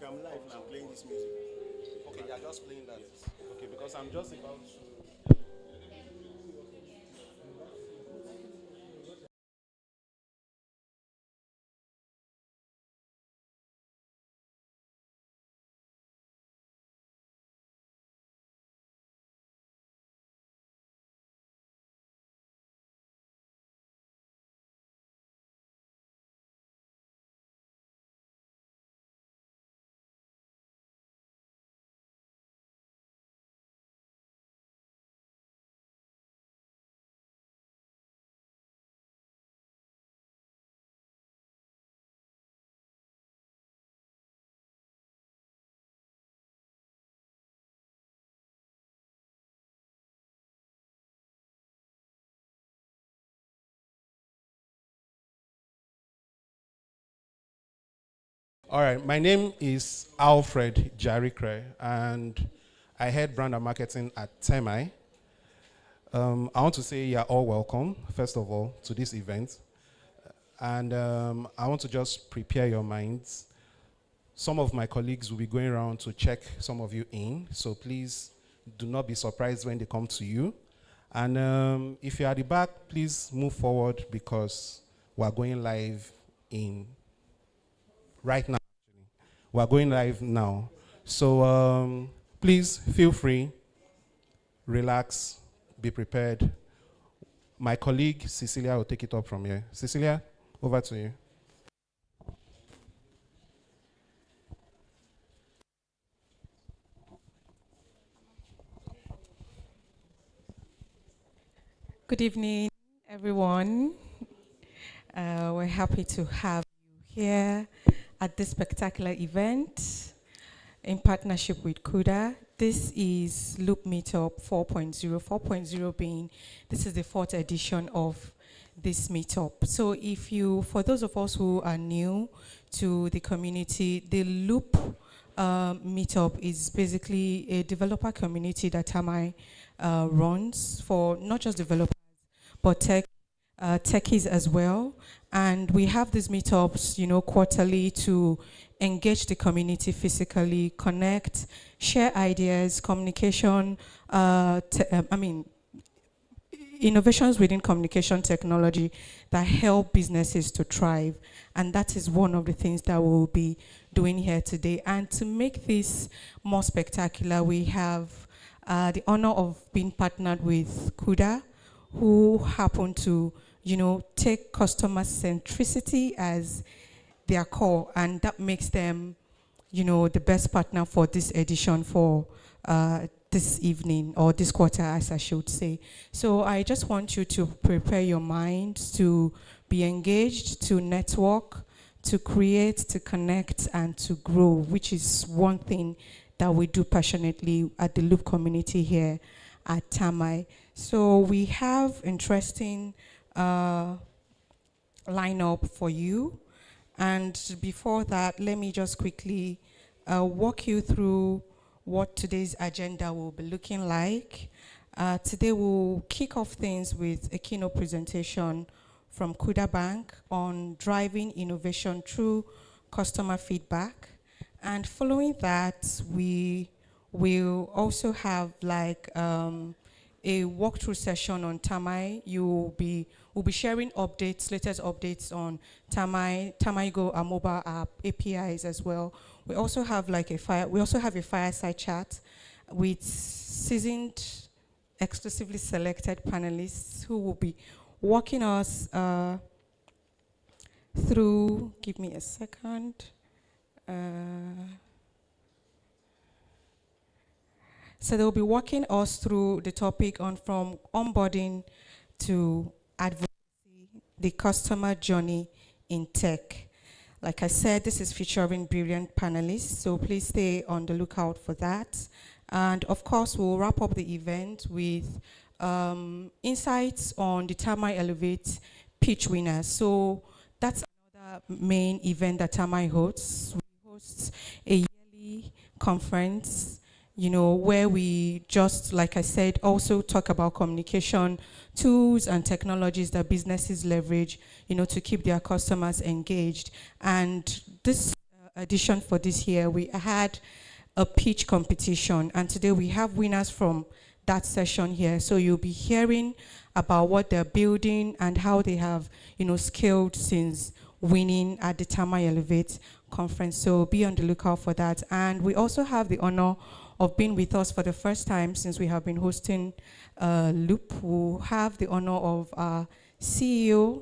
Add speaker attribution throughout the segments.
Speaker 1: Okay, I'm live now. I'm playing this music.
Speaker 2: Okay, you're just playing that.
Speaker 1: Yes. Okay, because I'm just about to. All right, my name is Alfred Jarikre, and I head brand and marketing at Temai. I want to say you're all welcome, first of all, to this event. And I want to just prepare your minds. Some of my colleagues will be going around to check some of you in, so please do not be surprised when they come to you. And if you're at the back, please move forward because we're going live in right now. We're going live now. So please feel free, relax, be prepared. My colleague, Cecilia, will take it up from here. Cecilia, over to you.
Speaker 3: Good evening, everyone. We're happy to have you here at this spectacular event in partnership with CUDA. This is Loop Meetup 4.0. 4.0 being, this is the fourth edition of this meetup. So for those of us who are new to the community, the Loop meetup is basically a developer community that Tamai runs for not just developers, but techies as well. And we have these meetups, quarterly to engage the community physically, connect, share ideas, communication, innovations within communication technology that help businesses to thrive. And that is one of the things that we'll be doing here today. And to make this more spectacular, we have the honor of being partnered with CUDA, who happen to, take customer centricity as their core, and that makes them, the best partner for this edition for this evening, or this quarter, as I should say. So I just want you to prepare your mind to be engaged, to network, to create, to connect, and to grow, which is one thing that we do passionately at the Loop community here at Tamai. So we have interesting lineup for you. And before that, let me just quickly walk you through what today's agenda will be looking like. Today we'll kick off things with a keynote presentation from Kuda Bank on driving innovation through customer feedback. And following that, we will also have a walkthrough session on Tamai. We'll be sharing updates, latest updates on Tamai Go, our mobile app, APIs as well. We also have a fireside chat with seasoned, exclusively selected panelists who will be walking us through. Give me a second. So they'll be walking us through the topic on from onboarding to advocacy, the customer journey in tech. Like I said, this is featuring brilliant panelists, so please stay on the lookout for that. And of course, we'll wrap up the event with insights on the Tamai Elevate pitch winners. So that's another main event that Tamai hosts. We host a yearly conference, where we just, like I said, also talk about communication tools and technologies that businesses leverage, to keep their customers engaged. And this edition for this year, we had a pitch competition, and today we have winners from that session here. So you'll be hearing about what they're building and how they have, scaled since winning at the Tama Elevate conference. So be on the lookout for that. And we also have the honor of being with us for the first time since we have been hosting Loop. We'll have the honor of our CEO,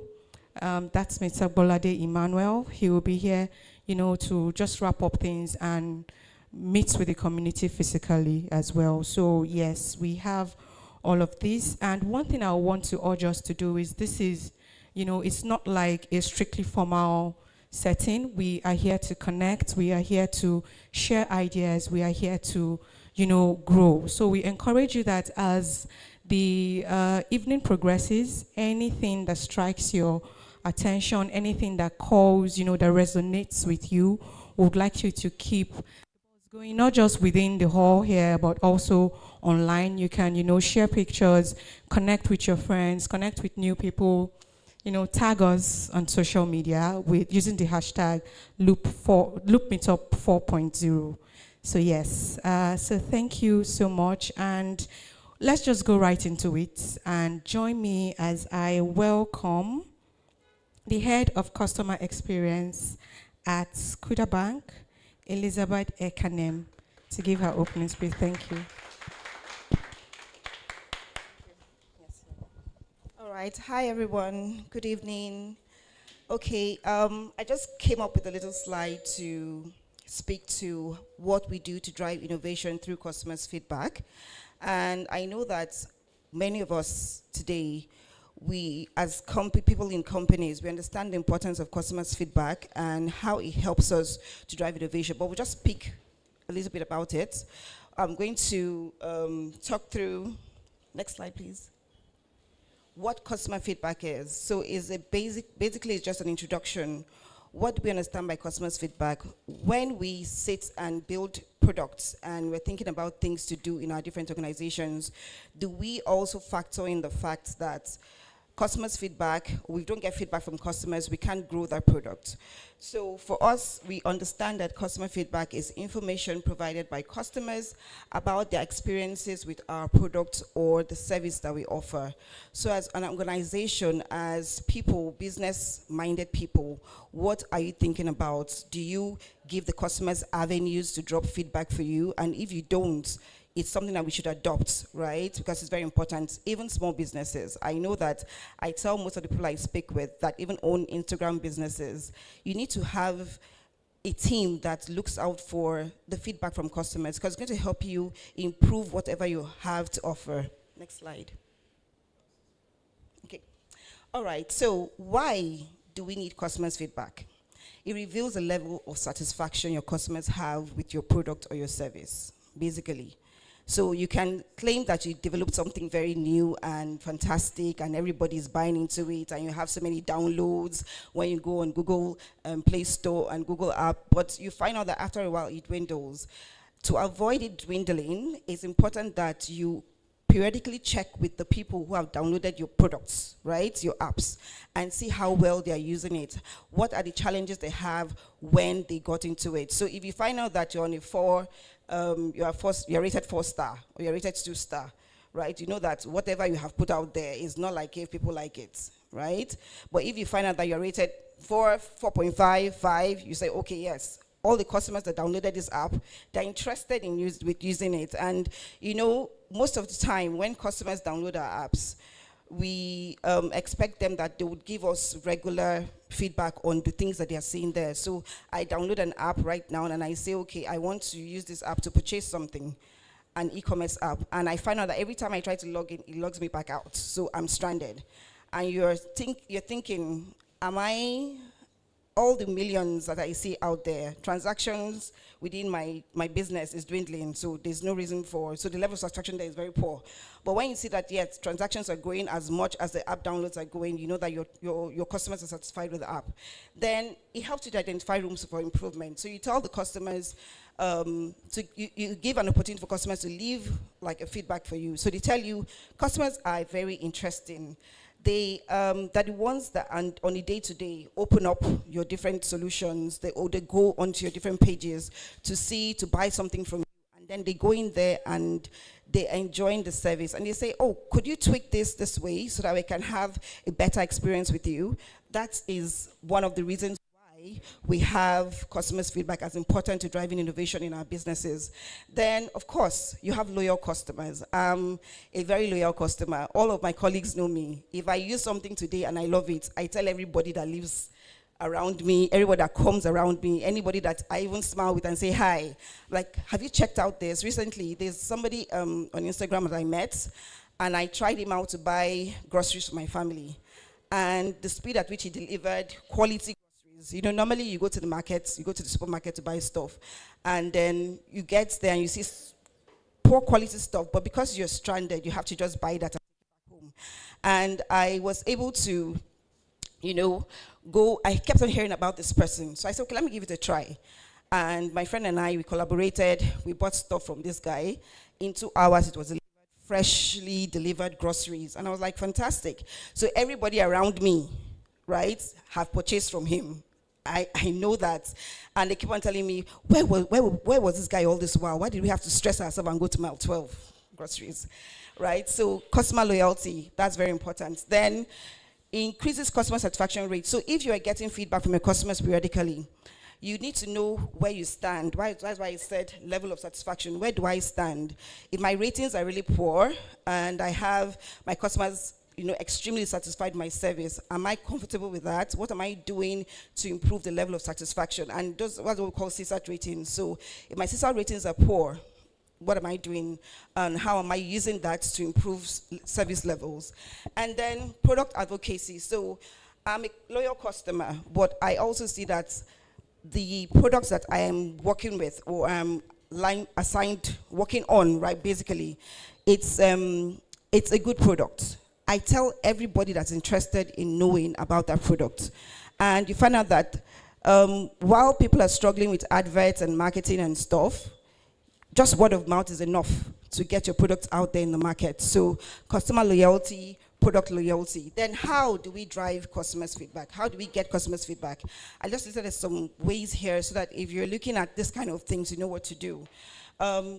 Speaker 3: that's Mr. Bolade Emmanuel. He will be here, to just wrap up things and meet with the community physically as well. So yes, we have all of this. And one thing I want to urge us to do is this is, it's not like a strictly formal setting. We are here to connect. We are here to share ideas. We are here to, grow. So we encourage you that as the evening progresses, anything that strikes your attention, anything that calls, that resonates with you, we would like you to keep going, not just within the hall here, but also online. You can, share pictures, connect with your friends, connect with new people, tag us on social media with using the hashtag LoopMeetup 4.0. So yes, so thank you so much, and let's just go right into it. And join me as I welcome the head of customer experience at Kuda Bank, Elizabeth Ekanem, to give her opening speech. Thank you.
Speaker 4: All right. Hi, everyone. Good evening. Okay. I just came up with a little slide to speak to what we do to drive innovation through customers' feedback. And I know that many of us today, we as people in companies, we understand the importance of customers' feedback and how it helps us to drive innovation. But we'll just speak a little bit about it. I'm going to talk through, next slide, please, what customer feedback is. So basically it's just an introduction. What do we understand by customers' feedback? When we sit and build products and we're thinking about things to do in our different organizations, do we also factor in the fact that customers' feedback, we don't get feedback from customers, we can't grow that product. So for us, we understand that customer feedback is information provided by customers about their experiences with our product or the service that we offer. So as an organization, as people, business-minded people, what are you thinking about? Do you give the customers avenues to drop feedback for you? And if you don't, it's something that we should adopt, right? Because it's very important. Even small businesses, I know that I tell most of the people I speak with that even own Instagram businesses, you need to have a team that looks out for the feedback from customers because it's going to help you improve whatever you have to offer. Next slide. Okay. All right, so why do we need customers' feedback? It reveals the level of satisfaction your customers have with your product or your service, basically. So you can claim that you developed something very new and fantastic and everybody's buying into it and you have so many downloads when you go on Google Play Store and Google App, but you find out that after a while it dwindles. To avoid it dwindling, it's important that you periodically check with the people who have downloaded your products, right, your apps, and see how well they are using it. What are the challenges they have when they got into it? So if you find out that you're on a you're rated 4-star or you're rated 2-star, right? You know that whatever you have put out there is not like if people like it, right? But if you find out that you're rated 4, 4.5, 5, you say, okay, yes, all the customers that downloaded this app, they're interested in using it. And most of the time when customers download our apps, we expect them that they would give us regular feedback on the things that they are seeing there. So I download an app right now and I say, okay, I want to use this app to purchase something, an e-commerce app. And I find out that every time I try to log in, it logs me back out. So I'm stranded. And you're thinking, am I, all the millions that I see out there, transactions within my business is dwindling, so there's no reason so the level of satisfaction there is very poor. But when you see that, yes, transactions are growing as much as the app downloads are going, you know that your customers are satisfied with the app, then it helps you to identify rooms for improvement. So you tell the customers, you give an opportunity for customers to leave like a feedback for you. So they tell you, customers are very interesting. they that the ones that on a day-to-day open up your different solutions, they go onto your different pages to buy something from you, and then they go in there and they enjoying the service, and they say, oh, could you tweak this way so that we can have a better experience with you? That is one of the reasons we have customers' feedback as important to driving innovation in our businesses. Then, of course, you have loyal customers. I'm a very loyal customer. All of my colleagues know me. If I use something today and I love it, I tell everybody that lives around me, everybody that comes around me, anybody that I even smile with and say hi. Like, have you checked out this? Recently, there's somebody on Instagram that I met, and I tried him out to buy groceries for my family. And the speed at which he delivered quality, normally you go to the market, you go to the supermarket to buy stuff, and then you get there and you see poor quality stuff, but because you're stranded, you have to just buy that and take it back home. And I was able to, I kept on hearing about this person. So I said, okay, let me give it a try. And my friend and I, we collaborated, we bought stuff from this guy. In 2 hours, it was delivered, freshly delivered groceries. And I was like, fantastic. So everybody around me, right, have purchased from him. I know that. And they keep on telling me, where was this guy all this while? Why did we have to stress ourselves and go to mile 12 groceries, right? So customer loyalty, that's very important. Then increases customer satisfaction rate. So if you are getting feedback from your customers periodically, you need to know where you stand. That's why I said level of satisfaction. Where do I stand? If my ratings are really poor and I have my customers extremely satisfied with my service, am I comfortable with that? What am I doing to improve the level of satisfaction? And those what we call CSAT ratings. So if my CSAT ratings are poor, what am I doing? And how am I using that to improve service levels? And then product advocacy. So I'm a loyal customer, but I also see that the products that I am working with or I'm assigned working on, right, basically, it's a good product. I tell everybody that's interested in knowing about that product. And you find out that while people are struggling with adverts and marketing and stuff, just word of mouth is enough to get your product out there in the market. So customer loyalty, product loyalty. Then how do we drive customers' feedback? How do we get customers' feedback? I just listed some ways here so that if you're looking at this kind of things, you know what to do.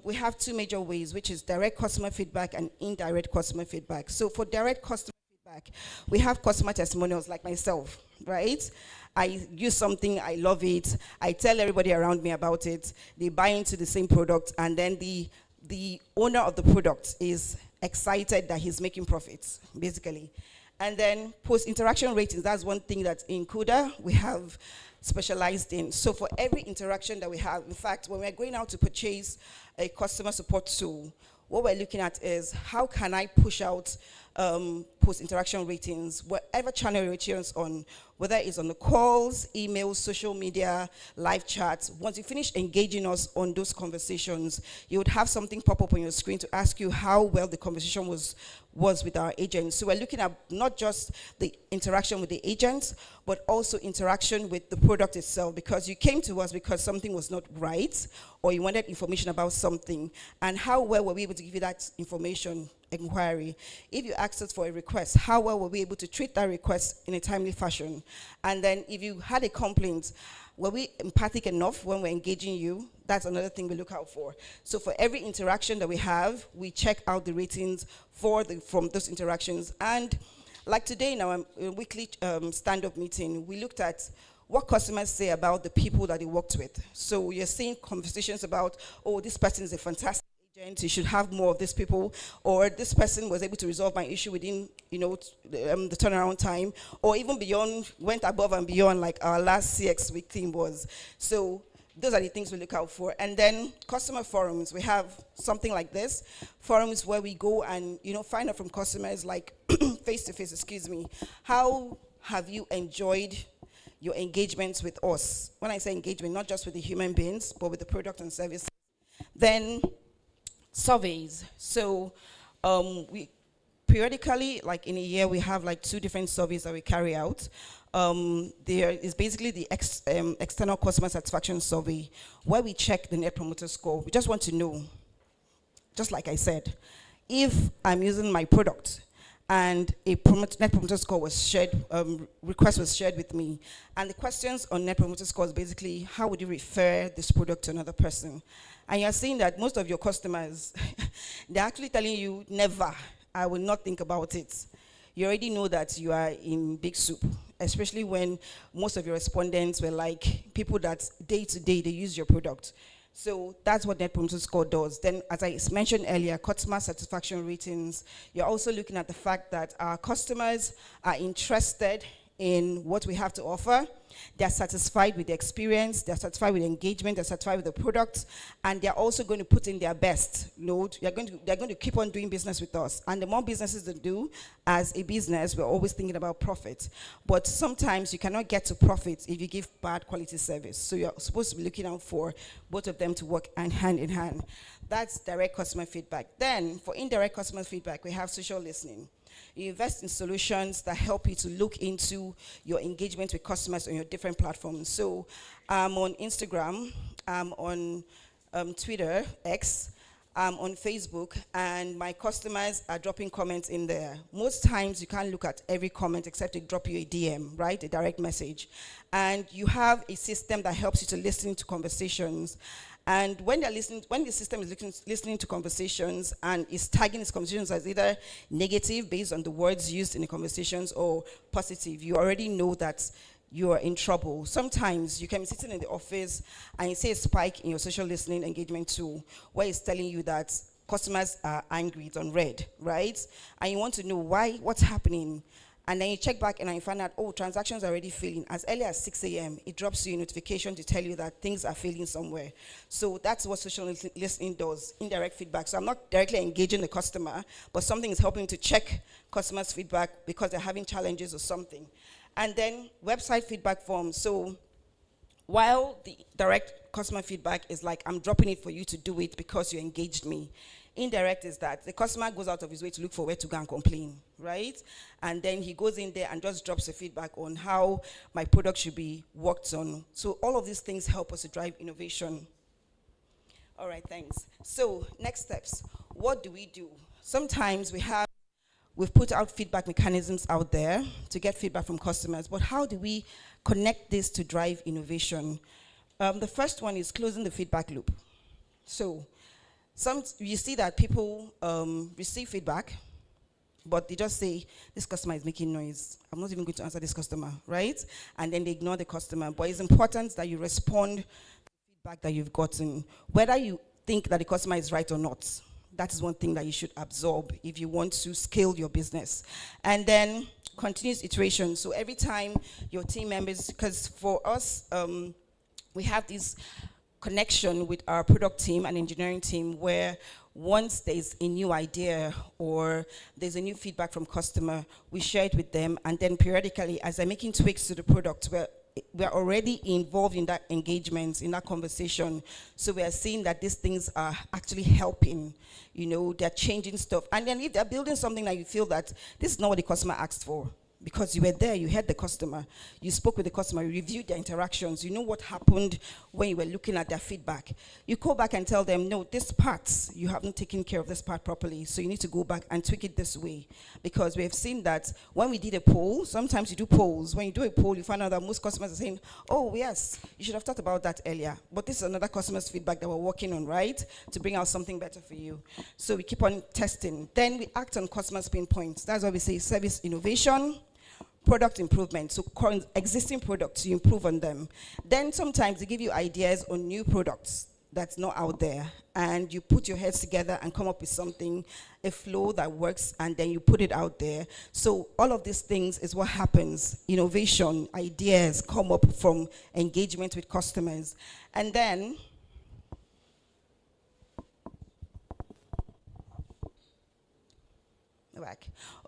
Speaker 4: We have two major ways, which is direct customer feedback and indirect customer feedback. So for direct customer feedback, we have customer testimonials like myself, right? I use something, I love it, I tell everybody around me about it, they buy into the same product, and then the owner of the product is excited that he's making profits, basically. And then post-interaction ratings, that's one thing that in CUDA we have specialized in. So for every interaction that we have, in fact, when we're going out to purchase a customer support tool, what we're looking at is how can I push out post-interaction ratings, whatever channel you're reaching us on, whether it's on the calls, emails, social media, live chats. Once you finish engaging us on those conversations, you would have something pop up on your screen to ask you how well the conversation was with our agents. So we're looking at not just the interaction with the agents, but also interaction with the product itself, because you came to us because something was not right, or you wanted information about something, and how well were we able to give you that information inquiry. If you asked us for a request, how well were we able to treat that request in a timely fashion? And then if you had a complaint, were we empathic enough when we're engaging you? That's another thing we look out for. So for every interaction that we have, we check out the ratings from those interactions. And like today in our weekly stand-up meeting, we looked at what customers say about the people that they worked with. So you're seeing conversations about, oh, this person is a fantastic agent, you should have more of these people, or this person was able to resolve my issue within, the turnaround time, or even beyond, went above and beyond, like our last CX week theme was. So those are the things we look out for. And then customer forums, we have something like this, forums where we go and, find out from customers, like face-to-face, how have you enjoyed your engagements with us? When I say engagement, not just with the human beings, but with the product and service. Then surveys. So we periodically, like in a year, we have like 2 different surveys that we carry out. There is basically the external customer satisfaction survey, where we check the Net Promoter Score. We just want to know, just like I said, if I'm using my product and a net promoter score was shared, request was shared with me. And the questions on net promoter score is basically, how would you refer this product to another person? And you're seeing that most of your customers, they're actually telling you, never, I will not think about it. You already know that you are in big soup, especially when most of your respondents were like people that day to day, they use your product. So that's what Net Promoter Score does. Then, as I mentioned earlier, customer satisfaction ratings. You're also looking at the fact that our customers are interested in what we have to offer. They're satisfied with the experience, they're satisfied with the engagement, they're satisfied with the product, and they're also going to put in their best. They're going to keep on doing business with us. And the more businesses they do, as a business, we're always thinking about profit. But sometimes you cannot get to profit if you give bad quality service. So you're supposed to be looking out for both of them to work hand in hand. That's direct customer feedback. Then, for indirect customer feedback, we have social listening. You invest in solutions that help you to look into your engagement with customers on your different platforms. So I'm on Instagram, I'm on Twitter, X, I'm on Facebook, and my customers are dropping comments in there. Most times you can't look at every comment except to drop you a DM, right? A direct message. And you have a system that helps you to listen to conversations. And when they're listening, when the system is listening to conversations and is tagging these conversations as either negative based on the words used in the conversations or positive, you already know that you are in trouble. Sometimes you can be sitting in the office and you see a spike in your social listening engagement tool where it's telling you that customers are angry, it's on red, right? And you want to know why, what's happening. And then you check back and you find out, oh, transactions are already failing. As early as 6 a.m., it drops you a notification to tell you that things are failing somewhere. So that's what social listening does, indirect feedback. So I'm not directly engaging the customer, but something is helping to check customers' feedback because they're having challenges or something. And then website feedback forms. So while the direct customer feedback is like, I'm dropping it for you to do it because you engaged me. Indirect is that the customer goes out of his way to look for where to go and complain, right? And then he goes in there and just drops a feedback on how my product should be worked on. So all of these things help us to drive innovation. All right, thanks. So next steps. What do we do? Sometimes we've put out feedback mechanisms out there to get feedback from customers, but how do we connect this to drive innovation? The first one is closing the feedback loop. So you see that people receive feedback, but they just say, this customer is making noise. I'm not even going to answer this customer, right? And then they ignore the customer. But it's important that you respond to the feedback that you've gotten, whether you think that the customer is right or not. That is one thing that you should absorb if you want to scale your business. And then continuous iteration. So every time your team members, because for us, we have this connection with our product team and engineering team where once there's a new idea or there's a new feedback from customer, we share it with them, and then periodically, as they're making tweaks to the product, we're already involved in that engagement, in that conversation. So we are seeing that these things are actually helping, they're changing stuff. And then if they're building something that you feel that this is not what the customer asked for, because you were there, you heard the customer, you spoke with the customer, you reviewed their interactions, you know what happened when you were looking at their feedback. You go back and tell them, no, this part, you haven't taken care of this part properly, so you need to go back and tweak it this way. Because we have seen that when we did a poll, sometimes you do polls, when you do a poll, you find out that most customers are saying, oh yes, you should have thought about that earlier. But this is another customer's feedback that we're working on, right? To bring out something better for you. So we keep on testing. Then we act on customers' pain points. That's why we say service innovation, product improvement. So current existing products, you improve on them. Then sometimes they give you ideas on new products that's not out there, and you put your heads together and come up with something, a flow that works, and then you put it out there. So all of these things is what happens. Innovation, ideas come up from engagement with customers. And then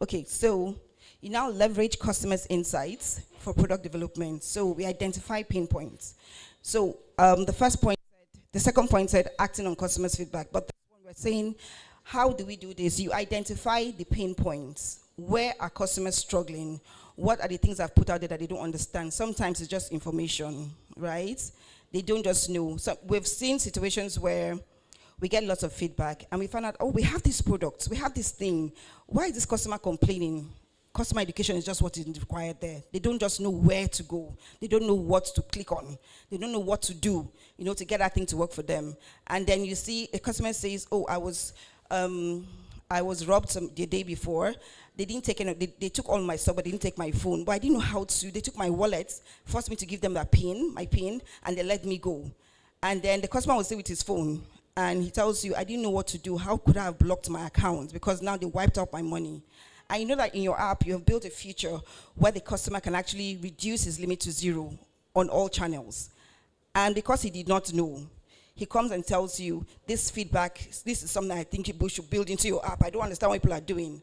Speaker 4: okay, so you now leverage customers' insights for product development. So we identify pain points. So the second point said acting on customers' feedback. But this one we're saying, how do we do this? You identify the pain points. Where are customers struggling? What are the things I've put out there that they don't understand? Sometimes it's just information, right? They don't just know. So we've seen situations where we get lots of feedback, and we find out, oh, we have this product, we have this thing. Why is this customer complaining? Customer education is just what is required there. They don't just know where to go. They don't know what to click on. They don't know what to do, to get that thing to work for them. And then you see a customer says, oh, I was robbed the day before. They didn't take they took all my stuff, but they didn't take my phone. But I didn't know how to. They took my wallet, forced me to give them my PIN, and they let me go. And then the customer will stay with his phone, and he tells you, I didn't know what to do. How could I have blocked my account? Because now they wiped out my money. And you know that in your app, you have built a feature where the customer can actually reduce his limit to 0 on all channels. And because he did not know, he comes and tells you, this feedback, this is something I think people should build into your app. I don't understand what people are doing.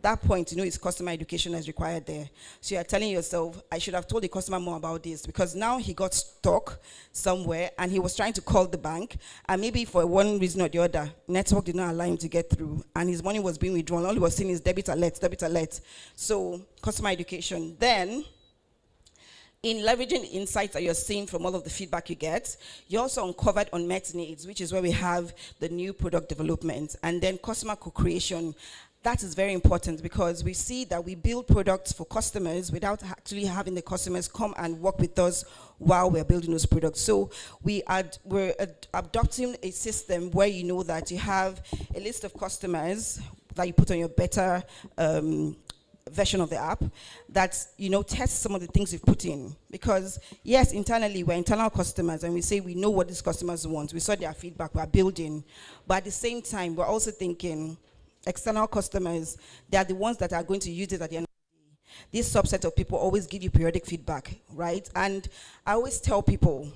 Speaker 4: That point, it's customer education that's required there. So you're telling yourself, I should have told the customer more about this, because now he got stuck somewhere and he was trying to call the bank, and maybe for one reason or the other, network did not allow him to get through, and his money was being withdrawn. All he was seeing is debit alert. So customer education. Then, in leveraging the insights that you're seeing from all of the feedback you get, you also uncovered unmet needs, which is where we have the new product development, and then customer co-creation. That is very important, because we see that we build products for customers without actually having the customers come and work with us while we're building those products. So we're adopting a system where you know that you have a list of customers that you put on your beta version of the app that, test some of the things you've put in. Because yes, internally, we're internal customers, and we say we know what these customers want. We saw their feedback, we're building. But at the same time, we're also thinking, external customers, they are the ones that are going to use it at the end of the day. This subset of people always give you periodic feedback, right? And I always tell people,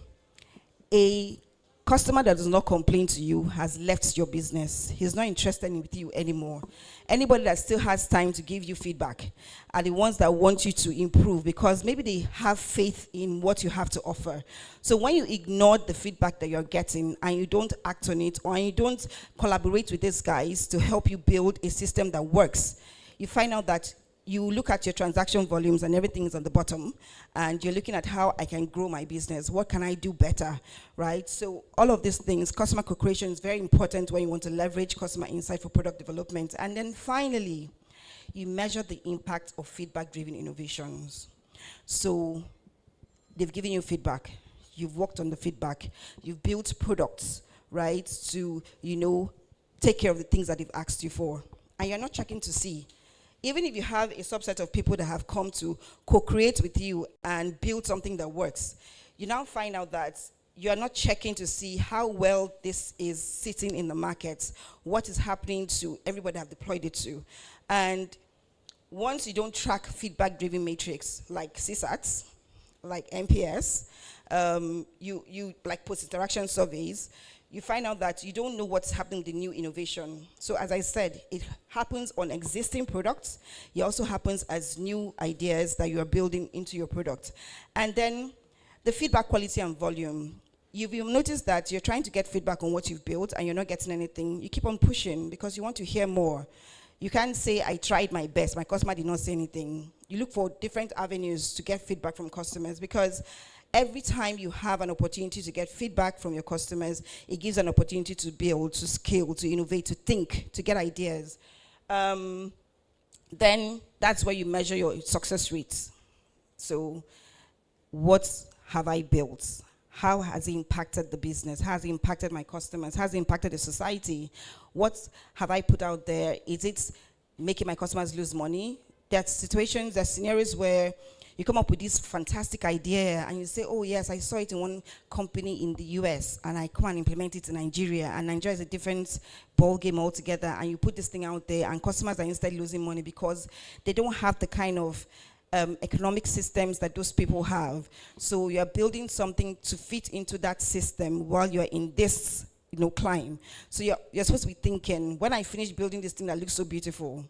Speaker 4: a customer that does not complain to you has left your business. He's not interested with you anymore. Anybody that still has time to give you feedback are the ones that want you to improve, because maybe they have faith in what you have to offer. So when you ignore the feedback that you're getting and you don't act on it, or you don't collaborate with these guys to help you build a system that works, you find out that you look at your transaction volumes and everything is on the bottom, and you're looking at how I can grow my business. What can I do better, right? So all of these things, customer co-creation is very important when you want to leverage customer insight for product development. And then finally, you measure the impact of feedback-driven innovations. So they've given you feedback. You've worked on the feedback. You've built products, right, to, take care of the things that they've asked you for. And you're not checking to see. Even if you have a subset of people that have come to co-create with you and build something that works, you now find out that you are not checking to see how well this is sitting in the market, what is happening to everybody I've deployed it to. And once you don't track feedback-driven metrics like CSATs, like NPS, you like post-interaction surveys, you find out that you don't know what's happening with the new innovation. So as I said, it happens on existing products. It also happens as new ideas that you are building into your product. And then the feedback quality and volume. You've noticed that you're trying to get feedback on what you've built and you're not getting anything. You keep on pushing because you want to hear more. You can't say, I tried my best, my customer did not say anything. You look for different avenues to get feedback from customers, because every time you have an opportunity to get feedback from your customers, it gives an opportunity to build, to scale, to innovate, to think, to get ideas. Then that's where you measure your success rates. So what have I built? How has it impacted the business? How has it impacted my customers? How has it impacted the society? What have I put out there? Is it making my customers lose money? There are situations, there are scenarios where you come up with this fantastic idea and you say, oh yes, I saw it in one company in the US and I come and implement it in Nigeria, and Nigeria is a different ball game altogether, and you put this thing out there and customers are instead losing money because they don't have the kind of economic systems that those people have. So you're building something to fit into that system while you're in this climb. So you're supposed to be thinking, when I finish building this thing that looks so beautiful,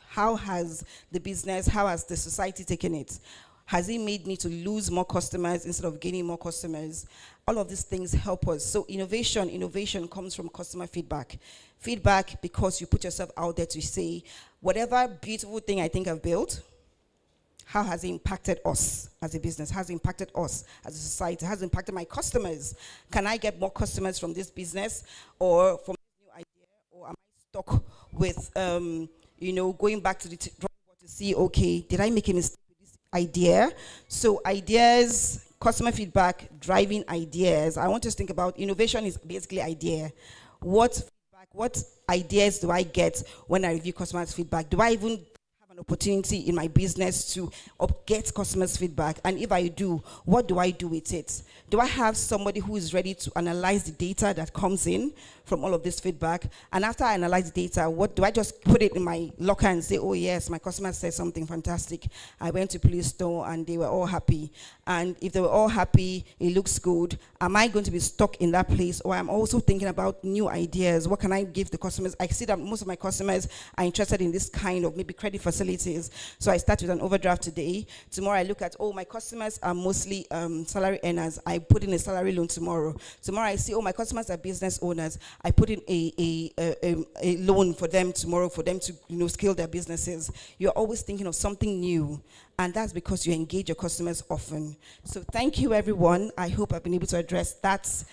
Speaker 4: how has the business, how has the society taken it? Has it made me to lose more customers instead of gaining more customers? All of these things help us. So innovation comes from customer feedback. Feedback because you put yourself out there to say, whatever beautiful thing I think I've built, How has it impacted us as a business? How has it impacted us as a society? How has it impacted my customers? Can I get more customers from this business or from this new idea? Or am I stuck with, going back to the drawing board to see, okay, did I make a mistake with this idea? So ideas, customer feedback, driving ideas. I want us to think about innovation is basically idea. What ideas do I get when I review customers' feedback? Do I even have an opportunity in my business to get customers' feedback? And if I do, what do I do with it? Do I have somebody who is ready to analyze the data that comes in from all of this feedback? And after I analyze the data, what do I just put it in my locker and say, oh yes, my customer said something fantastic. I went to Play Store and they were all happy. And if they were all happy, it looks good. Am I going to be stuck in that place? Or I'm also thinking about new ideas. What can I give the customers? I see that most of my customers are interested in this kind of maybe credit facilities. So I start with an overdraft today. Tomorrow I look at, my customers are mostly salary earners. I put in a salary loan tomorrow. Tomorrow I see, my customers are business owners. I put in a loan for them tomorrow for them to scale their businesses. You're always thinking of something new. And that's because you engage your customers often. So thank you, everyone. I hope I've been able to address that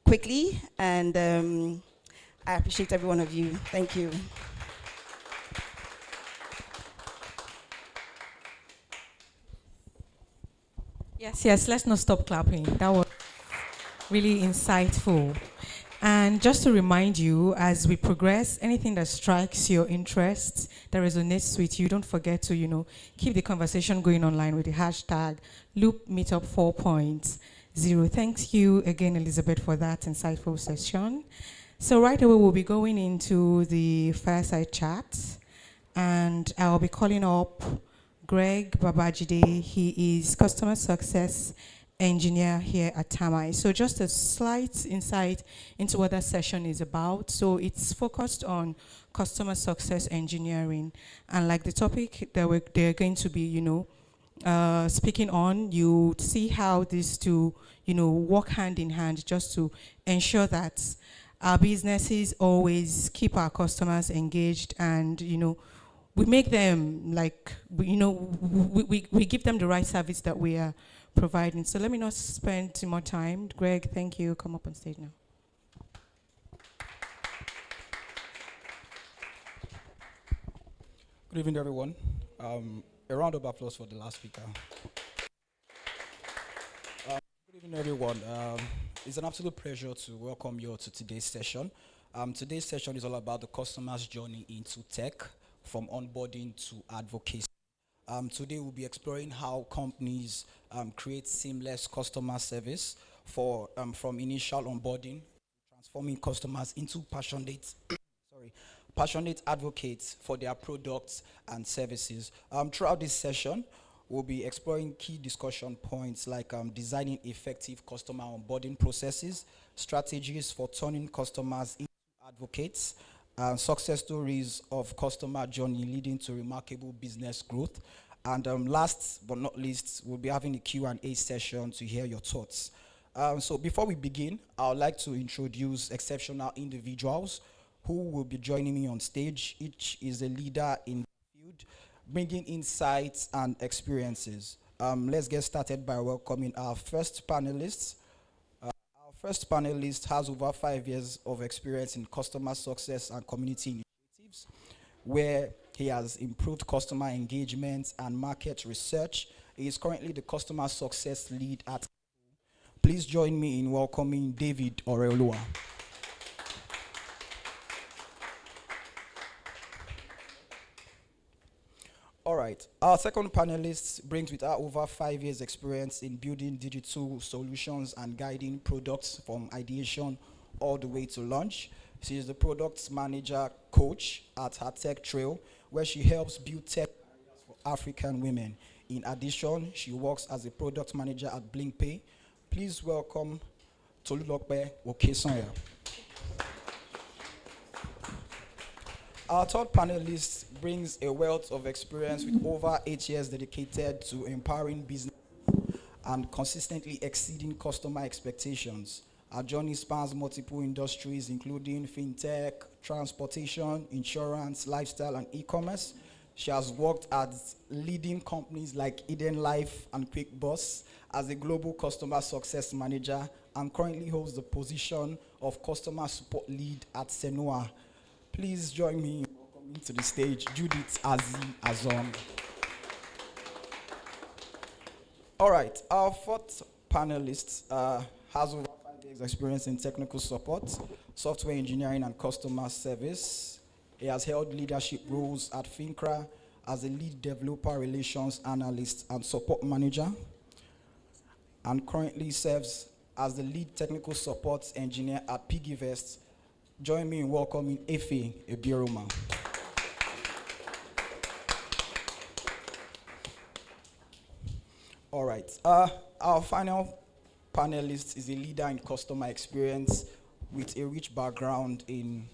Speaker 4: quickly. And I appreciate every one of you. Thank you.
Speaker 3: Yes, let's not stop clapping. That was really insightful. And just to remind you, as we progress, anything that strikes your interest, that resonates with you, don't forget to, keep the conversation going online with the hashtag Loop Meetup 4.0. Thank you again, Elizabeth, for that insightful session. So right away, we'll be going into the fireside chat, and I'll be calling up Greg Babajide. He is Customer Success Engineer here at Tamai. So just a slight insight into what that session is about. So it's focused on customer success engineering, and like the topic that they're going to be, speaking on, you see how these two, work hand in hand just to ensure that our businesses always keep our customers engaged, and we make them we give them the right service that we are providing. So let me not spend too much time. Greg, thank you. Come up on stage now.
Speaker 2: Good evening, everyone. A round of applause for the last speaker. Good evening, everyone. It's an absolute pleasure to welcome you all to today's session. Today's session is all about the customer's journey into tech, from onboarding to advocacy. Today we'll be exploring how companies create seamless customer service from initial onboarding, transforming customers into passionate advocates for their products and services. Throughout this session, we'll be exploring key discussion points like designing effective customer onboarding processes, strategies for turning customers into advocates, success stories of customer journey leading to remarkable business growth. And last but not least, we'll be having a Q&A session to hear your thoughts. So before we begin, I would like to introduce exceptional individuals who will be joining me on stage. Each is a leader in the field, bringing insights and experiences. Let's get started by welcoming our first panelist. First panelist has over 5 years of experience in customer success and community initiatives, where he has improved customer engagement and market research. He is currently the customer success lead at. Please join me in welcoming David Oreolua. All right. Our second panelist brings with her over 5 years experience in building digital solutions and guiding products from ideation all the way to launch. She is the product manager coach at her tech trail, where she helps build tech for African women. In addition, she works as a product manager at BlinkPay. Please welcome Tolulope Okesanya. Our third panelist brings a wealth of experience with over 8 years dedicated to empowering business and consistently exceeding customer expectations. Our journey spans multiple industries, including fintech, transportation, insurance, lifestyle, and e-commerce. She has worked at leading companies like Eden Life and QuickBus as a global customer success manager and currently holds the position of customer support lead at Senua. Please join me in welcoming to the stage Judith Azong. All right, our fourth panelist has over 5 years experience in technical support, software engineering, and customer service. He has held leadership roles at Fincra as a lead developer relations analyst and support manager, and currently serves as the lead technical support engineer at Piggyvest. Join me in welcoming Efe Ebiroma. All right. Our final panelist is a leader in customer experience with a rich background in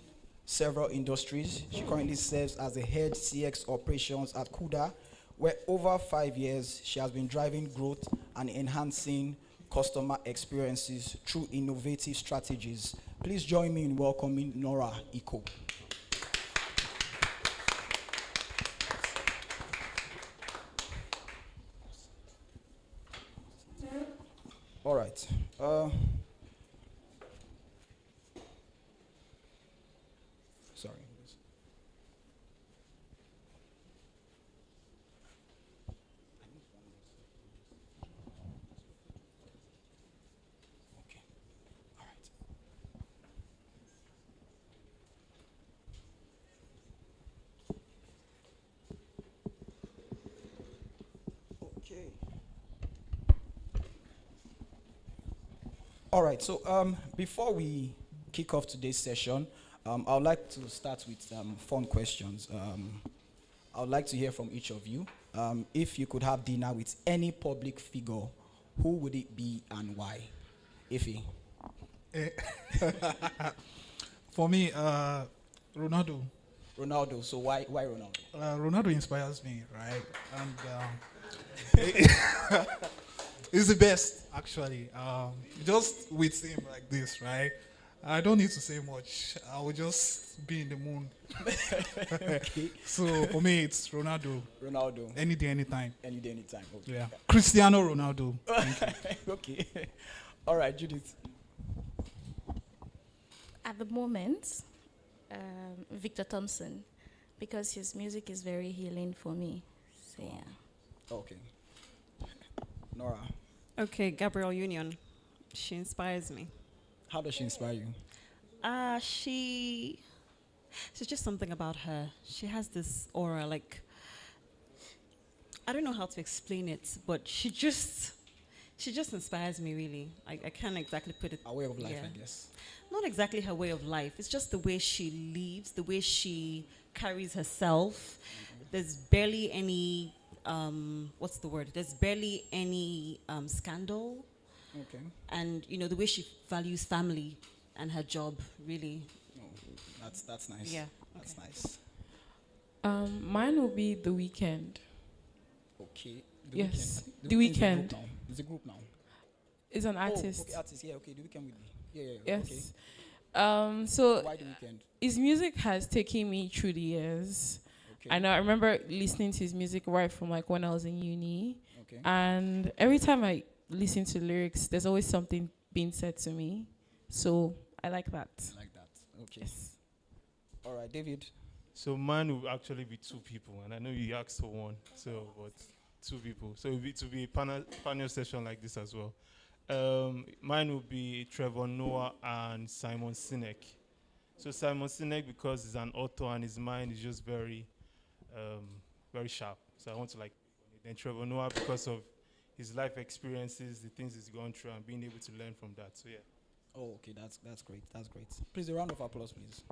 Speaker 2: several industries. She currently serves as the head CX operations at Kuda, where over 5 years she has been driving growth and enhancing customer experiences through innovative strategies. Please join me in welcoming Nora Iko. All right. Sorry. Okay. All right. Okay. All right. So before we kick off today's session, I would like to start with fun questions. I would like to hear from each of you. If you could have dinner with any public figure, who would it be and why? Ife.
Speaker 5: For me, Ronaldo.
Speaker 2: Ronaldo. So why Ronaldo?
Speaker 5: Ronaldo inspires me, right? And he's the best, actually. Just with him like this, right? I don't need to say much. I will just be in the moon.
Speaker 2: Okay.
Speaker 5: So for me, it's Ronaldo.
Speaker 2: Ronaldo.
Speaker 5: Any day, anytime.
Speaker 2: Any day, anytime. Okay.
Speaker 5: Yeah. Cristiano Ronaldo. Thank you.
Speaker 2: Okay. All right, Judith.
Speaker 6: At the moment, Victor Thompson, because his music is very healing for me. So yeah.
Speaker 2: Okay. Nora,
Speaker 7: Okay, Gabrielle Union. She inspires me.
Speaker 2: how does she inspire you?
Speaker 7: She's just something about her. She has this aura, like, I don't know how to explain it, but she just inspires me, really. I can't exactly put it.
Speaker 2: A way of life,
Speaker 7: yeah.
Speaker 2: I guess.
Speaker 7: Not exactly her way of life. It's just the way she lives, the way she carries herself. There's barely any, what's the word? There's barely any scandal.
Speaker 2: Okay.
Speaker 7: And, you know, the way she values family and her job, really.
Speaker 2: Oh, that's nice.
Speaker 7: Yeah.
Speaker 2: That's nice.
Speaker 3: Mine will be The Weekend.
Speaker 2: Okay.
Speaker 3: Yes,
Speaker 2: Weeknd.
Speaker 3: The
Speaker 2: Weeknd is a
Speaker 3: Weeknd.
Speaker 2: group now. It's a group now.
Speaker 3: Is an artist.
Speaker 2: Oh, okay, artist. Yeah, okay. The Weeknd will be. Yeah.
Speaker 3: Yes.
Speaker 2: Okay.
Speaker 3: So
Speaker 2: Why The Weeknd?
Speaker 3: his music has taken me through the years.
Speaker 2: Okay.
Speaker 3: I know. I remember listening to his music right from like when I was in uni,
Speaker 2: Okay.
Speaker 3: and every time I listen to lyrics, there's always something being said to me. So I like that.
Speaker 2: Like that. Okay.
Speaker 3: Yes.
Speaker 2: All right, David.
Speaker 1: So mine will actually be two people, and I know you asked for one, so but two people. So to be a panel session like this as well. Mine will be Trevor Noah and Simon Sinek. So Simon Sinek, because he's an author and his mind is just very sharp. So I want to like. Then Trevor Noah, because of his life experiences, the things he's gone through, and being able to learn from that. So yeah.
Speaker 2: Oh, okay, that's great. That's great. Please, a round of applause, please.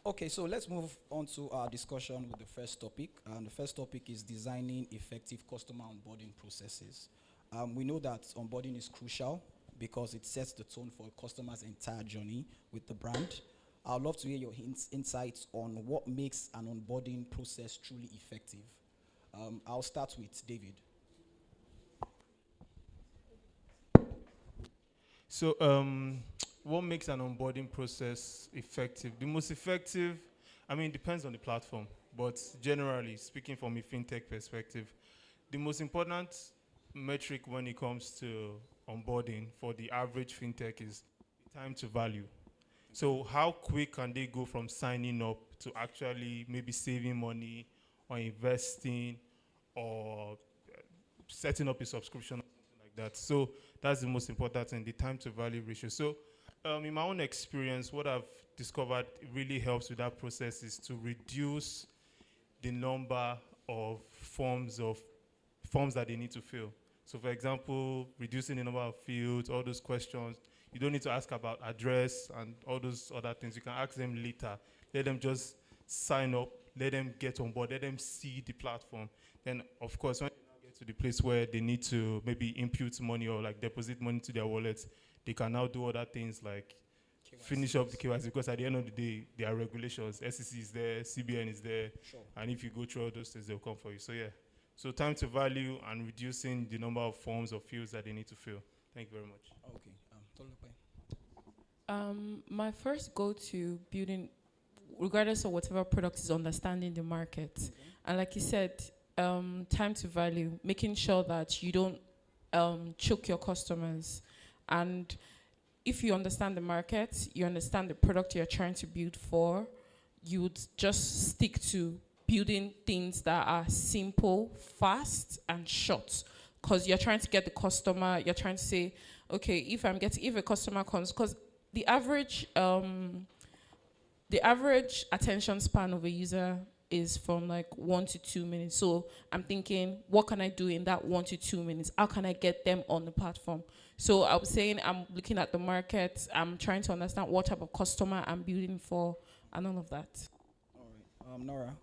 Speaker 2: Okay, so let's move on to our discussion with the first topic. The first topic is designing effective customer onboarding processes. We know that onboarding is crucial because it sets the tone for a customer's entire journey with the brand. I'd love to hear your insights on what makes an onboarding process truly effective. I'll start with David.
Speaker 1: So, what makes an onboarding process effective? The most effective, I mean, it depends on the platform,
Speaker 8: but generally speaking from a fintech perspective, the most important metric when it comes to onboarding for the average fintech is the time to value. So how quick can they go from signing up to actually maybe saving money or investing or setting up a subscription or something like that? So that's the most important thing, the time to value ratio. So in my own experience, what I've discovered really helps with that process is to reduce the number of forms that they need to fill. So for example, reducing the number of fields, all those questions. You don't need to ask about address and all those other things. You can ask them later. Let them just sign up, let them get on board, let them see the platform. Then of course, when they now get to the place where they need to maybe input money or like deposit money to their wallets, they can now do other things like finish up the KYC, because at the end of the day, there are regulations. SEC is there, CBN is there,
Speaker 2: Sure.
Speaker 8: and if you go through all those things, they'll come for you. So yeah, so time to value and reducing the number of forms or fields that they need to fill. Thank you very much.
Speaker 2: Okay. Tolupe.
Speaker 3: My first go-to building, regardless of whatever product, is understanding the market. And like you said, time to value, making sure that you don't choke your customers. And if you understand the market, you understand the product you're trying to build for, you would just stick to building things that are simple, fast, and short. Because you're trying to get the customer, you're trying to say, okay, if a customer comes, because the average attention span of a user is from like 1 to 2 minutes. So I'm thinking, what can I do in that 1 to 2 minutes? How can I get them on the platform? So I was saying, I'm looking at the market, I'm trying to understand what type of customer I'm building for, and all of that.
Speaker 2: All right. Nora.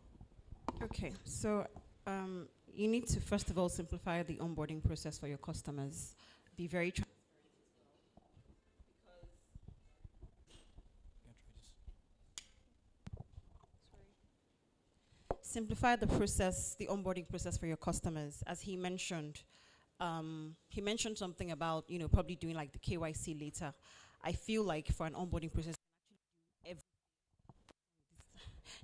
Speaker 7: Okay, so you need to first of all simplify the onboarding process for your customers. Be very simplify the process, the onboarding process for your customers. As he mentioned something about, probably doing like the KYC later. I feel like for an onboarding process,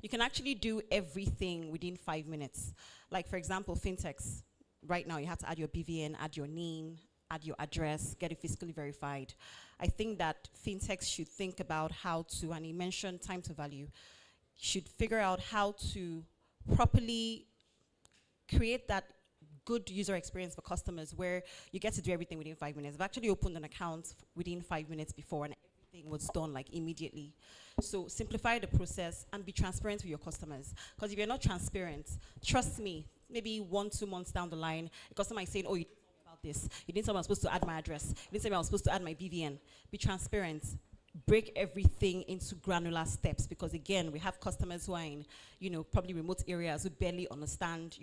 Speaker 7: you can actually do everything within 5 minutes. Like for example, fintechs, right now you have to add your BVN, add your NIN, add your address, get it fiscally verified. I think that fintechs should think about how to, and he mentioned time to value, should figure out how to properly create that good user experience for customers where you get to do everything within 5 minutes. I've actually opened an account within 5 minutes before and everything was done like immediately. So simplify the process and be transparent with your customers. Because if you're not transparent, trust me, maybe 1-2 months down the line, a customer is saying, oh, you didn't tell me about this. You didn't tell me I was supposed to add my address. You didn't tell me I was supposed to add my BVN. Be transparent. Break everything into granular steps, because again, we have customers who are in, probably remote areas who barely understand,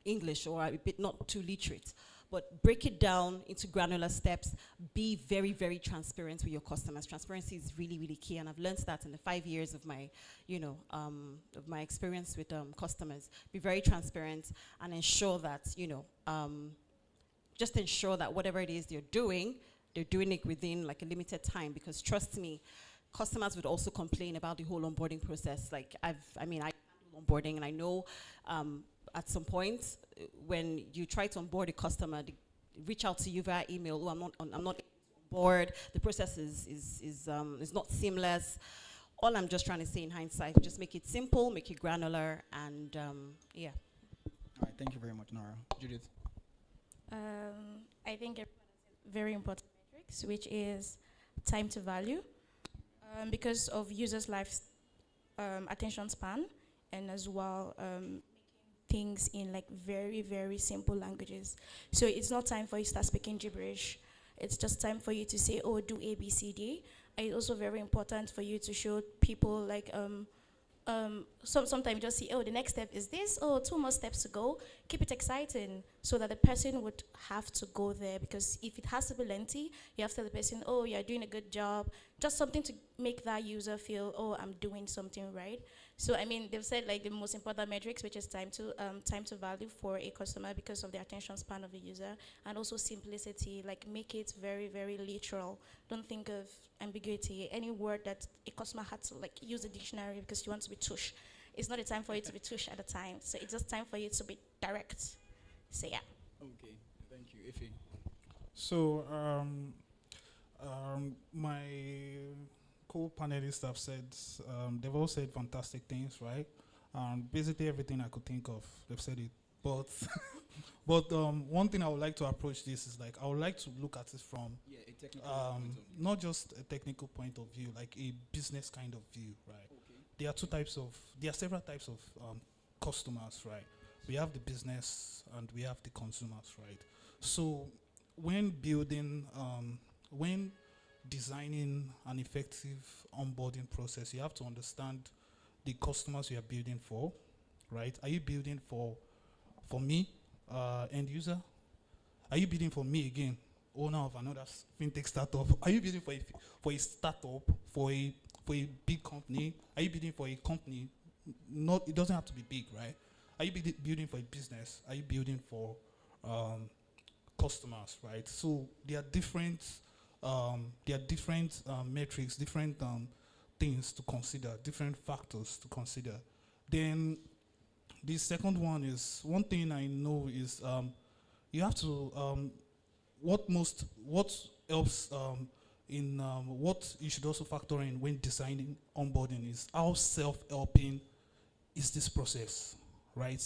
Speaker 7: English or are a bit not too literate. But break it down into granular steps. Be very, very transparent with your customers. Transparency is really, really key, and I've learned that in the 5 years of my, of my experience with customers. Be very transparent and ensure that, just ensure that whatever it is they're doing it within like a limited time, because trust me, customers would also complain about the whole onboarding process. Like I handle onboarding, and I know at some point when you try to onboard a customer, they reach out to you via email, oh, I'm not on board, the process is not seamless. All I'm just trying to say in hindsight, just make it simple, make it granular, and yeah.
Speaker 2: All right, thank you very much, Nora. Judith.
Speaker 6: I think everyone has a very important metrics, which is time to value, because of users' life attention span, and as well making things in like very, very simple languages. So it's not time for you to start speaking gibberish. It's just time for you to say, oh, do A, B, C, D. And it's also very important for you to show people like sometimes just see, oh, the next step is this, oh, 2 more steps to go. Keep it exciting so that the person would have to go there, because if it has to be lengthy, you have to tell the person, oh, you're doing a good job, just something to make that user feel, oh, I'm doing something right. So I mean, they've said like the most important metrics, which is time to value for a customer because of the attention span of the user, and also simplicity. Like make it very, very literal. Don't think of ambiguity. Any word that a customer had to like use a dictionary because you want to be tush. It's not a time for you to be tush at a time. So it's just time for you to be direct. So yeah.
Speaker 2: Okay, thank you, Ife.
Speaker 5: So, my co-panelists have said, they've all said fantastic things, right? Basically everything I could think of, they've said it. But, one thing I would like to approach this is like, I would like to look at it from,
Speaker 2: A technical point of view.
Speaker 5: not just a technical point of view, like a business kind of view, right?
Speaker 2: Okay.
Speaker 5: There are several types of customers, right? We have the business and we have the consumers, right? So when designing an effective onboarding process, you have to understand the customers you are building for, right? Are you building for me, end user? Are you building for me again, owner of another fintech startup? Are you building for a startup, for a big company? Are you building for a company? It doesn't have to be big, right? Are you building for a business? Are you building for customers, right? So there are different metrics, different things to consider, different factors to consider. Then the second one is, one thing I know is you have to what helps in what you should also factor in when designing onboarding is how self-helping is this process, right?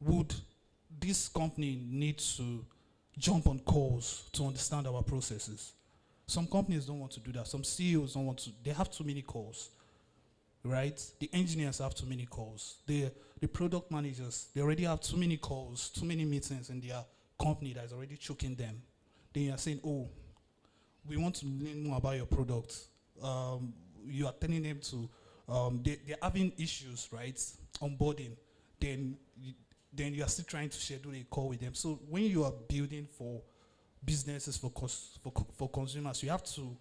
Speaker 5: Would this company need to jump on calls to understand our processes? Some companies don't want to do that. Some CEOs don't want to. They have too many calls, right? The engineers have too many calls. The product managers, they already have too many calls, too many meetings in their company that is already choking them. Then you are saying, oh, we want to learn more about your product. You are telling them to, they're having issues, right? Onboarding. Then you are still trying to schedule a call with them. So when you are building for businesses, for consumers, you have to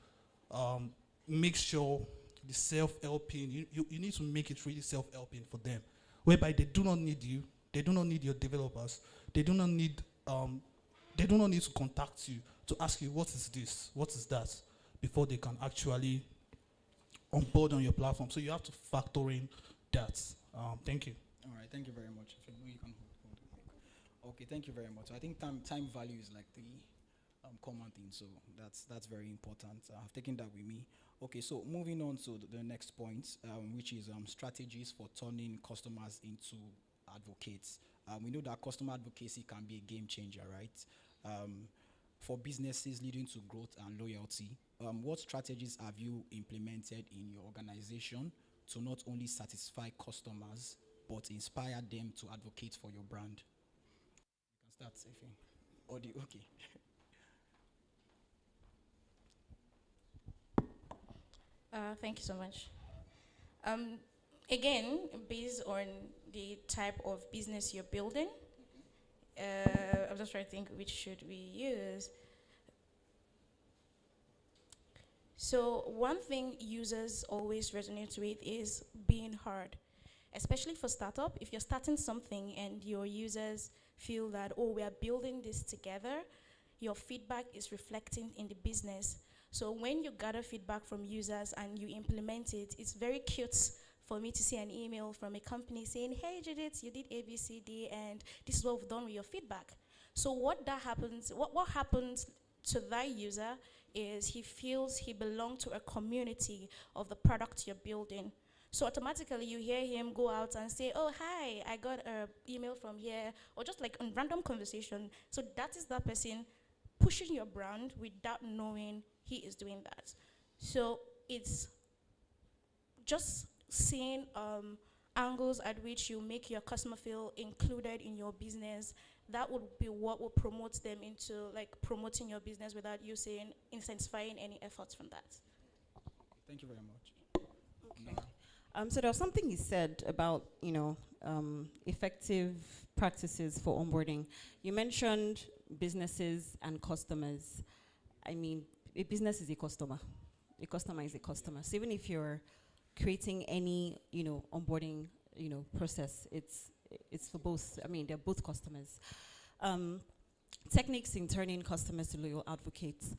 Speaker 5: make sure the self-helping, you need to make it really self-helping for them, whereby they do not need you, they do not need your developers, they do not need to contact you to ask you what is this, what is that, before they can actually onboard on your platform. So you have to factor in that. Thank you.
Speaker 2: All right, thank you very much. If you can hold it. Okay, thank you very much. I think time value is like the common thing, so that's very important. I've taken that with me. Okay, so moving on to the next point, which is strategies for turning customers into advocates. We know that customer advocacy can be a game changer, right? For businesses leading to growth and loyalty. What strategies have you implemented in your organization to not only satisfy customers, but inspire them to advocate for your brand? You can start, Sefi. Audio, okay.
Speaker 6: Thank you so much. Again, based on the type of business you're building, I'm just trying to think which should we use. So one thing users always resonate with is being heard, especially for startup. If you're starting something and your users feel that, oh, we are building this together, your feedback is reflecting in the business. So when you gather feedback from users and you implement it, it's very cute for me to see an email from a company saying, hey Judith, you did A, B, C, D, and this is what we've done with your feedback. So what happens to that user is he feels he belongs to a community of the product you're building. So automatically you hear him go out and say, oh, hi, I got an email from here, or just like a random conversation. So that is that person pushing your brand without knowing he is doing that. So it's just seeing angles at which you make your customer feel included in your business. That would be what will promote them into like promoting your business without you saying, intensifying any efforts from that.
Speaker 2: Thank you very much.
Speaker 7: Okay. So there was something you said about, effective practices for onboarding. You mentioned businesses and customers. I mean, a business is a customer. A customer is a customer. So even if you're creating any, onboarding, process, it's for both. I mean, they're both customers. Techniques in turning customers to loyal advocates.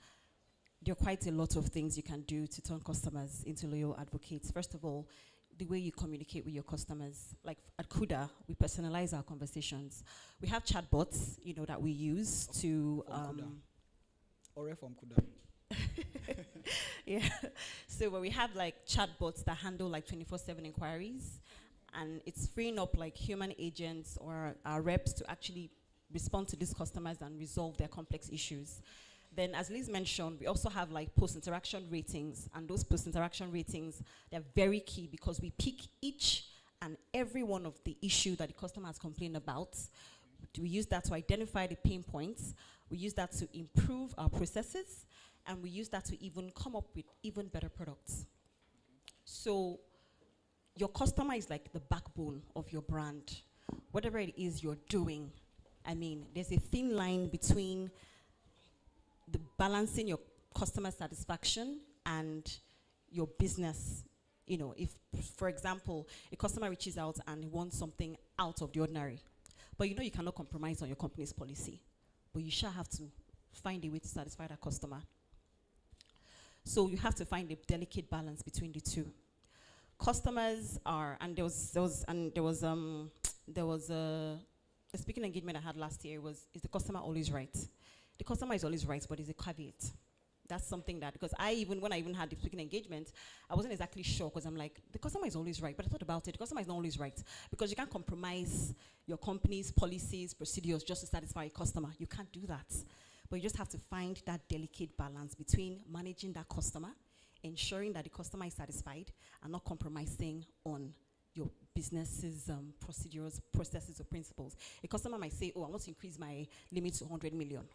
Speaker 7: There are quite a lot of things you can do to turn customers into loyal advocates. First of all, the way you communicate with your customers. Like at Kuda, we personalize our conversations. We have chatbots, that we use to...
Speaker 2: Or from Kuda.
Speaker 7: Yeah. So where we have like chatbots that handle like 24/7 inquiries, and it's freeing up like human agents or our reps to actually respond to these customers and resolve their complex issues. Then, as Liz mentioned, we also have like post-interaction ratings, and those post-interaction ratings, they're very key because we pick each and every one of the issue that the customer has complained about. We use that to identify the pain points. We use that to improve our processes, and we use that to even come up with even better products. So your customer is like the backbone of your brand. Whatever it is you're doing, I mean, there's a thin line between the balancing your customer satisfaction and your business. If, for example, a customer reaches out and wants something out of the ordinary, but you cannot compromise on your company's policy, but you shall have to find a way to satisfy that customer. So you have to find a delicate balance between the two. Customers are, and there was a speaking engagement I had last year. Is the customer always right? The customer is always right, but it's a caveat. That's something that, because when I had the speaking engagement, I wasn't exactly sure, because I'm like, the customer is always right, but I thought about it, the customer is not always right, because you can't compromise your company's policies, procedures, just to satisfy a customer. You can't do that. But you just have to find that delicate balance between managing that customer, ensuring that the customer is satisfied, and not compromising on your business's procedures, processes, or principles. A customer might say, oh, I want to increase my limit to 100 million.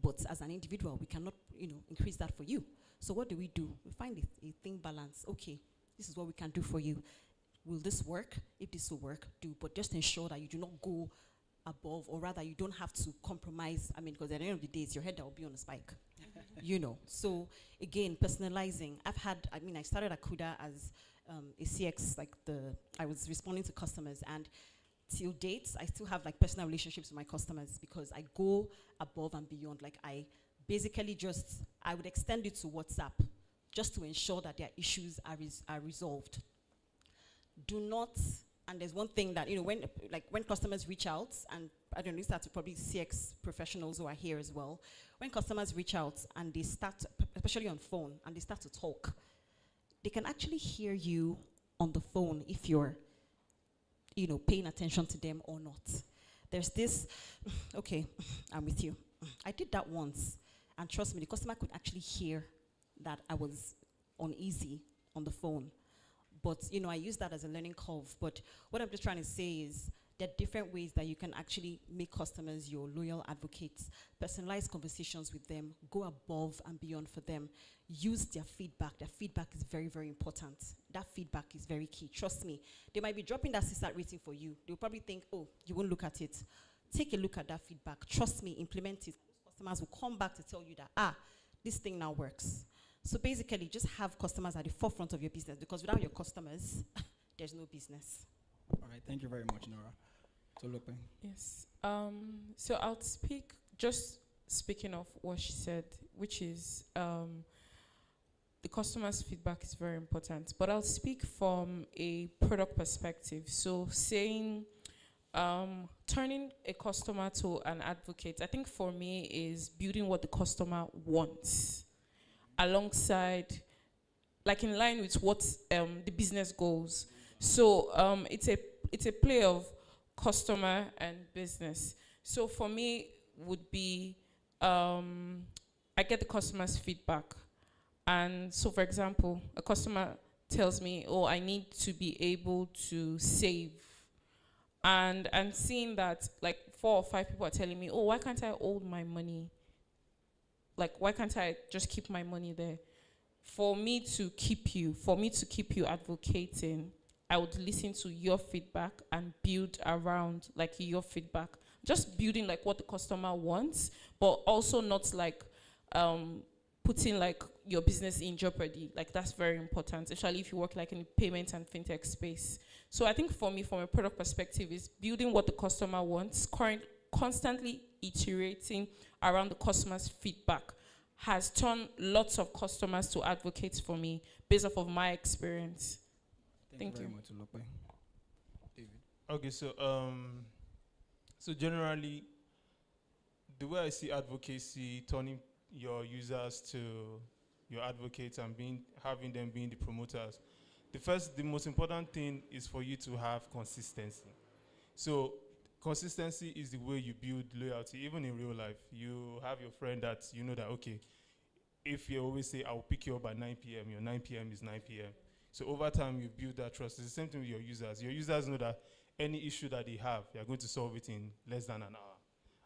Speaker 7: But as an individual, we cannot, increase that for you. So what do? We find a thin balance. Okay, this is what we can do for you. Will this work? If this will work, do. But just ensure that you do not go above, or rather you don't have to compromise. I mean, because at the end of the day, it's your head that will be on a spike. So again, personalizing. I started at Kuda as a CX, I was responding to customers, and till date, I still have like personal relationships with my customers because I go above and beyond. Like I basically I would extend it to WhatsApp just to ensure that their issues are resolved. Do not, and there's one thing that, when customers reach out, and I don't know, that's probably CX professionals who are here as well. When customers reach out and they start, especially on phone, and they start to talk, they can actually hear you on the phone if you're paying attention to them or not. There's this, okay, I'm with you. I did that once, and trust me, the customer could actually hear that I was uneasy on the phone. But, I use that as a learning curve. But what I'm just trying to say is there are different ways that you can actually make customers your loyal advocates, personalize conversations with them, go above and beyond for them, use their feedback. Their feedback is very, very important. That feedback is very key. Trust me. They might be dropping that CSAT rating for you. They'll probably think, oh, you won't look at it. Take a look at that feedback. Trust me, implement it. Customers will come back to tell you that, this thing now works. So basically, just have customers at the forefront of your business, because without your customers, there's no business.
Speaker 2: All right, thank you very much, Nora. Tolupe.
Speaker 3: Yes. So I'll speaking of what she said, which is the customer's feedback is very important. But I'll speak from a product perspective. So saying, turning a customer to an advocate, I think for me is building what the customer wants alongside, like in line with what the business goals. So it's a play of customer and business. So for me would be, I get the customer's feedback. And so for example, a customer tells me, oh, I need to be able to save. And seeing that like 4 or 5 people are telling me, oh, why can't I hold my money? Like, why can't I just keep my money there? For me to keep you advocating, I would listen to your feedback and build around like your feedback. Just building like what the customer wants, but also not like putting like your business in jeopardy. Like that's very important, especially if you work like in the payment and fintech space. So I think for me, from a product perspective, is building what the customer wants, constantly iterating around the customer's feedback has turned lots of customers to advocates for me based off of my experience. Thank
Speaker 2: very
Speaker 3: you.
Speaker 2: much, Olope. David.
Speaker 8: Okay, so generally, the way I see advocacy, turning your users to your advocates and having them being the promoters, the most important thing is for you to have consistency. So consistency is the way you build loyalty, even in real life. You have your friend that you know that, okay, if you always say, I'll pick you up at 9 p.m., your 9 p.m. is 9 p.m. So over time, you build that trust. It's the same thing with your users. Your users know that any issue that they have, you're going to solve it in less than an hour.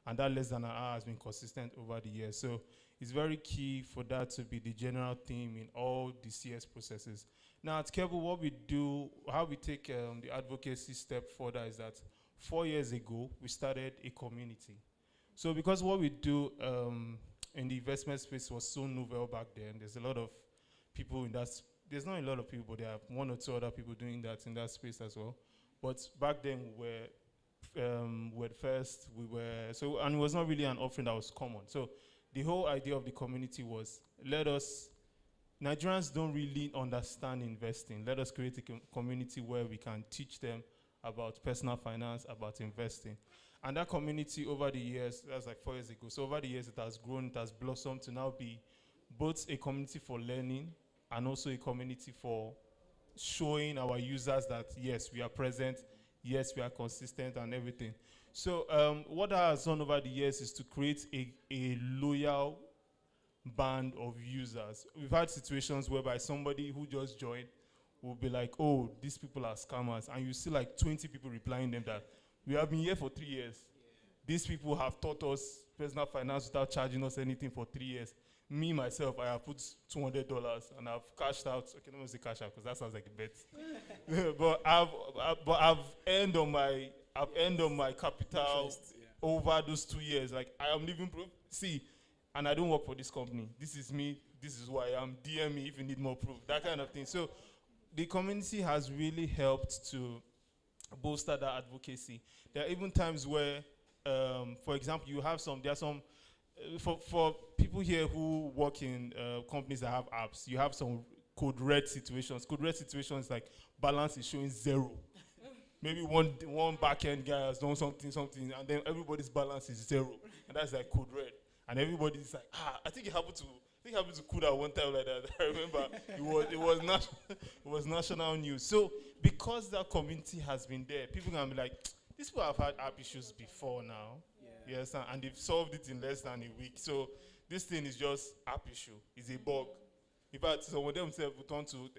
Speaker 8: And that less than an hour has been consistent over the years. So it's very key for that to be the general theme in all the CS processes. Now at Keble, what we do, how we take the advocacy step further is that 4 years ago, we started a community. So because what we do in the investment space was so novel back then, there's a lot of people in that there's not a lot of people, but there are one or two other people doing that in that space as well. But back then, we're first, and it was not really an offering that was common. So the whole idea of the community was, Nigerians don't really understand investing. Let us create a community where we can teach them about personal finance, about investing. And that community over the years, that's like 4 years ago, so over the years it has grown, it has blossomed to now be both a community for learning and also a community for showing our users that, yes, we are present, yes, we are consistent and everything. So what that has done over the years is to create a loyal band of users. We've had situations whereby somebody who just joined will be like, oh, these people are scammers. And you see like 20 people replying them that we have been here for 3 years. These people have taught us personal finance without charging us anything for 3 years. Me, myself, I have put $200 and I've cashed out. Okay, don't say cash out because that sounds like a bet. but I've earned on my capital over those 2 years. Like I am living proof. See, and I don't work for this company. This is me. This is who I am. DM me if you need more proof. That kind of thing. So the community has really helped to bolster that advocacy. There are even times where, for example, there are some, for people here who work in companies that have apps, you have some code red situations. Code red situations like balance is showing 0. Maybe one back-end guy has done something, and then everybody's balance is 0. And that's like code red. And everybody's like, I think it happened to Kuda one time like that. I remember it was national news. So because that community has been there, people can be like, these people have had app issues before now. Yeah. Yes, and they've solved it in less than a week. So this thing is just app issue. It's a bug. In fact, some of themselves will turn to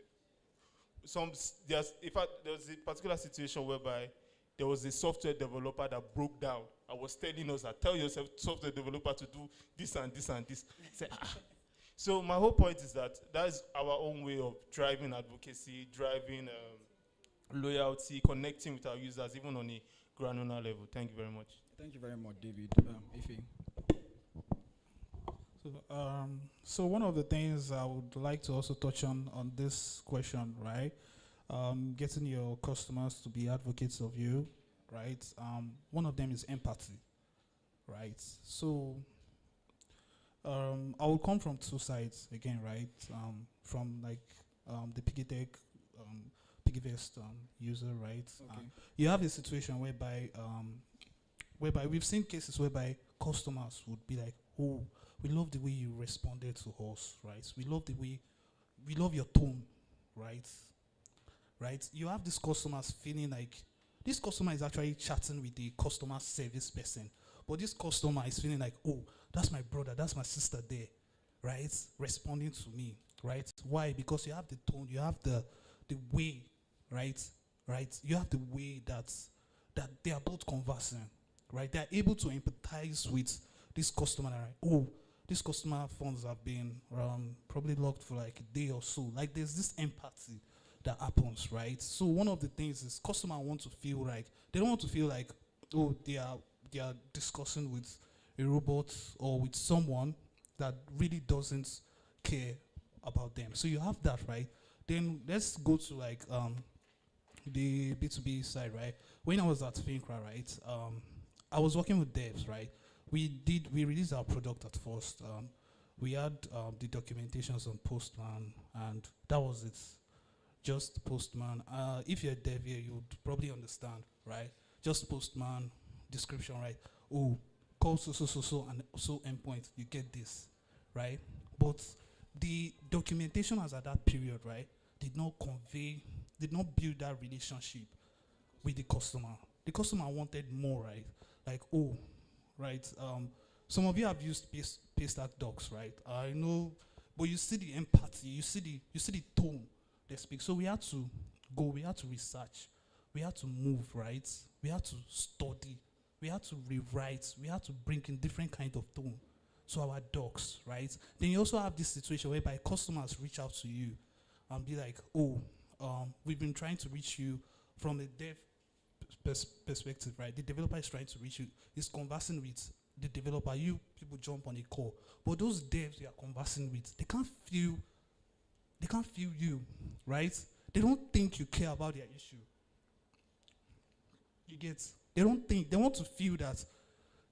Speaker 8: there was a particular situation whereby there was a software developer that broke down. I was telling us that tell yourself software developer to do this and this and this. Say, So my whole point is that is our own way of driving advocacy, driving loyalty, connecting with our users, even on a granular level. Thank you very much.
Speaker 2: Thank you very much, David. Ife.
Speaker 5: So one of the things I would like to also touch on this question, right? Getting your customers to be advocates of you, right? One of them is empathy, right? So I will come from two sides again, right? From like the Piggyvest user, right?
Speaker 2: Okay.
Speaker 5: You have a situation whereby we've seen cases whereby customers would be like, oh, we love the way you responded to us, right? We love your tone, right? Right? You have these customers feeling like this customer is actually chatting with the customer service person, but this customer is feeling like, oh, that's my brother, that's my sister there, right? Responding to me, right? Why? Because you have the tone, you have the way, right? Right? You have the way that they are both conversing, right? They are able to empathize with this customer, right? Oh, this customer funds have been probably locked for like a day or so. Like there's this empathy that happens, right? So one of the things is customer want to feel like, they don't want to feel like, oh, they are discussing with a robot or with someone that really doesn't care about them. So you have that, right? Then let's go to like the B2B side, right? When I was at Fincra, right, I was working with devs, right? We released our product at first. We had the documentations on Postman, and that was it. Just Postman. If you're a dev here, you would probably understand, right? Just Postman description, right? Oh, call so and so endpoint. You get this, right? But the documentation as at that period, right, did not build that relationship with the customer. The customer wanted more, right? Like, oh, right. Some of you have used Paystack docs, right? I know, but you see the empathy, you see the tone they speak. So we had to go, we had to research, we had to move, right? We had to study, we had to rewrite, we had to bring in different kind of tone to our docs, right? Then you also have this situation whereby customers reach out to you and be like, oh, we've been trying to reach you from a dev perspective, right? The developer is trying to reach you, is conversing with the developer. You people jump on a call, but those devs you are conversing with, they can't feel you, right? They don't think you care about their issue. You get? They want to feel that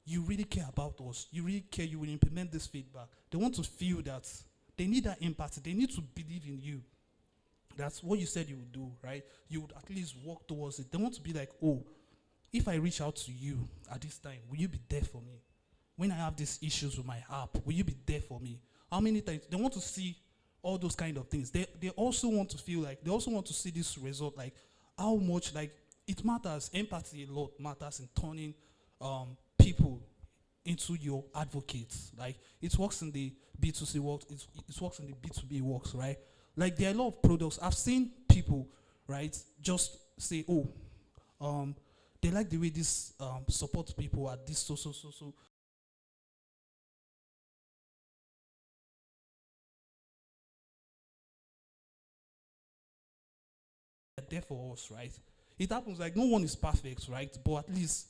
Speaker 5: you really care about us. You really care. You will implement this feedback. They want to feel that they need that empathy. They need to believe in you. That's what you said you would do, right? You would at least work towards it. They want to be like, oh, if I reach out to you at this time, will you be there for me? When I have these issues with my app, will you be there for me? How many times? They want to see all those kind of things. They also want to feel like, they also want to see this result, like how much, like it matters. Empathy a lot matters in turning people into your advocates. Like it works in the B2C works, it works in the B2B works, right? Like there are a lot of products. I've seen people, right, just say, oh, they like the way this support people at this so. They're there for us, right? It happens like no one is perfect, right? But at least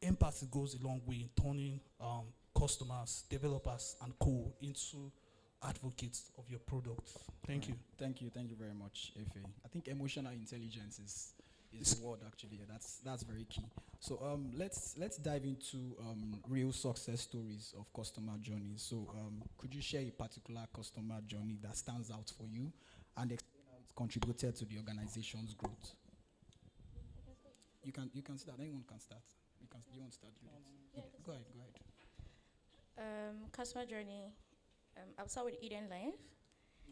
Speaker 5: empathy goes a long way in turning customers, developers, and co into advocates of your product. Thank you.
Speaker 2: Thank you very much, Efe. I think emotional intelligence is the word actually. Yeah, that's very key. So let's dive into real success stories of customer journeys. So could you share a particular customer journey that stands out for you and explain how it contributed to the organization's growth? You can start. Anyone can start. You want to start, Judith? Okay, go ahead.
Speaker 6: Customer journey. I'll start with Eden Life.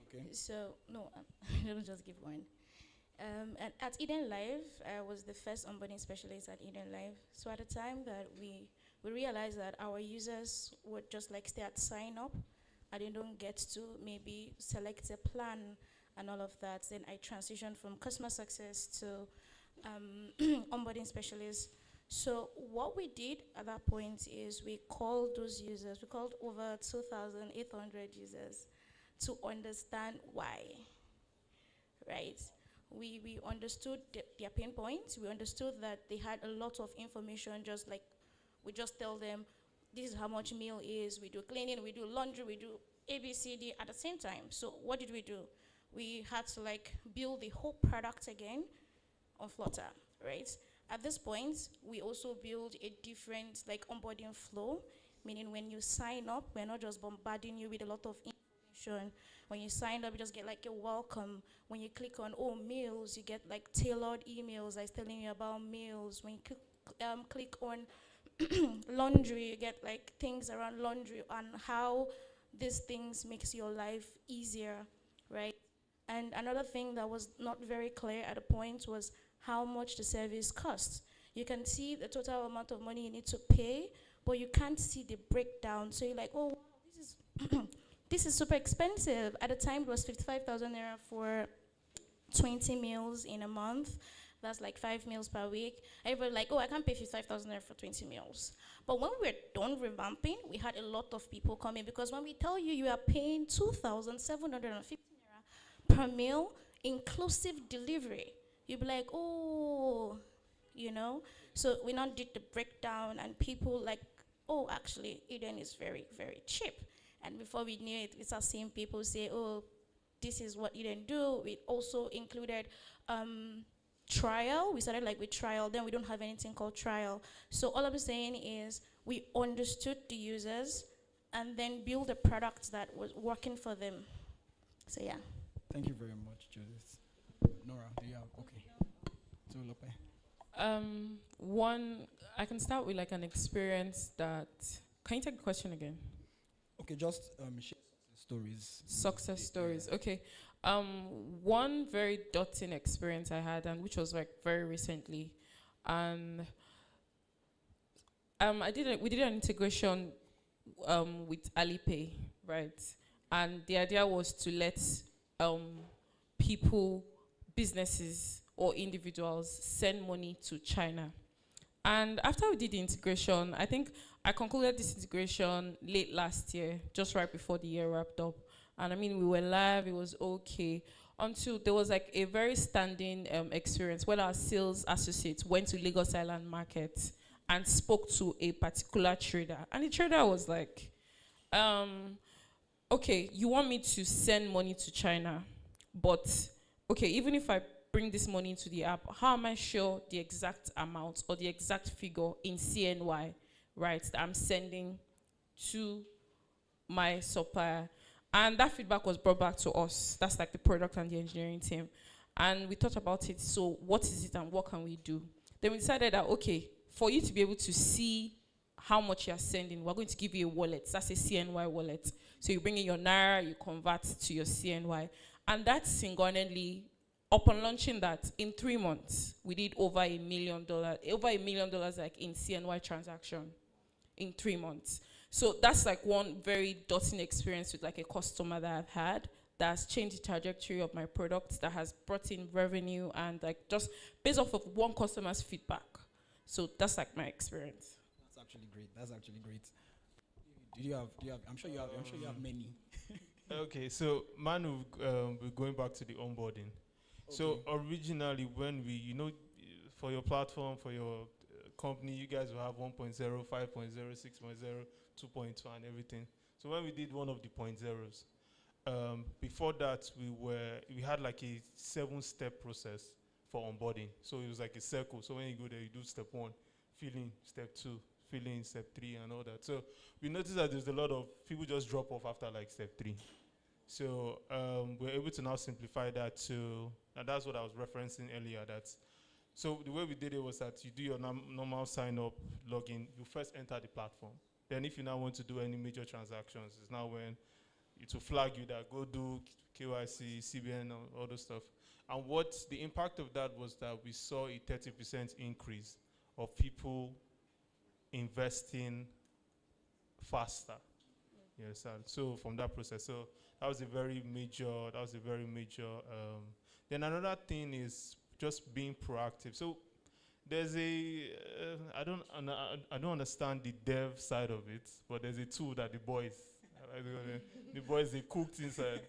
Speaker 2: Okay.
Speaker 6: So no, don't just give one. At Eden Life, I was the first onboarding specialist at Eden Life. So at the time that we realized that our users would just like stay at sign up, and they don't get to maybe select a plan and all of that. Then I transitioned from customer success to onboarding specialist. So what we did at that point is we called those users. We called over 2,800 users to understand why, right? We understood their pain points. We understood that they had a lot of information, just like we just tell them, this is how much meal is. We do cleaning, we do laundry, we do A, B, C, D at the same time. So what did we do? We had to like build the whole product again on Flutter, right? At this point, we also build a different like onboarding flow, meaning when you sign up, we're not just bombarding you with a lot of information. When you sign up, you just get like a welcome. When you click on meals, you get like tailored emails that's telling you about meals. When you click on laundry, you get like things around laundry and how these things makes your life easier, right? And another thing that was not very clear at the point was how much the service costs. You can see the total amount of money you need to pay, but you can't see the breakdown. So you're like, oh, wow, this is this is super expensive. At the time, it was 55,000 naira for 20 meals in a month. That's like 5 meals per week. Everybody like, oh, I can't pay 55,000 naira for 20 meals. But when we were done revamping, we had a lot of people coming because when we tell you you are paying 2,750 naira per meal, inclusive delivery, you'd be like, oh, you know. So we now did the breakdown, and people like, oh, actually, Eden is very, very cheap. And before we knew it, it's our same people say, oh, this is what you didn't do. It also included trial. We started like with trial, then we don't have anything called trial. So all I'm saying is we understood the users and then build a product that was working for them. So yeah.
Speaker 2: Thank you very much, Judith. Nora, do you have? Okay. So Lope.
Speaker 9: One, I can start with like an experience that. Can you take the question again?
Speaker 2: Okay, just share stories.
Speaker 9: Success stories. Okay. One very daunting experience I had, and which was like very recently, and we did an integration with Alipay, right? And the idea was to let people, businesses, or individuals send money to China. And after we did the integration, I think I concluded this integration late last year, just right before the year wrapped up. And I mean, we were live, it was okay, until there was like a very standing experience where our sales associates went to Lagos Island Market and spoke to a particular trader. And the trader was like, okay, you want me to send money to China, but okay, even if I bring this money into the app, how am I sure the exact amount or the exact figure in CNY, right, that I'm sending to my supplier? And that feedback was brought back to us. That's like the product and the engineering team. And we thought about it. So what is it and what can we do? Then we decided that, okay, for you to be able to see how much you're sending, we're going to give you a wallet. That's a CNY wallet. So you bring in your Naira, you convert to your CNY. And that's single-handedly, upon launching that, in 3 months, we did over $1 million like in CNY transaction in 3 months. So that's like one very daunting experience with like a customer that I've had that has changed the trajectory of my products, that has brought in revenue, and like just based off of one customer's feedback. So that's like my experience.
Speaker 2: That's actually great. That's actually great. Do you have? I'm sure you have many.
Speaker 8: Okay, so Manu, we're going back to the onboarding. Okay. So originally, when we, for your platform, for your company, you guys will have 1.0, 5.0, 6.0, 2.2, and everything. So when we did one of the 0.0s, before that, we had like a 7-step process for onboarding. So it was like a circle. So when you go there, you do step 1, fill in, step 2, fill in, step 3, and all that. So we noticed that there's a lot of people just drop off after like step 3. So we're able to now simplify that to, and that's what I was referencing earlier. So the way we did it was that you do your normal sign up, login, you first enter the platform. Then if you now want to do any major transactions, it's now when it will flag you that go do KYC, CBN, all those stuff. And what the impact of that was that we saw a 30% increase of people investing faster. You understand? So from that process, so that was a very major. Then another thing is just being proactive. So there's I don't understand the dev side of it, but there's a tool that the boys they cooked inside.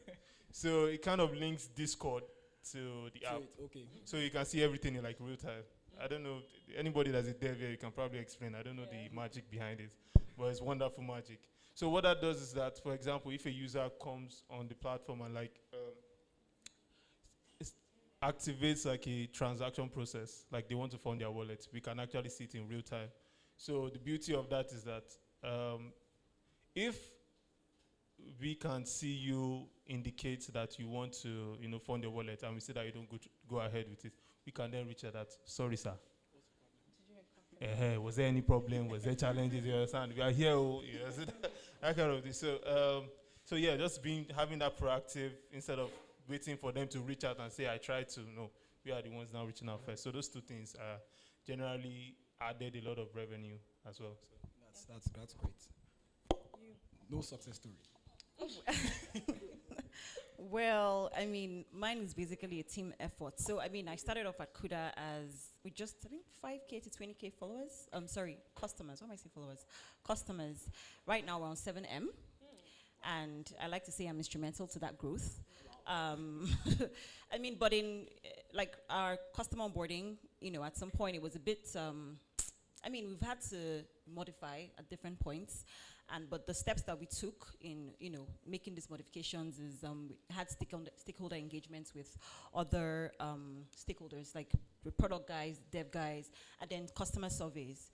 Speaker 8: So it kind of links Discord to the app.
Speaker 2: Okay.
Speaker 8: So you can see everything in like real time. I don't know, anybody that's a dev here, you can probably explain. I don't know the magic behind it, but it's wonderful magic. So what that does is that, for example, if a user comes on the platform and like activates like a transaction process, like they want to fund their wallet, we can actually see it in real time. So the beauty of that is that if we can see you indicate that you want to, fund your wallet, and we see that you don't go ahead with it, we can then reach out that, sorry, sir. Was there any problem? Was there challenges? You understand? We are here. That kind of thing. So yeah, just having that proactive instead of waiting for them to reach out and say, I tried to. No, we are the ones now reaching out first. So those two things generally added a lot of revenue as well. So.
Speaker 2: That's great. No success story.
Speaker 7: Well, I mean, mine is basically a team effort. So, I mean, I started off at Kuda with just, I think, 5K to 20K followers. Customers. What am I saying followers? Customers. Right now, we're on 7M. And I like to say I'm instrumental to that growth. I mean, but in, like, our customer onboarding, at some point, it was a bit, we've had to modify at different points. But the steps that we took in, making these modifications is we had stakeholder engagements with other stakeholders, like the product guys, dev guys, and then customer surveys,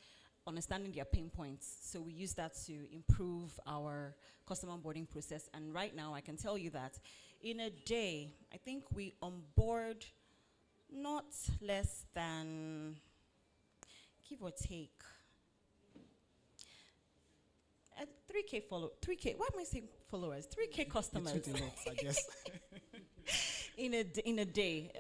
Speaker 7: understanding their pain points. So we use that to improve our customer onboarding process. And right now, I can tell you that in a day, I think we onboard not less than, give or take, 3K, why am I saying followers? 3K customers.
Speaker 2: It's a lot, I guess.
Speaker 7: in a day,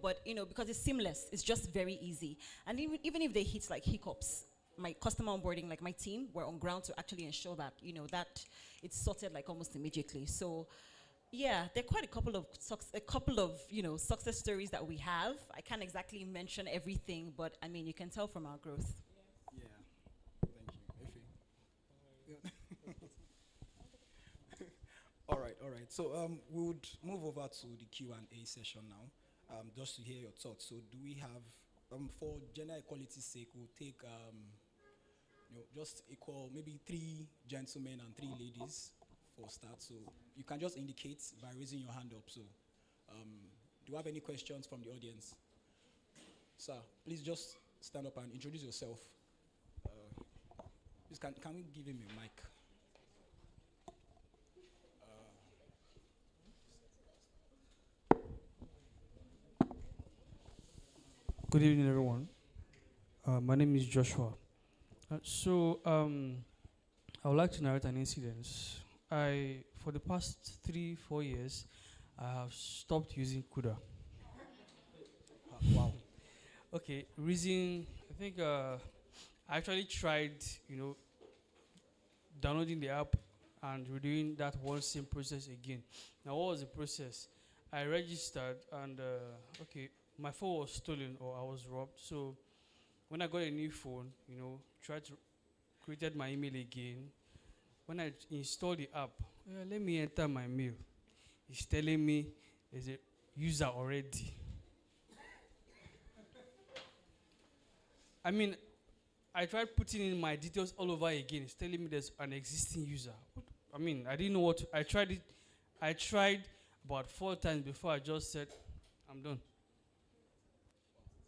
Speaker 7: but because it's seamless, it's just very easy. And even if they hit like hiccups, my customer onboarding, like my team, we're on ground to actually ensure that, that it's sorted like almost immediately. So yeah, there are quite a couple of success stories that we have. I can't exactly mention everything, but I mean, you can tell from our growth.
Speaker 2: Yeah. Thank you. Efe? All right. So we would move over to the Q&A session now, just to hear your thoughts. So do we have, for gender equality's sake, we'll take, just equal, maybe 3 gentlemen and 3 ladies for start. So you can just indicate by raising your hand up. So do you have any questions from the audience? Sir, please just stand up and introduce yourself. Please, can we give him a mic?
Speaker 10: Good evening, everyone. My name is Joshua. I would like to narrate an incident. For the past 3-4 years, I have stopped using CUDA.
Speaker 2: Wow.
Speaker 10: Okay, reason, I think I actually tried, downloading the app and redoing that one same process again. Now, what was the process? I registered and, my phone was stolen or I was robbed. So when I got a new phone, tried to created my email again. When I installed the app, let me enter my mail. It's telling me there's a user already. I mean, I tried putting in my details all over again. It's telling me there's an existing user. I mean, I didn't know what I tried it. I tried about 4 times before I just said, I'm done.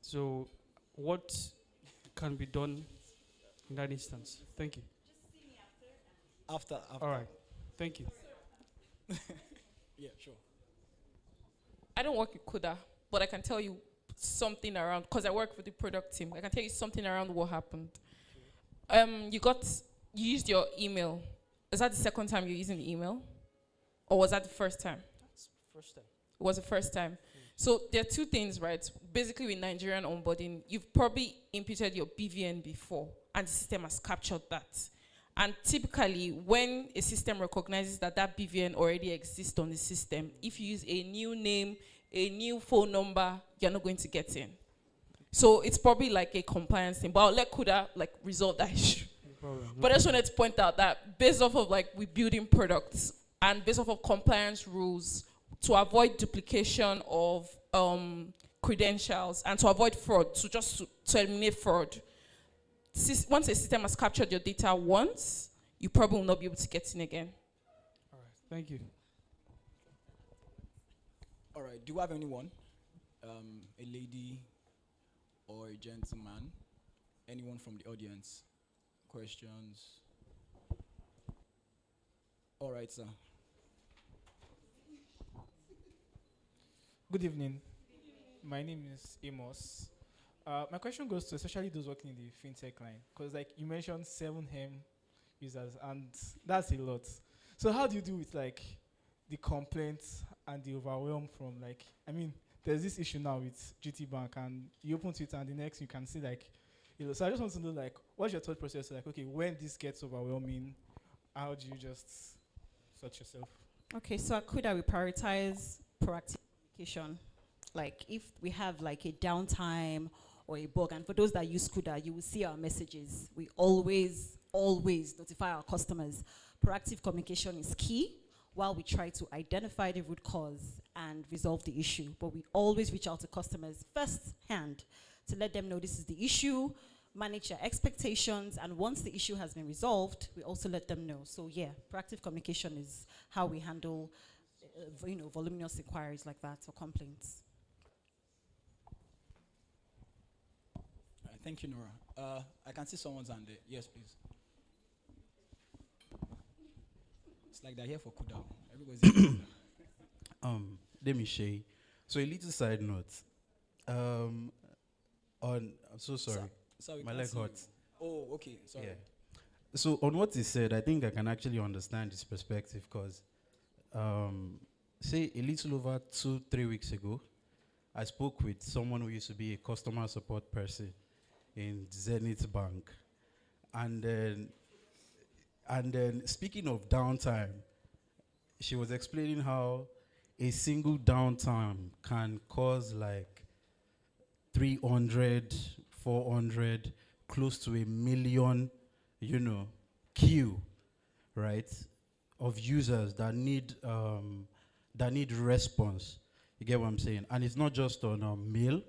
Speaker 10: So, what can be done in that instance? Thank you.
Speaker 2: Just see me after.
Speaker 10: All right. Thank you.
Speaker 2: Yeah, sure.
Speaker 9: I don't work with CUDA, but I can tell you something around, because I work with the product team. I can tell you something around what happened. You used your email. Is that the second time you're using the email? Or was that the first time?
Speaker 10: That's the first time.
Speaker 9: It was the first time. So there are 2 things, right? Basically with Nigerian onboarding, you've probably inputted your BVN before, and the system has captured that. And typically, when a system recognizes that that BVN already exists on the system, if you use a new name, a new phone number, you're not going to get in. So it's probably like a compliance thing. But I'll let CUDA resolve that issue. But I just wanted to point out that based off of we building products and based off of compliance rules, to avoid duplication of credentials and to avoid fraud, to eliminate fraud. Once a system has captured your data once, you probably will not be able to get in again.
Speaker 10: All right. Thank you.
Speaker 2: All right. Do you have anyone? A lady or a gentleman? Anyone from the audience? Questions? All right, sir.
Speaker 11: Good evening. My name is Amos. My question goes to especially those working in the fintech line, because you mentioned 7M users, and that's a lot. So how do you do with the complaints and the overwhelm from there's this issue now with GT Bank, and you open Twitter and the next you can see so I just want to know what's your thought process? Okay, when this gets overwhelming, how do you just sort yourself?
Speaker 7: Okay, so at CUDA we prioritize proactive communication. If we have a downtime or a bug, and for those that use CUDA, you will see our messages. We always notify our customers. Proactive communication is key while we try to identify the root cause and resolve the issue. But we always reach out to customers firsthand to let them know this is the issue. manage their expectations, and once the issue has been resolved, we also let them know. So yeah, proactive communication is how we handle, voluminous inquiries like that or complaints.
Speaker 2: All right, thank you, Nora. I can see someone's hand there. Yes, please. It's like they're here for Kuda. Everybody's here for Kuda.
Speaker 12: Let me share. So a little side note. I'm so sorry.
Speaker 2: Sorry,
Speaker 12: My
Speaker 2: can't
Speaker 12: leg
Speaker 2: see you.
Speaker 12: hurts.
Speaker 2: Oh, okay. Sorry.
Speaker 12: Yeah. So on what he said, I think I can actually understand his perspective because, say a little over 2-3 weeks ago, I spoke with someone who used to be a customer support person in Zenith Bank, and then speaking of downtime, she was explaining how a single downtime can cause like 300, 400, close to 1 million, queue, right, of users that need response. You get what I'm saying? And it's not just on mail.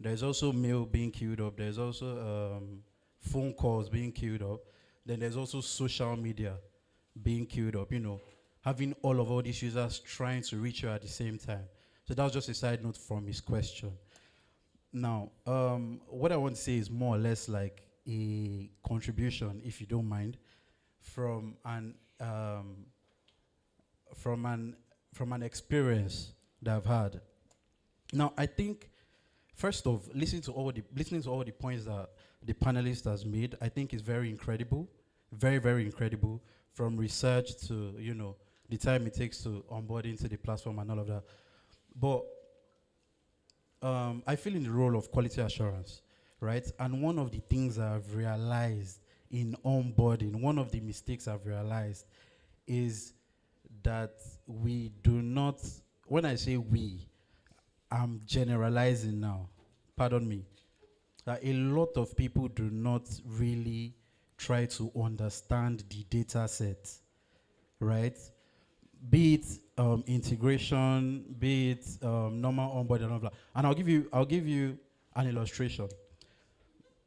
Speaker 12: There's also mail being queued up. There's also phone calls being queued up. Then there's also social media being queued up. Having all these users trying to reach you at the same time. So that was just a side note from his question. Now, what I want to say is more or less like a contribution, if you don't mind, from an experience that I've had. Now, I think, first off, listening to all the points that the panelist has made, I think is very incredible, very, very incredible, from research to, the time it takes to onboard into the platform and all of that. But I feel in the role of quality assurance, right? And one of the things I've realized in onboarding, one of the mistakes I've realized is that we do not, when I say we, I'm generalizing now, pardon me, that a lot of people do not really try to understand the data set, right? Be it integration, be it normal onboarding and all that. And I'll give you an illustration.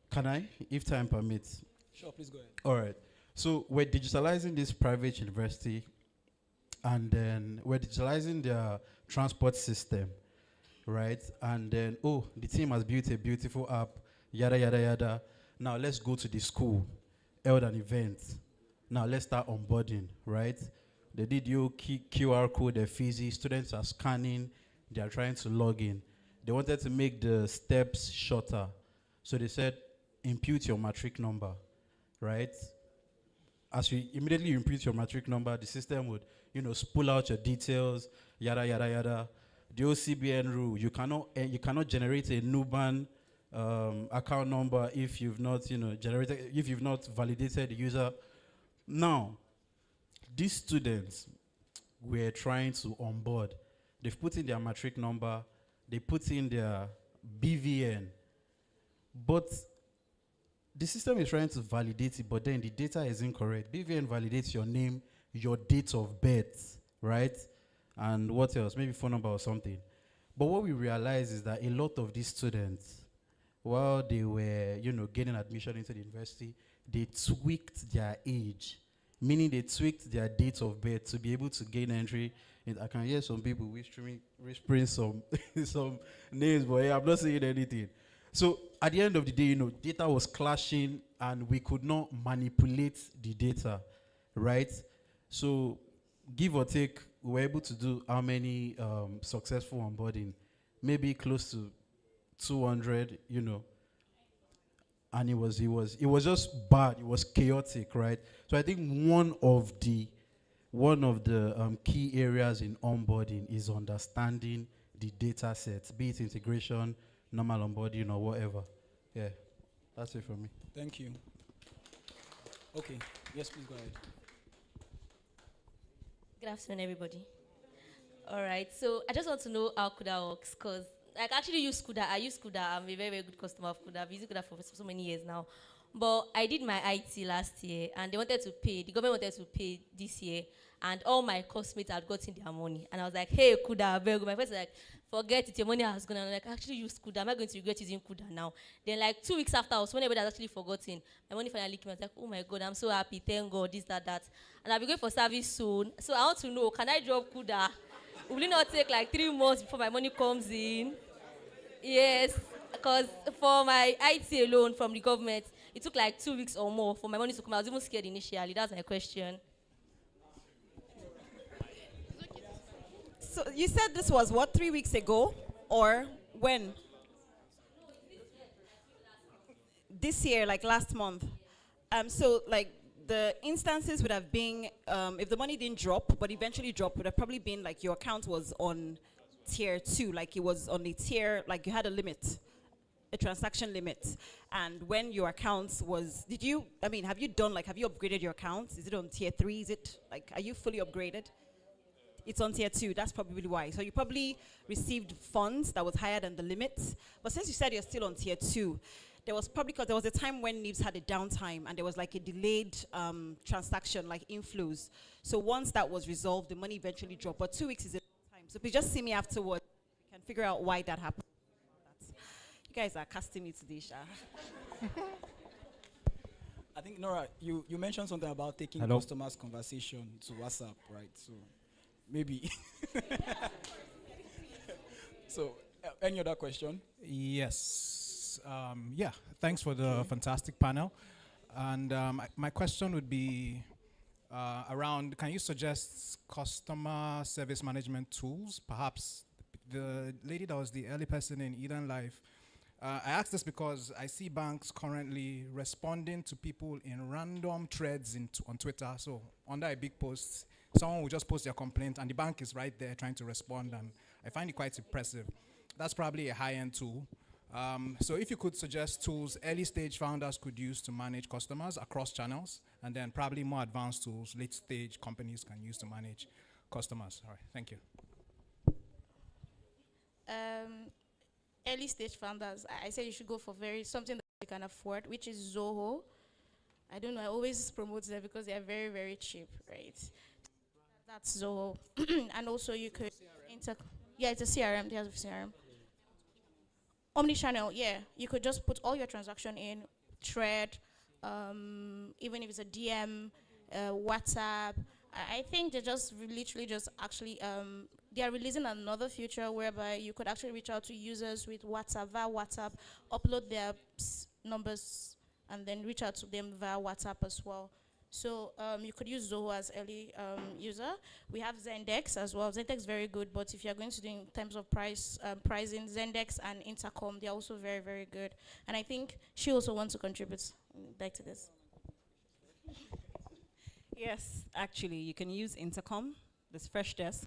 Speaker 12: Can I, if time permits?
Speaker 2: Sure, please go ahead.
Speaker 12: All right. So we're digitalizing this private university, and then we're digitalizing their transport system, right? And then, the team has built a beautiful app, yada, yada, yada. Now let's go to the school, held an event. Now let's start onboarding, right? They did your QR code, they're fizzy, students are scanning, they are trying to log in. They wanted to make the steps shorter. So they said, impute your matric number, right? As you immediately input your matric number, the system would, spool out your details, yada, yada, yada. The OCBN rule, you cannot generate a Nuban account number if you've not, if you've not validated the user. Now, these students were trying to onboard. They've put in their matric number, they put in their BVN, but the system is trying to validate it, but then the data is incorrect. BVN validates your name, your date of birth, right? And what else? Maybe phone number or something. But what we realize is that a lot of these students, while they were, getting admission into the university, they tweaked their age, meaning they tweaked their date of birth to be able to gain entry. And I can hear some people whispering some some names, but I'm not saying anything. So at the end of the day, data was clashing and we could not manipulate the data, right? So give or take, we were able to do how many successful onboarding? Maybe close to 200, and it was just bad. It was chaotic, right? So I think one of the key areas in onboarding is understanding the data sets, be it integration, normal onboarding, or whatever. Yeah, that's it for me.
Speaker 2: Thank you. Okay. Yes, please go ahead.
Speaker 13: Good afternoon, everybody. All right, so I just want to know how CUDA works, because I actually use CUDA. I use CUDA. I'm a very, very good customer of CUDA. I've used CUDA for so many years now. But I did my IT last year, and they wanted to pay. The government wanted to pay this year, and all my cosmates had gotten their money. And I was like, hey, Kuda, beg. My friends were like, forget it, your money has gone. And I'm like, actually use Kuda. Am I going to regret using Kuda now? Then like 2 weeks after, I was when everybody had actually forgotten. My money finally came. I was like, oh my God, I'm so happy. Thank God, this, that. And I'll be going for service soon. So I want to know, can I drop Kuda? Will it not take like 3 months before my money comes in? Yes, because for my IT alone from the government, it took like 2 weeks or more for my money to come. I was even scared initially. That's my question.
Speaker 7: So you said this was what, 3 weeks ago, or when? This year, like last month. So like the instances would have been, if the money didn't drop, but eventually dropped, would have probably been like your account was on tier 2, like it was on a tier, like you had a limit, a transaction limit. And when your account was, have you upgraded your account? Is it on tier 3? Is it like, are you fully upgraded? It's on tier 2, that's probably why. So you probably received funds that was higher than the limit. But since you said you're still on tier 2, there was probably, because there was a time when NIBS had a downtime and there was like a delayed transaction, like inflows. So once that was resolved, the money eventually dropped. But 2 weeks is a long time. So if you just see me afterwards, you can figure out why that happened. You guys are casting me today, Sha.
Speaker 2: I think, Nora, you mentioned something about taking
Speaker 14: Hello?
Speaker 2: customers' conversation to WhatsApp, right? So maybe. So, any other question?
Speaker 14: Yes. Yeah, thanks for the fantastic panel. And my question would be around, can you suggest customer service management tools? Perhaps the lady that was the early person in Eden Life, I asked this because I see banks currently responding to people in random threads on Twitter. So under a big post, someone will just post their complaint and the bank is right there trying to respond, and I find it quite impressive. That's probably a high-end tool. So if you could suggest tools early stage founders could use to manage customers across channels, and then probably more advanced tools late stage companies can use to manage customers. All right, thank you.
Speaker 6: Early stage founders, I say you should go for something that you can afford, which is Zoho. I don't know, I always promote them because they are very, very cheap, right? That's Zoho. And also you could it's a CRM, they have a CRM. Omnichannel, yeah. You could just put all your transaction in thread, even if it's a DM, WhatsApp. I think they just literally just actually they are releasing another feature whereby you could actually reach out to users with WhatsApp via WhatsApp, upload their numbers, and then reach out to them via WhatsApp as well. So you could use Zoho as early user. We have Zendex as well. Zendex is very good, but if you're going to do in terms of pricing, Zendex and Intercom, they're also very, very good. And I think she also wants to contribute back to this.
Speaker 7: Yes, actually, you can use Intercom. There's Fresh Desk.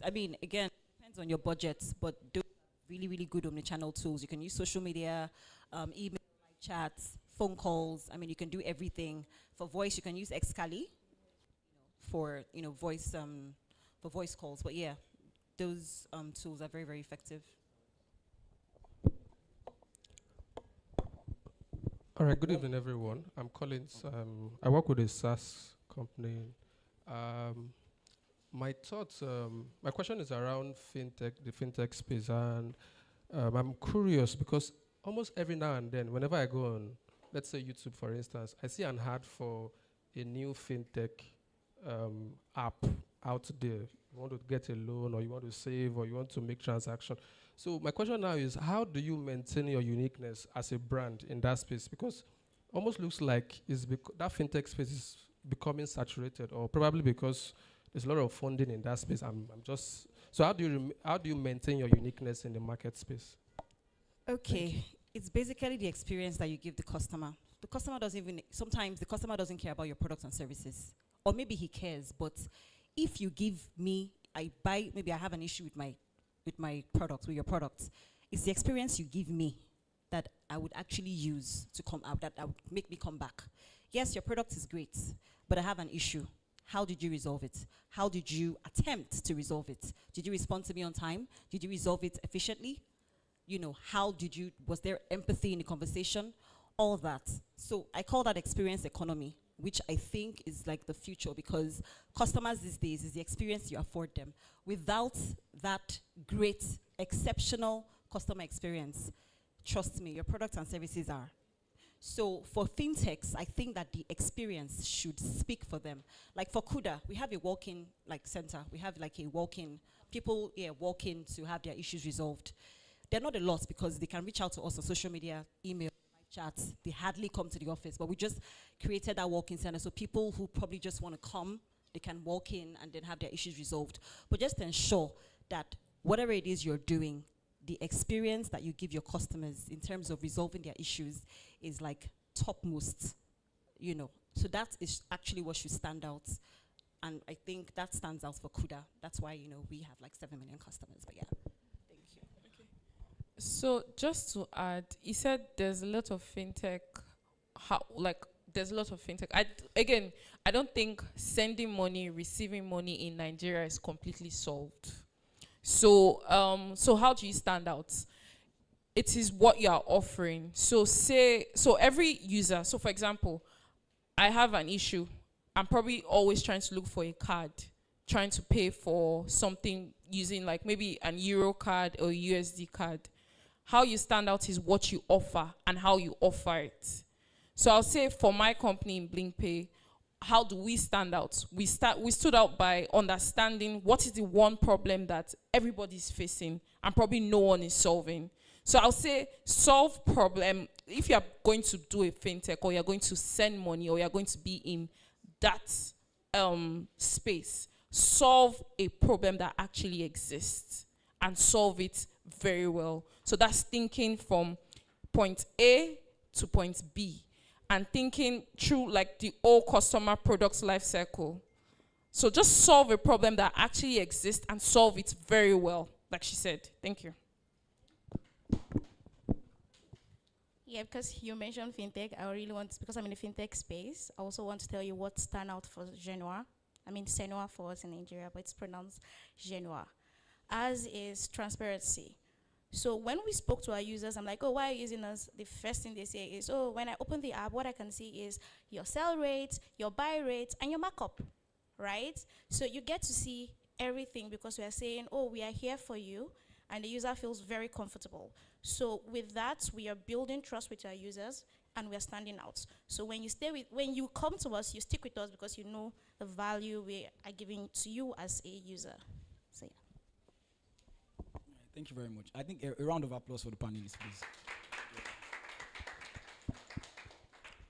Speaker 7: Again, it depends on your budgets, but those are really, really good omnichannel tools. You can use social media, email, live chats, phone calls. You can do everything. For voice, you can use Xcali for voice calls. But yeah, those tools are very, very effective.
Speaker 15: All right, good evening, everyone. I'm Collins. I work with a SaaS company. My question is around fintech, the fintech space, and I'm curious because almost every now and then, whenever I go on, let's say YouTube, for instance, I see an ad for a new fintech app out there. You want to get a loan, or you want to save, or you want to make transaction. So my question now is, how do you maintain your uniqueness as a brand in that space? Because almost looks like that fintech space is becoming saturated, or probably because there's a lot of funding in that space. So how do you maintain your uniqueness in the market space?
Speaker 7: Okay, it's basically the experience that you give the customer. Sometimes the customer doesn't care about your products and services, or maybe he cares, but if you give me, maybe I have an issue with my products, with your products, it's the experience you give me that I would actually use to come out, that would make me come back. Yes, your product is great, but I have an issue. How did you resolve it? How did you attempt to resolve it? Did you respond to me on time? Did you resolve it efficiently? Was there empathy in the conversation? All that. So I call that experience economy. which I think is like the future, because customers these days is the experience you afford them. Without that great, exceptional customer experience, trust me, your products and services are. So for fintechs, I think that the experience should speak for them. Like for Kuda, we have a walk-in like center. We have like a walk-in, people here walk in to have their issues resolved. They're not a lot because they can reach out to us on social media, email, live chats. They hardly come to the office, but we just created that walk-in center so people who probably just want to come, they can walk in and then have their issues resolved. But just ensure that whatever it is you're doing, the experience that you give your customers in terms of resolving their issues is like topmost, you know. So that is actually what should stand out. And I think that stands out for Kuda. That's why, you know, we have like 7 million customers, but yeah. Thank you.
Speaker 9: Okay. So just to add, he said there's a lot of fintech, there's a lot of fintech. Again, I don't think sending money, receiving money in Nigeria is completely solved. So, so how do you stand out? It is what you are offering. So every user, so for example, I have an issue. I'm probably always trying to look for a card, trying to pay for something using like maybe an Euro card or a USD card. How you stand out is what you offer and how you offer it. So I'll say for my company in BlinkPay, how do we stand out? We stood out by understanding what is the one problem that everybody's facing and probably no one is solving. So I'll say solve problem. If you're going to do a fintech or you're going to send money or you're going to be in that space, solve a problem that actually exists and solve it very well. So that's thinking from point A to point B and thinking through like the whole customer products life cycle. So just solve a problem that actually exists and solve it very well, like she said. Thank you.
Speaker 6: Yeah, because you mentioned fintech, I really want, because I'm in the fintech space, I also want to tell you what stand out for Genoa. I mean, Senua for us in Nigeria, but it's pronounced Genoa. As is transparency. So when we spoke to our users, I'm like, oh, why are you using us? The first thing they say is, oh, when I open the app, what I can see is your sell rate, your buy rate, and your markup, right? So you get to see everything because we are saying, oh, we are here for you, and the user feels very comfortable. So with that, we are building trust with our users, and we are standing out. So when you come to us, you stick with us because you know the value we are giving to you as a user. So yeah.
Speaker 2: Thank you very much. I think a round of applause for the panelists, please.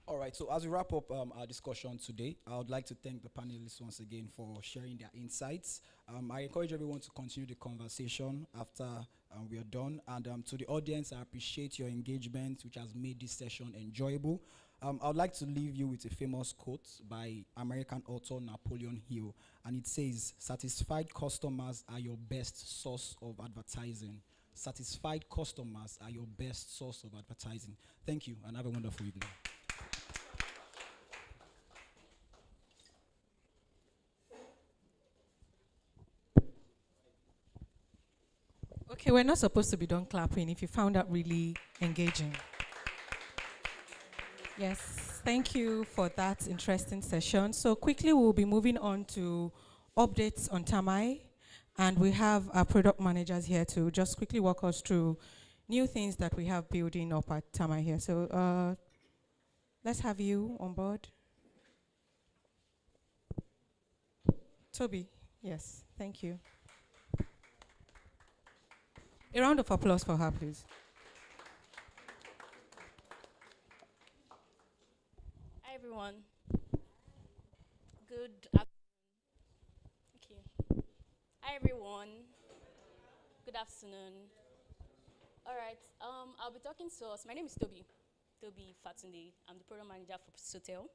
Speaker 2: All right, so as we wrap up our discussion today, I would like to thank the panelists once again for sharing their insights. I encourage everyone to continue the conversation after we are done. And to the audience, I appreciate your engagement, which has made this session enjoyable. I would like to leave you with a famous quote by American author Napoleon Hill, and it says, "Satisfied customers are your best source of advertising." Satisfied customers are your best source of advertising. Thank you, and have a wonderful evening.
Speaker 3: Okay, we're not supposed to be done clapping if you found that really engaging. Yes, thank you for that interesting session. So quickly we'll be moving on to updates on Tamai, and we have our product managers here to just quickly walk us through new things that we have building up at Tamai here. So let's have you on board. Toby, yes, thank you. A round of applause for her, please.
Speaker 13: Hi, everyone. Good afternoon. Okay. Hi, everyone. Good afternoon. All right. I'll be talking to us. My name is Toby Fatunde. I'm the product manager for Sotel.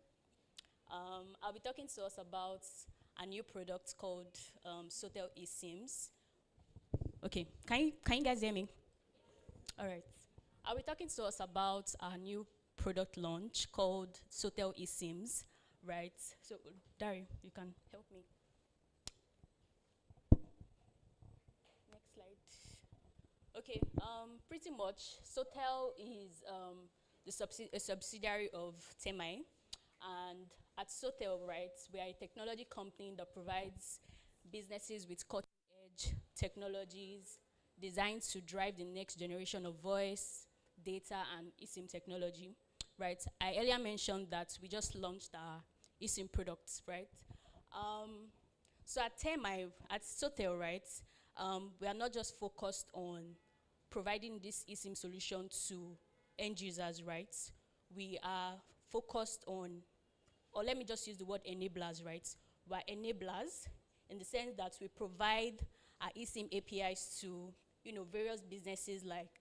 Speaker 13: I'll be talking to us about a new product called Sotel eSIMs. Okay. Can you guys hear me? All right. I'll be talking to us about our new product launch called Sotel eSIMs, right? So, Dari, you can help me. Next slide. Okay, pretty much, Sotel is a subsidiary of Temai,
Speaker 16: And at Sotel, right, we are a technology company that provides businesses with cutting-edge technologies designed to drive the next generation of voice, data, and eSIM technology, right? I earlier mentioned that we just launched our eSIM products, right? So at Sotel, right, we are not just focused on providing this eSIM solution to end users, right? We are focused on, or let me just use the word enablers, right? We're enablers in the sense that we provide our eSIM APIs to, various businesses like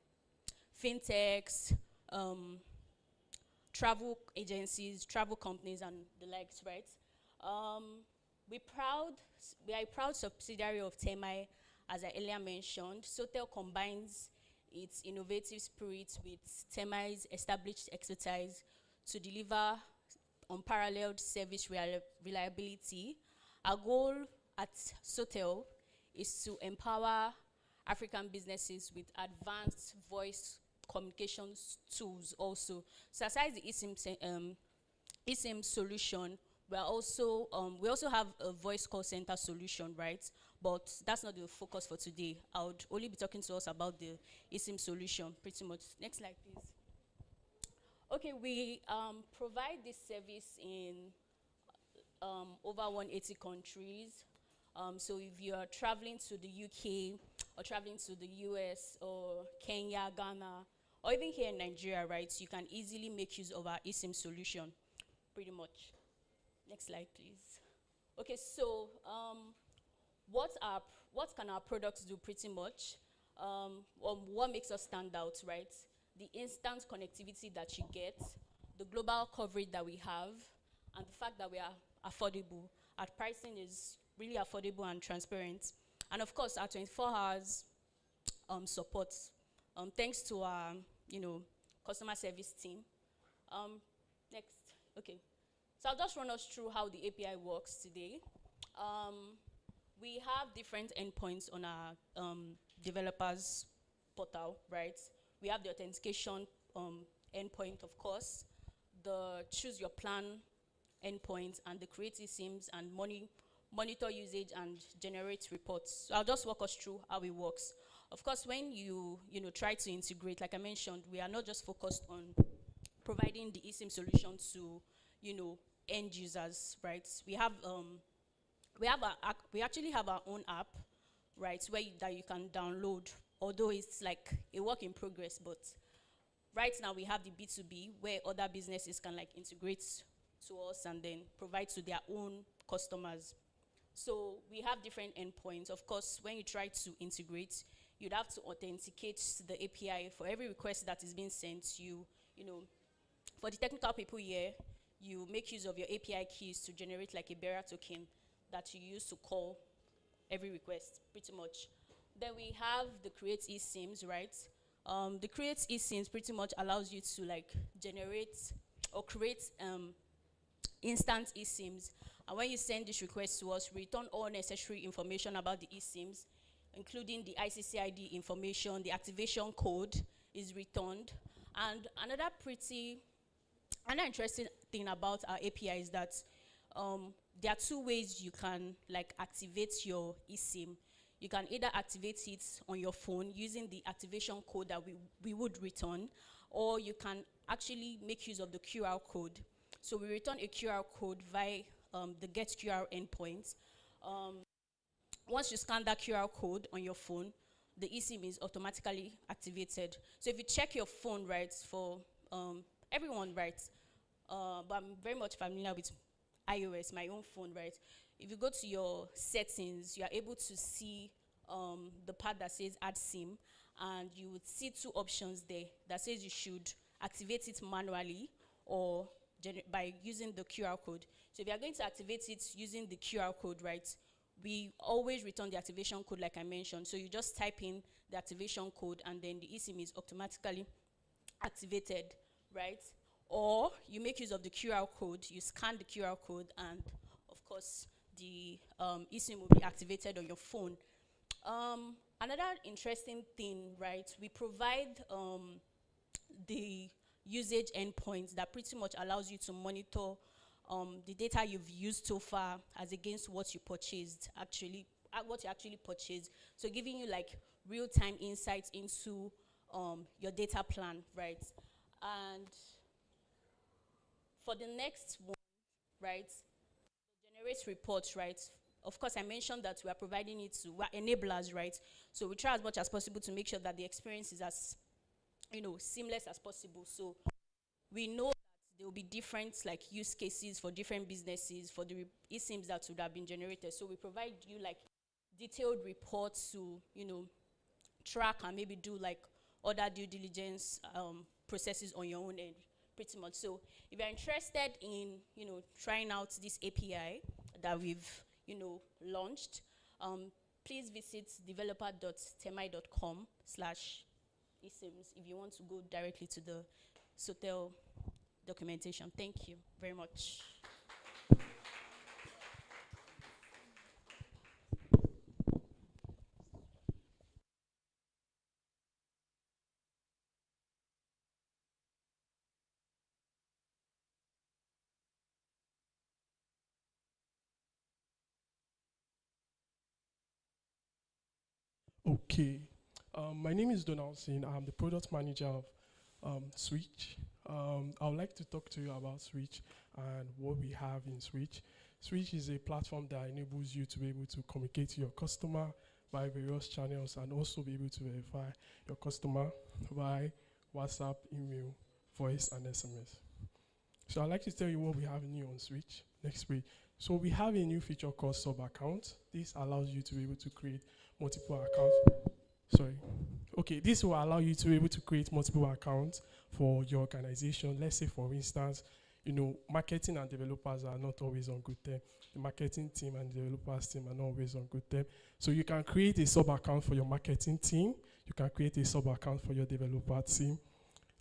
Speaker 16: fintechs, travel agencies, travel companies, and the likes, right? We are a proud subsidiary of TMI, as I earlier mentioned. Sotel combines its innovative spirit with TMI's established expertise to deliver unparalleled service reliability. Our goal at Sotel is to empower African businesses with advanced voice communications tools also. So aside the eSIM solution, we also have a voice call center solution, right? But that's not the focus for today. I would only be talking to us about the eSIM solution, pretty much. Next slide, please. Okay, we provide this service in over 180 countries. So if you are traveling to the UK or traveling to the US or Kenya, Ghana, or even here in Nigeria, right, you can easily make use of our eSIM solution, pretty much. Next slide, please. Okay, so what can our products do pretty much? What makes us stand out, right? The instant connectivity that you get, the global coverage that we have, and the fact that we are affordable. Our pricing is really affordable and transparent. And of course, our 24 hours support, thanks to our, customer service team. Next, okay. So I'll just run us through how the API works today. We have different endpoints on our developers portal, right? We have the authentication endpoint, of course, the choose your plan endpoint, and the create eSIMs and monitor usage and generate reports. So I'll just walk us through how it works. Of course, when you try to integrate, like I mentioned, we are not just focused on providing the eSIM solution to end users, right? We actually have our own app, right, that you can download. Although it's like a work in progress, but right now we have the B2B where other businesses can integrate to us and then provide to their own customers. So we have different endpoints. Of course, when you try to integrate, you'd have to authenticate the API for every request that is being sent. For the technical people here, you make use of your API keys to generate a bearer token that you use to call every request, pretty much. Then we have the create eSIMs, right? The create eSIMs pretty much allows you to generate or create instant eSIMs. And when you send this request to us, we return all necessary information about the eSIMs, including the ICCID information, the activation code is returned. And another interesting thing about our API is that there are two ways you can activate your eSIM. You can either activate it on your phone using the activation code that we would return, or you can actually make use of the QR code. So we return a QR code via the get QR endpoint. Once you scan that QR code on your phone, the eSIM is automatically activated. So if you check your phone, right, for everyone, right, but I'm very much familiar with iOS, my own phone, right? If you go to your settings, you are able to see the part that says add SIM, and you would see two options there that says you should activate it manually or by using the QR code. So if you are going to activate it using the QR code, right, we always return the activation code like I mentioned. So you just type in the activation code and then the eSIM is automatically activated, right? Or you make use of the QR code, you scan the QR code, and of course the eSIM will be activated on your phone. Another interesting thing, right, we provide the usage endpoints that pretty much allows you to monitor the data you've used so far as against what you purchased, what you actually purchased. So giving you like real-time insights into your data plan, right? And for the next one, right, generate reports, right? Of course, I mentioned that we are providing it to enablers, right? So we try as much as possible to make sure that the experience is as, seamless as possible. So we know that there will be different like use cases for different businesses for the eSIMs that would have been generated. So we provide you like detailed reports to, track and maybe do like other due diligence processes on your own end, pretty much. So if you're interested in, trying out this API that we've, launched, please visit developer.temai.com/eSIMs if you want to go directly to the SOTEL documentation. Thank you very much.
Speaker 17: Okay. My name is Donald Singh. I'm the product manager of Switch. I would like to talk to you about Switch and what we have in Switch. Switch is a platform that enables you to be able to communicate to your customer by various channels and also be able to verify your customer by WhatsApp, email, voice, and SMS. So I'd like to tell you what we have new on Switch next week. So we have a new feature called sub account. This allows you to be able to create multiple accounts. This will allow you to be able to create multiple accounts for your organization. Let's say, for instance, marketing and developers are not always on good terms. The marketing team and the developers team are not always on good terms. So you can create a sub account for your marketing team. You can create a sub account for your developer team.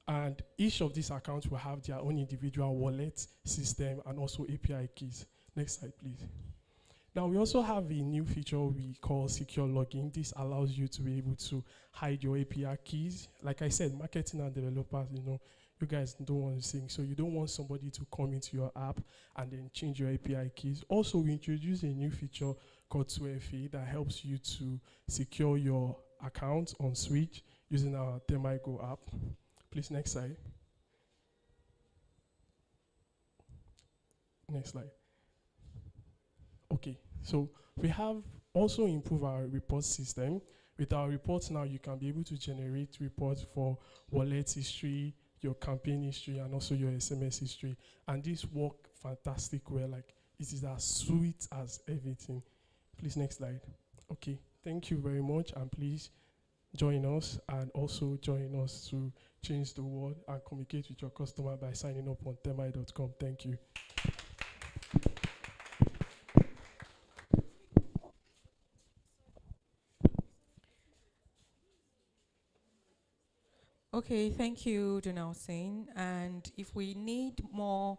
Speaker 17: And each of these accounts will have their own individual wallet system and also API keys. Next slide, please. Now, we also have a new feature we call secure login. This allows you to be able to hide your API keys. Like I said, marketing and developers, you guys don't want to sync, so you don't want somebody to come into your app and then change your API keys. Also, we introduced a new feature called 2FA that helps you to secure your account on Switch using our Temai Go app. Please, next slide. Next slide. Okay, so we have also improved our report system. With our reports now, you can be able to generate reports for wallet history, your campaign history, and also your SMS history. And this work fantastic well, like it is as sweet as everything. Please, next slide. Okay, thank you very much, and please join us and also join us to change the world and communicate with your customer by signing up on temai.com. Thank you.
Speaker 3: Okay, thank you, Donald Singh. And if we need more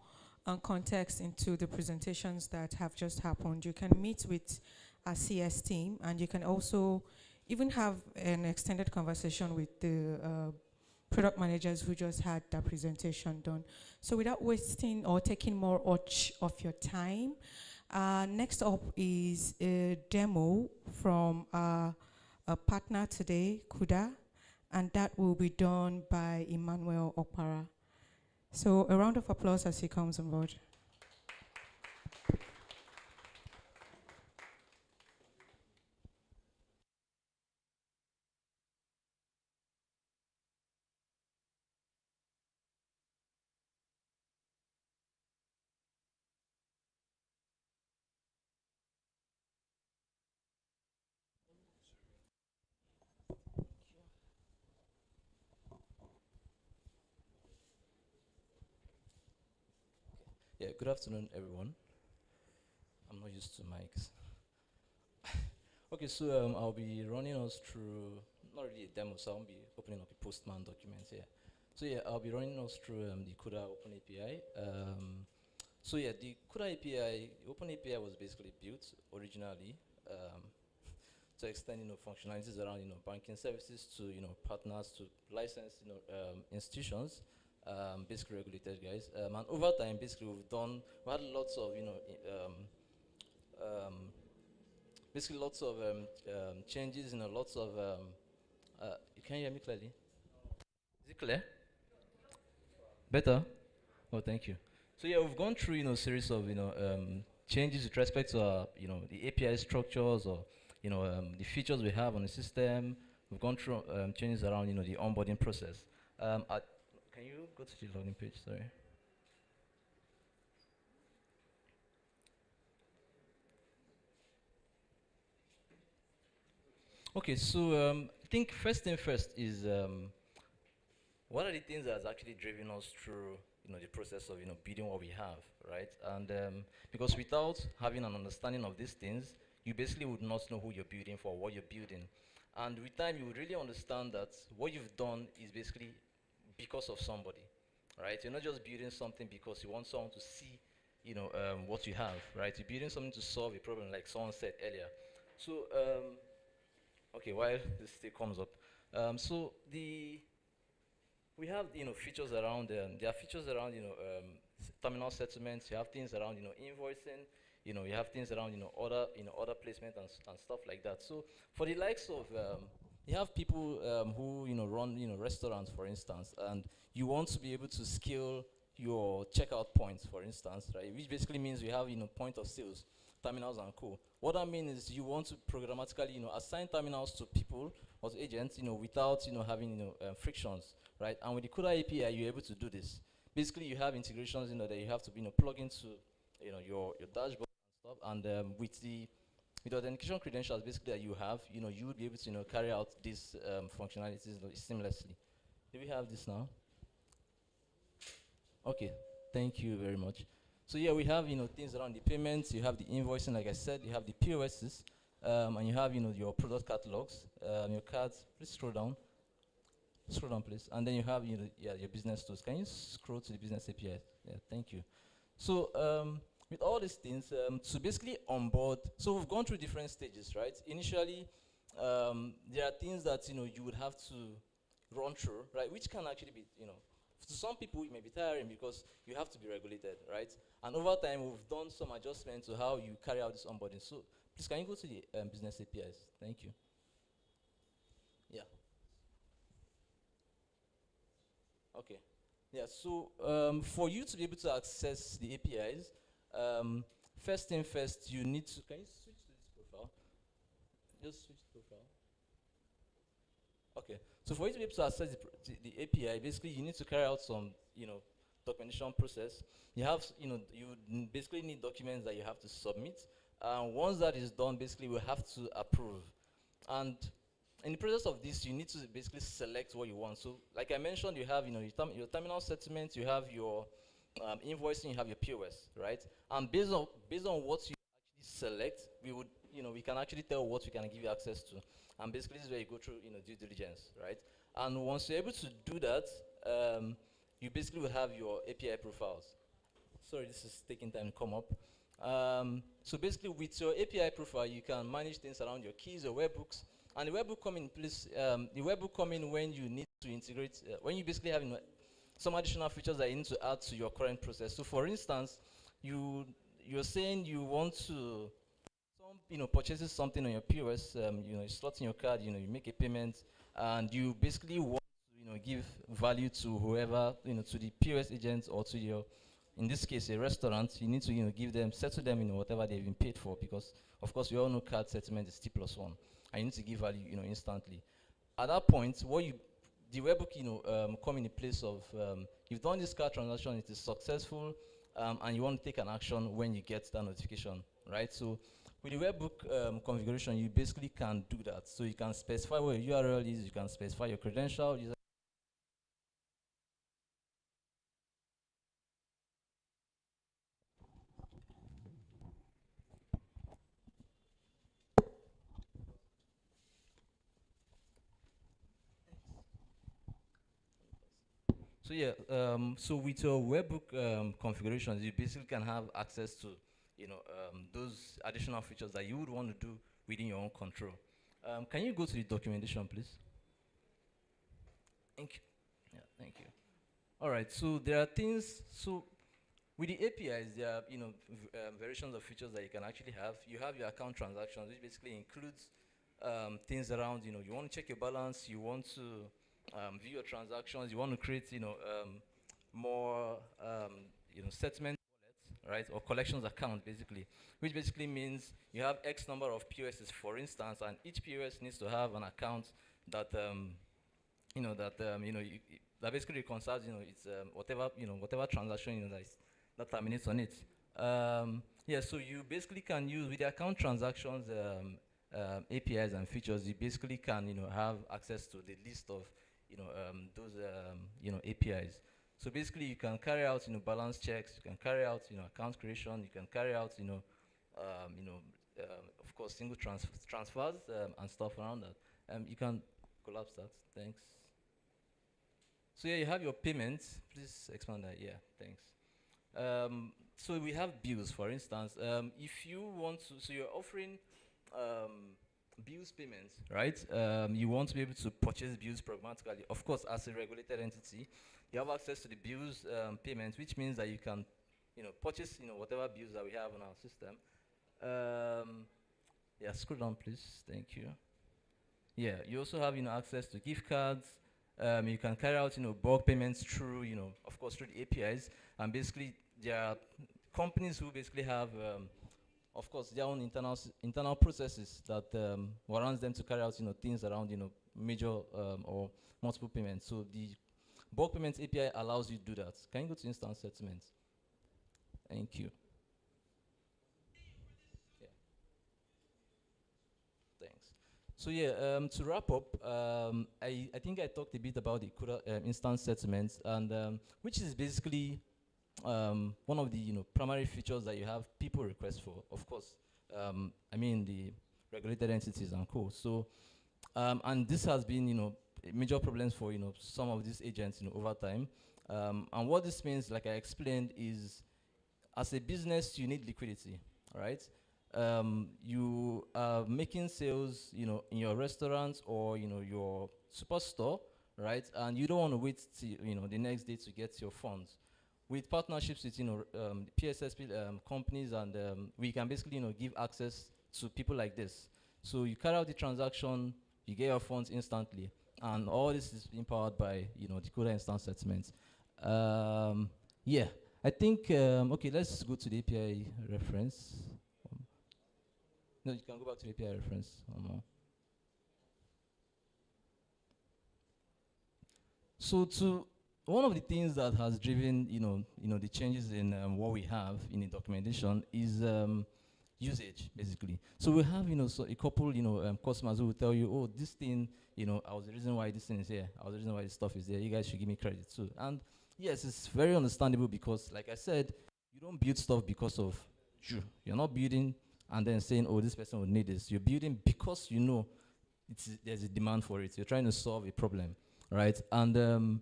Speaker 3: context into the presentations that have just happened, you can meet with our CS team, and you can also even have an extended conversation with the product managers who just had that presentation done. So without wasting or taking more of your time, next up is a demo from a partner today, Kuda, and that will be done by Emmanuel Okpara. So a round of applause as he comes on board.
Speaker 18: Yeah, good afternoon, everyone. I'm not used to mics. Okay, so I'll be running us through, not really a demo, so I'll be opening up a Postman document here. So yeah, I'll be running us through the CUDA Open API. So yeah, the CUDA API, the Open API was basically built originally to extend, functionalities around, banking services to, partners, to licensed, institutions, basically regulated guys. And over time, basically, we had lots of, basically lots of changes, lots of, you can hear me clearly? Is it clear? Better? Oh, thank you. So yeah, we've gone through, series of, changes with respect to, the API structures or, the features we have on the system. We've gone through changes around, the onboarding process. Can you go to the login page? Sorry. Okay, so I think first thing first is what are the things that's actually driven us through, the process of, building what we have, right? And because without having an understanding of these things, you basically would not know who you're building for, what you're building. And with time, you would really understand that what you've done is basically because of somebody, right? You're not just building something because you want someone to see, what you have, right? You're building something to solve a problem, like someone said earlier. So, okay, while this still comes up, so we have features around there are features around terminal settlements. You have things around invoicing. You have things around order placement and stuff like that. So for the likes of you have people who run restaurants, for instance, and you want to be able to scale your checkout points, for instance, right? Which basically means you have point of sales, terminals and co. What that means is you want to programmatically assign terminals to people or to agents without having frictions, right? And with the CUDA API, you're able to do this. Basically, you have integrations that you have to plug into your dashboard and stuff, and with the authentication credentials basically that you have, you would be able to carry out these functionalities seamlessly. Do we have this now? Okay, thank you very much. So yeah, we have things around the payments. You have the invoicing, like I said. You have the POSs, and you have your product catalogs, your cards. Please scroll down. Scroll down, please. And then you have your business tools. Can you scroll to the business API? Yeah, thank you. So with all these things, to basically onboard, so we've gone through different stages, right? Initially, there are things that you would have to run through, right? Which can actually be, to some people it may be tiring because you have to be regulated, right? And over time, we've done some adjustments to how you carry out this onboarding. So please, can you go to the business APIs? Thank you. Yeah. Okay. Yeah, so for you to be able to access the APIs, first thing first, you need to, can you switch to this profile? Just switch profile. Okay, so for you to be able to access the API, basically you need to carry out some, documentation process. You have, you basically need documents that you have to submit. Once that is done, basically we have to approve. And in the process of this, you need to basically select what you want. So, like I mentioned, you have your terminal settlement, you have your invoicing, you have your POS, right? And based on what you actually select, we can actually tell what we can give you access to. And basically, this is where you go through due diligence, right? And once you're able to do that, you basically will have your API profiles. Sorry, this is taking time to come up. So basically, with your API profile, you can manage things around your keys, your webhooks. And the webhook come in place. The webhook come in when you need to integrate, when you basically have some additional features that you need to add to your current process. So, for instance, you're saying you want to, purchases something on your POS. You slot in your card. You make a payment, and you basically want to, give value to whoever, to the POS agent or to your, in this case, a restaurant. You need to, give them, settle them, whatever they've been paid for, because of course we all know card settlement is T+1. And you need to give value, instantly. At that point, the webhook, come in the place of, you've done this card transaction, it is successful, and you want to take an action when you get that notification, right? So with the webhook configuration, you basically can do that. So you can specify where your URL is, you can specify your credential, so yeah, so with your webhook configurations, you basically can have access to, those additional features that you would want to do within your own control. Can you go to the documentation, please? Thank you. Yeah, thank you. All right, so there are things, so with the APIs, there are, variations of features that you can actually have. You have your account transactions, which basically includes things around, you want to check your balance, you want to view your transactions, you want to create, more, settlement wallets, right, or collections account, basically, which basically means you have X number of POSs, for instance, and each POS needs to have an account that, that basically reconciles, it's whatever transaction, that terminates on it. Yeah, so you basically can use with the account transactions APIs and features. You basically can have access to the list of those APIs. So basically, you can carry out balance checks. You can carry out account creation. You can carry out of course single transfers and stuff around that. You can collapse that. Thanks. So yeah, you have your payments. Please expand that. Yeah, thanks. So we have bills, for instance. If you want to, so you're offering bills payments, right? You want to be able to purchase bills pragmatically. Of course, as a regulated entity, you have access to the bills payments, which means that you can, purchase, whatever bills that we have on our system. Yeah, scroll down, please. Thank you. Yeah, you also have, access to gift cards. You can carry out, bulk payments through, of course, through the APIs. And basically, there are companies who basically have, of course, their own internal processes that warrants them to carry out, things around, major or multiple payments. So the bulk payments API allows you to do that. Can you go to instant settlements? Thank you. Yeah. Thanks. So yeah, to wrap up, I think I talked a bit about the CUDA instant settlements, and which is basically one of the primary features that you have people request for. Of course, I mean the regulated entities and co. So, and this has been major problems for some of these agents over time. And what this means, like I explained, is as a business you need liquidity, right? You are making sales, in your restaurant or your superstore, right? And you don't want to wait till the next day to get your funds. With partnerships with PSSP companies, and we can basically give access to people like this. So you carry out the transaction, you get your funds instantly, and all this is being powered by the CUDA instant settlements. Yeah, I think okay. Let's go to the API reference. No, you can go back to the API reference. So to one of the things that has driven, the changes in what we have in the documentation is usage, basically. So we have, so a couple, customers who will tell you, oh, this thing, I was the reason why this thing is here. I was the reason why this stuff is there. You guys should give me credit too. And yes, it's very understandable because, like I said, you don't build stuff because of you. You're not building and then saying, oh, this person would need this. You're building because there's a demand for it. You're trying to solve a problem, right? And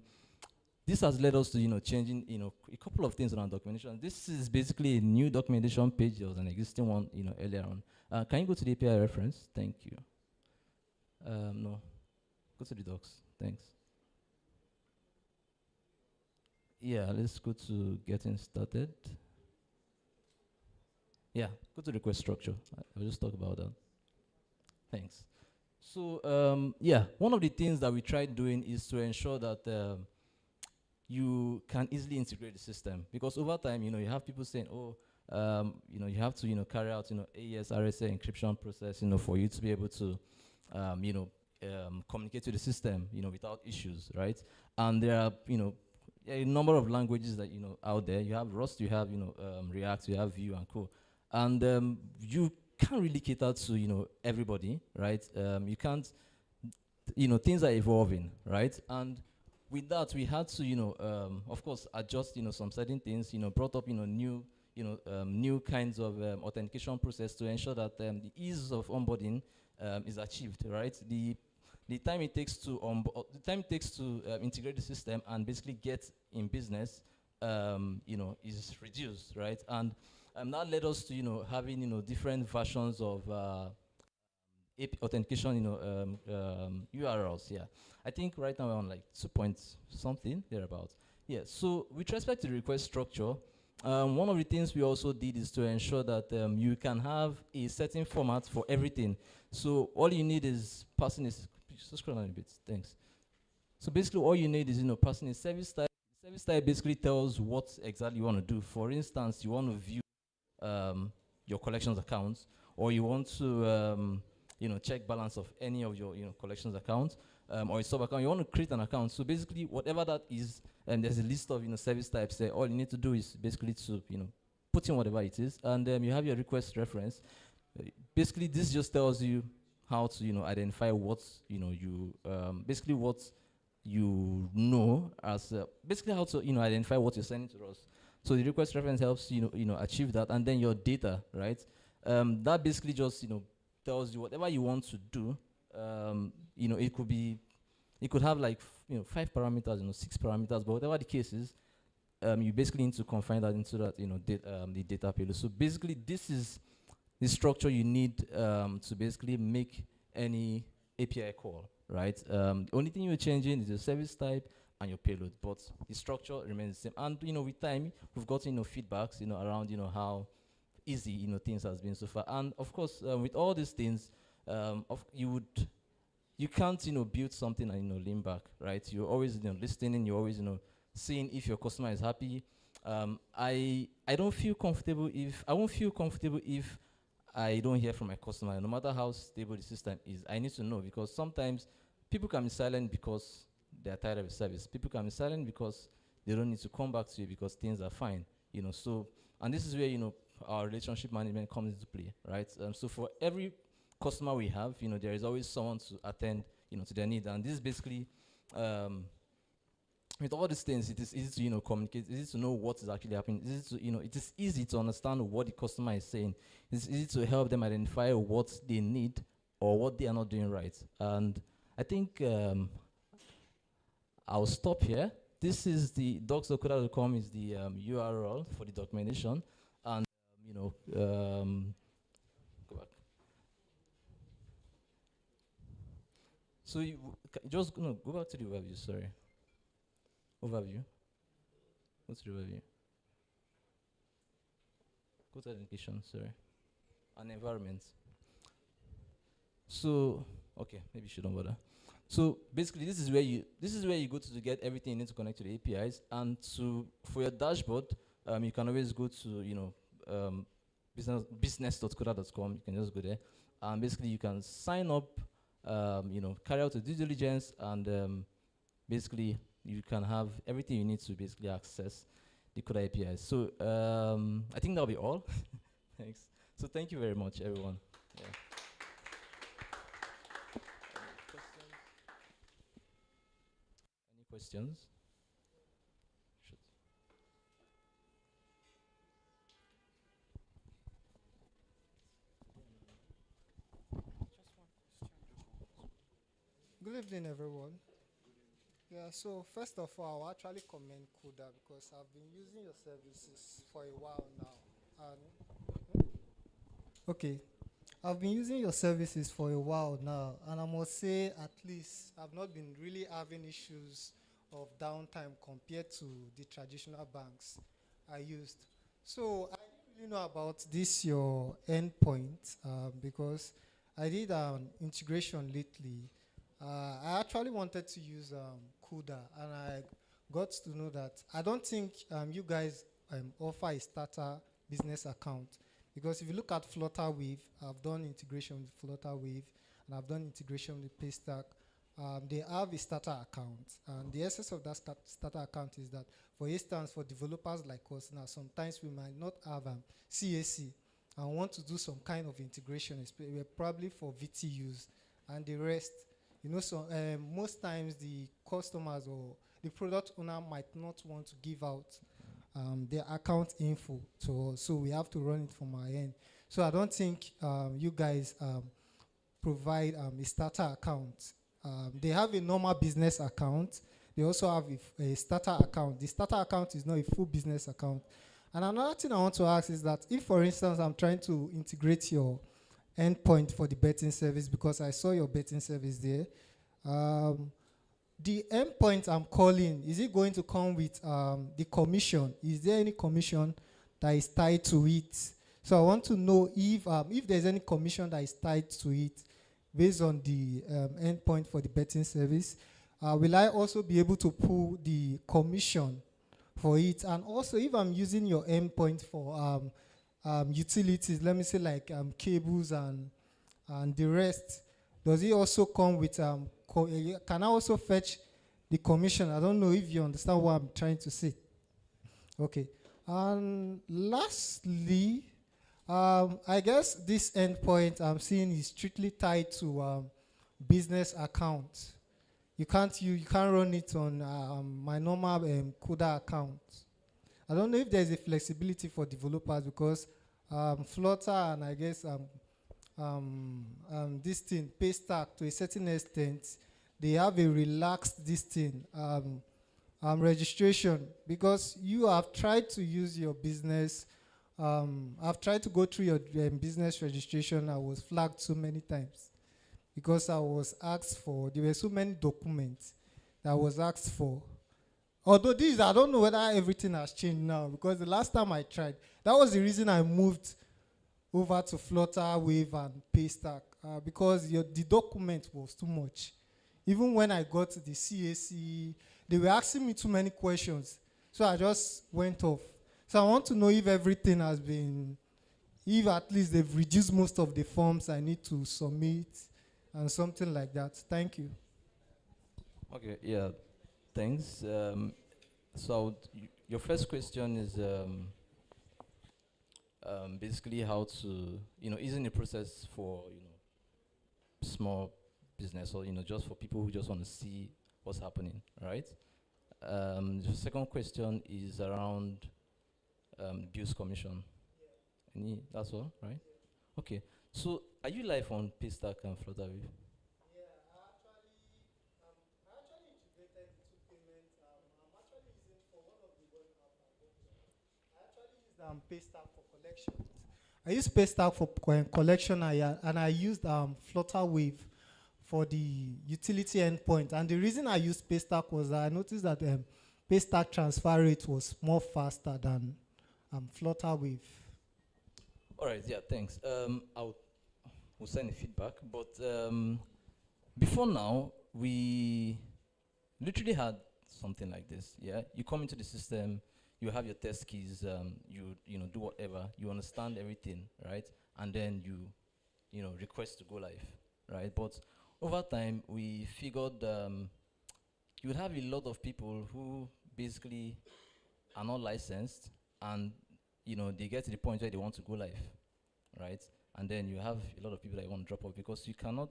Speaker 18: this has led us to changing a couple of things around documentation. This is basically a new documentation page. There was an existing one earlier on. Can you go to the API reference? Thank you. No, go to the docs. Thanks. Yeah, let's go to getting started. Yeah, go to request structure. I'll just talk about that. Thanks. So yeah, one of the things that we tried doing is to ensure that you can easily integrate the system, because over time, you have people saying, oh, you have to, carry out, AES RSA encryption process, for you to be able to, communicate to the system, without issues, right? And there are, a number of languages that, out there. You have Rust, you have, React, you have Vue and co. And you can't really cater to, everybody, right? You can't, things are evolving, right? And with that, we had to, of course, adjust, some certain things, brought up, new kinds of authentication process to ensure that the ease of onboarding is achieved, right? The time it takes to integrate the system and basically get in business, is reduced, right? And that led us to, having, different versions of authentication, URLs. Yeah, I think right now we're on like 2 point something thereabouts. Yeah, so with respect to the request structure, one of the things we also did is to ensure that you can have a certain format for everything. So all you need is passing this. Just scroll down a bit. Thanks. So basically, all you need is passing a service type. The service type basically tells what exactly you want to do. For instance, you want to view your collections accounts, or you want to check balance of any of your collections accounts, or a sub account. You want to create an account. So basically, whatever that is, and there's a list of service types there. All you need to do is basically to put in whatever it is, and you have your request reference. Basically, this just tells you how to identify what basically what you know as basically how to identify what you're sending to us. So the request reference helps achieve that, and then your data, right? That basically just tells you whatever you want to do. It could have like 5 parameters, 6 parameters, but whatever the case is, you basically need to confine that into that the data payload. So basically, this is the structure you need to basically make any API call, right? The only thing you're changing is your service type and your payload, but the structure remains the same. And with time, we've gotten feedbacks around how easy things has been so far. And of course, with all these things, you can't build something and lean back, right? You're always listening. You're always seeing if your customer is happy. I don't feel comfortable if I won't feel comfortable if I don't hear from my customer. No matter how stable the system is, I need to know, because sometimes people can be silent because they're tired of the service. People can be silent because they don't need to come back to you because things are fine. So, and this is where our relationship management comes into play, right? So for every customer we have, there is always someone to attend to their need, and this is basically with all these things, it is easy to communicate. It's easy to know what is actually happening. It is easy to understand what the customer is saying. It's easy to help them identify what they need or what they are not doing right. And I think I'll stop here. This is the docs.coda.com is the URL for the documentation, and go back. So you just go back to the overview. Sorry. Overview. Go to the overview. Go to education, sorry. And environment. So, okay, maybe you shouldn't bother. So basically, this is where you go to get everything you need to connect to the APIs, and for your dashboard, you can always go to business.coda.com. You can just go there, and basically you can sign up, carry out a due diligence, and basically you can have everything you need to basically access the Coda APIs. So I think that'll be all. Thanks. So thank you very much, everyone. Yeah. Any questions? Shoot.
Speaker 19: Good evening, everyone. Yeah, so first of all, I'll actually commend Kuda because I've been using your services for a while now. Okay, I've been using your services for a while now, and I must say, at least, I've not been really having issues of downtime compared to the traditional banks I used. So I didn't really know about this, your endpoint, because I did an integration lately. I actually wanted to use CUDA, and I got to know that I don't think you guys offer a starter business account, because if you look at Flutterwave, I've done integration with Flutterwave, and I've done integration with Paystack. They have a starter account, and the essence of that starter account is that, for instance, for developers like us now, sometimes we might not have CAC and want to do some kind of integration, probably for VTUs and the rest. So most times the customers or the product owner might not want to give out their account info to us, so we have to run it from our end. So I don't think you guys provide a starter account. They have a normal business account. They also have a starter account. The starter account is not a full business account. And another thing I want to ask is that if, for instance, I'm trying to integrate your endpoint for the betting service, because I saw your betting service there, the endpoint I'm calling, is it going to come with the commission? Is there any commission that is tied to it? So I want to know if there's any commission that is tied to it based on the endpoint for the betting service. Will I also be able to pull the commission for it? And also, if I'm using your endpoint for utilities, let me say like cables and the rest, does it also come with, can I also fetch the commission? I don't know if you understand what I'm trying to say. Okay. And lastly, I guess this endpoint I'm seeing is strictly tied to business accounts. You can't run it on my normal CUDA account. I don't know if there's a flexibility for developers because Flutter and I guess this thing, Paystack, to a certain extent, they have a relaxed this thing, registration, because you have tried to use your business. I've tried to go through your business registration. I was flagged so many times because I was asked for, there were so many documents that I was asked for. Although these, I don't know whether everything has changed now, because the last time I tried, that was the reason I moved over to Flutter, Wave, and Paystack, because the document was too much. Even when I got to the CAC, they were asking me too many questions. So I just went off. So I want to know if everything has been, if at least they've reduced most of the forms I need to submit and something like that. Thank you.
Speaker 18: Okay, yeah, thanks. So your first question is basically how to, easing the process for, small business or, just for people who just want to see what's happening, right? The second question is around bills commission. That's all, right? Okay. So are you live on Paystack and Flutter?
Speaker 19: Paystack for collection. I use Paystack for collection, and I used Flutter Wave for the utility endpoint. And the reason I used Paystack was that I noticed that Paystack transfer rate was more faster than Flutter Wave.
Speaker 18: All right, yeah, thanks. We'll send the feedback, but before now, we literally had something like this. Yeah, you come into the system, you have your test keys, you do whatever, you understand everything, right? And then you request to go live, right? But over time, we figured you would have a lot of people who basically are not licensed, and they get to the point where they want to go live, right? And then you have a lot of people that want to drop off because you cannot,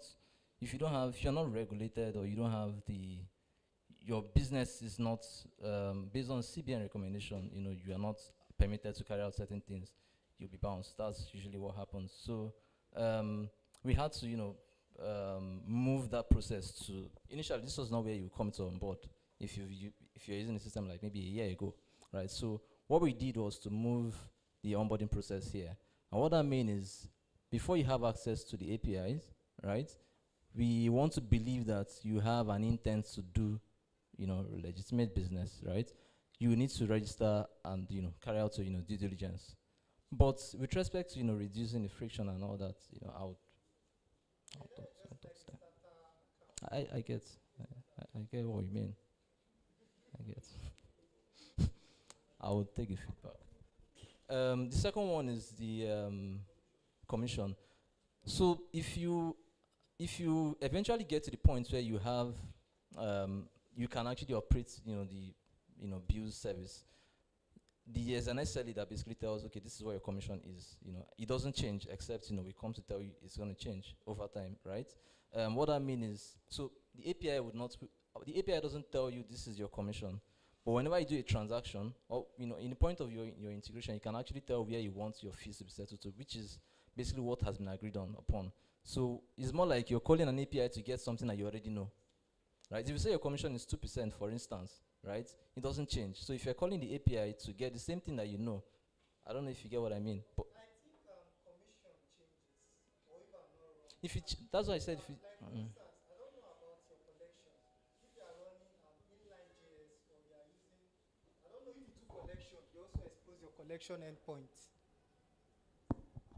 Speaker 18: if you're not regulated, or you don't have your business is not based on CBN recommendation, you are not permitted to carry out certain things, you'll be bounced. That's usually what happens. So we had to, move that process to, initially this was not where you come to on board if you're using the system like maybe a year ago, right? So what we did was to move the onboarding process here. And what that means is, before you have access to the APIs, right, we want to believe that you have an intent to do, legitimate business, right? You need to register and, carry out, due diligence. But with respect to, reducing the friction and all that, I get what you mean. I get. I will take the feedback. The second one is the commission. So if you eventually get to the point where you have you can actually operate the bills service, there's an SLA that basically tells, okay, this is what your commission is. It doesn't change except we come to tell you it's going to change over time, right? What I mean is, so the API doesn't tell you this is your commission. But whenever you do a transaction, or in the point of your integration, you can actually tell where you want your fees to be settled to, which is basically what has been agreed upon. So it's more like you're calling an API to get something that you already know, right? If you say your commission is 2%, for instance, right, it doesn't change. So if you're calling the API to get the same thing that you know, I don't know if you get what I mean. But I think commission changes, or if I'm not wrong. That's why I said if you.
Speaker 19: collection, you also expose your collection endpoint.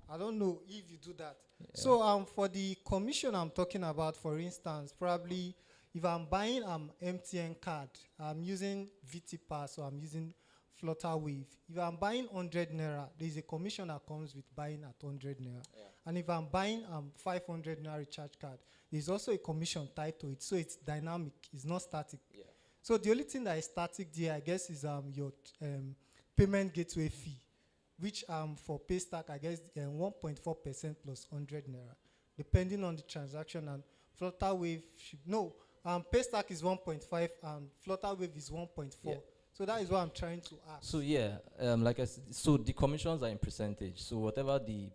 Speaker 19: I don't know if you do that.
Speaker 18: Yeah.
Speaker 19: So for the commission I'm talking about, for instance, probably if I'm buying an MTN card, I'm using VT Pass or I'm using Flutterwave. If I'm buying 100 naira, there's a commission that comes with buying at 100 naira.
Speaker 18: Yeah.
Speaker 19: And if I'm buying 500 naira recharge card, there's also a commission tied to it. So it's dynamic, it's not static.
Speaker 18: Yeah.
Speaker 19: So the only thing that is static there, I guess, is your payment gateway fee, which for Paystack, I guess 1.4% plus 100 naira, depending on the transaction. And Flutterwave, Paystack is 1.5 and Flutterwave is 1.4.
Speaker 18: Yeah.
Speaker 19: So that is what I'm trying to ask.
Speaker 18: So yeah, like I said, so the commissions are in percentage. So whatever the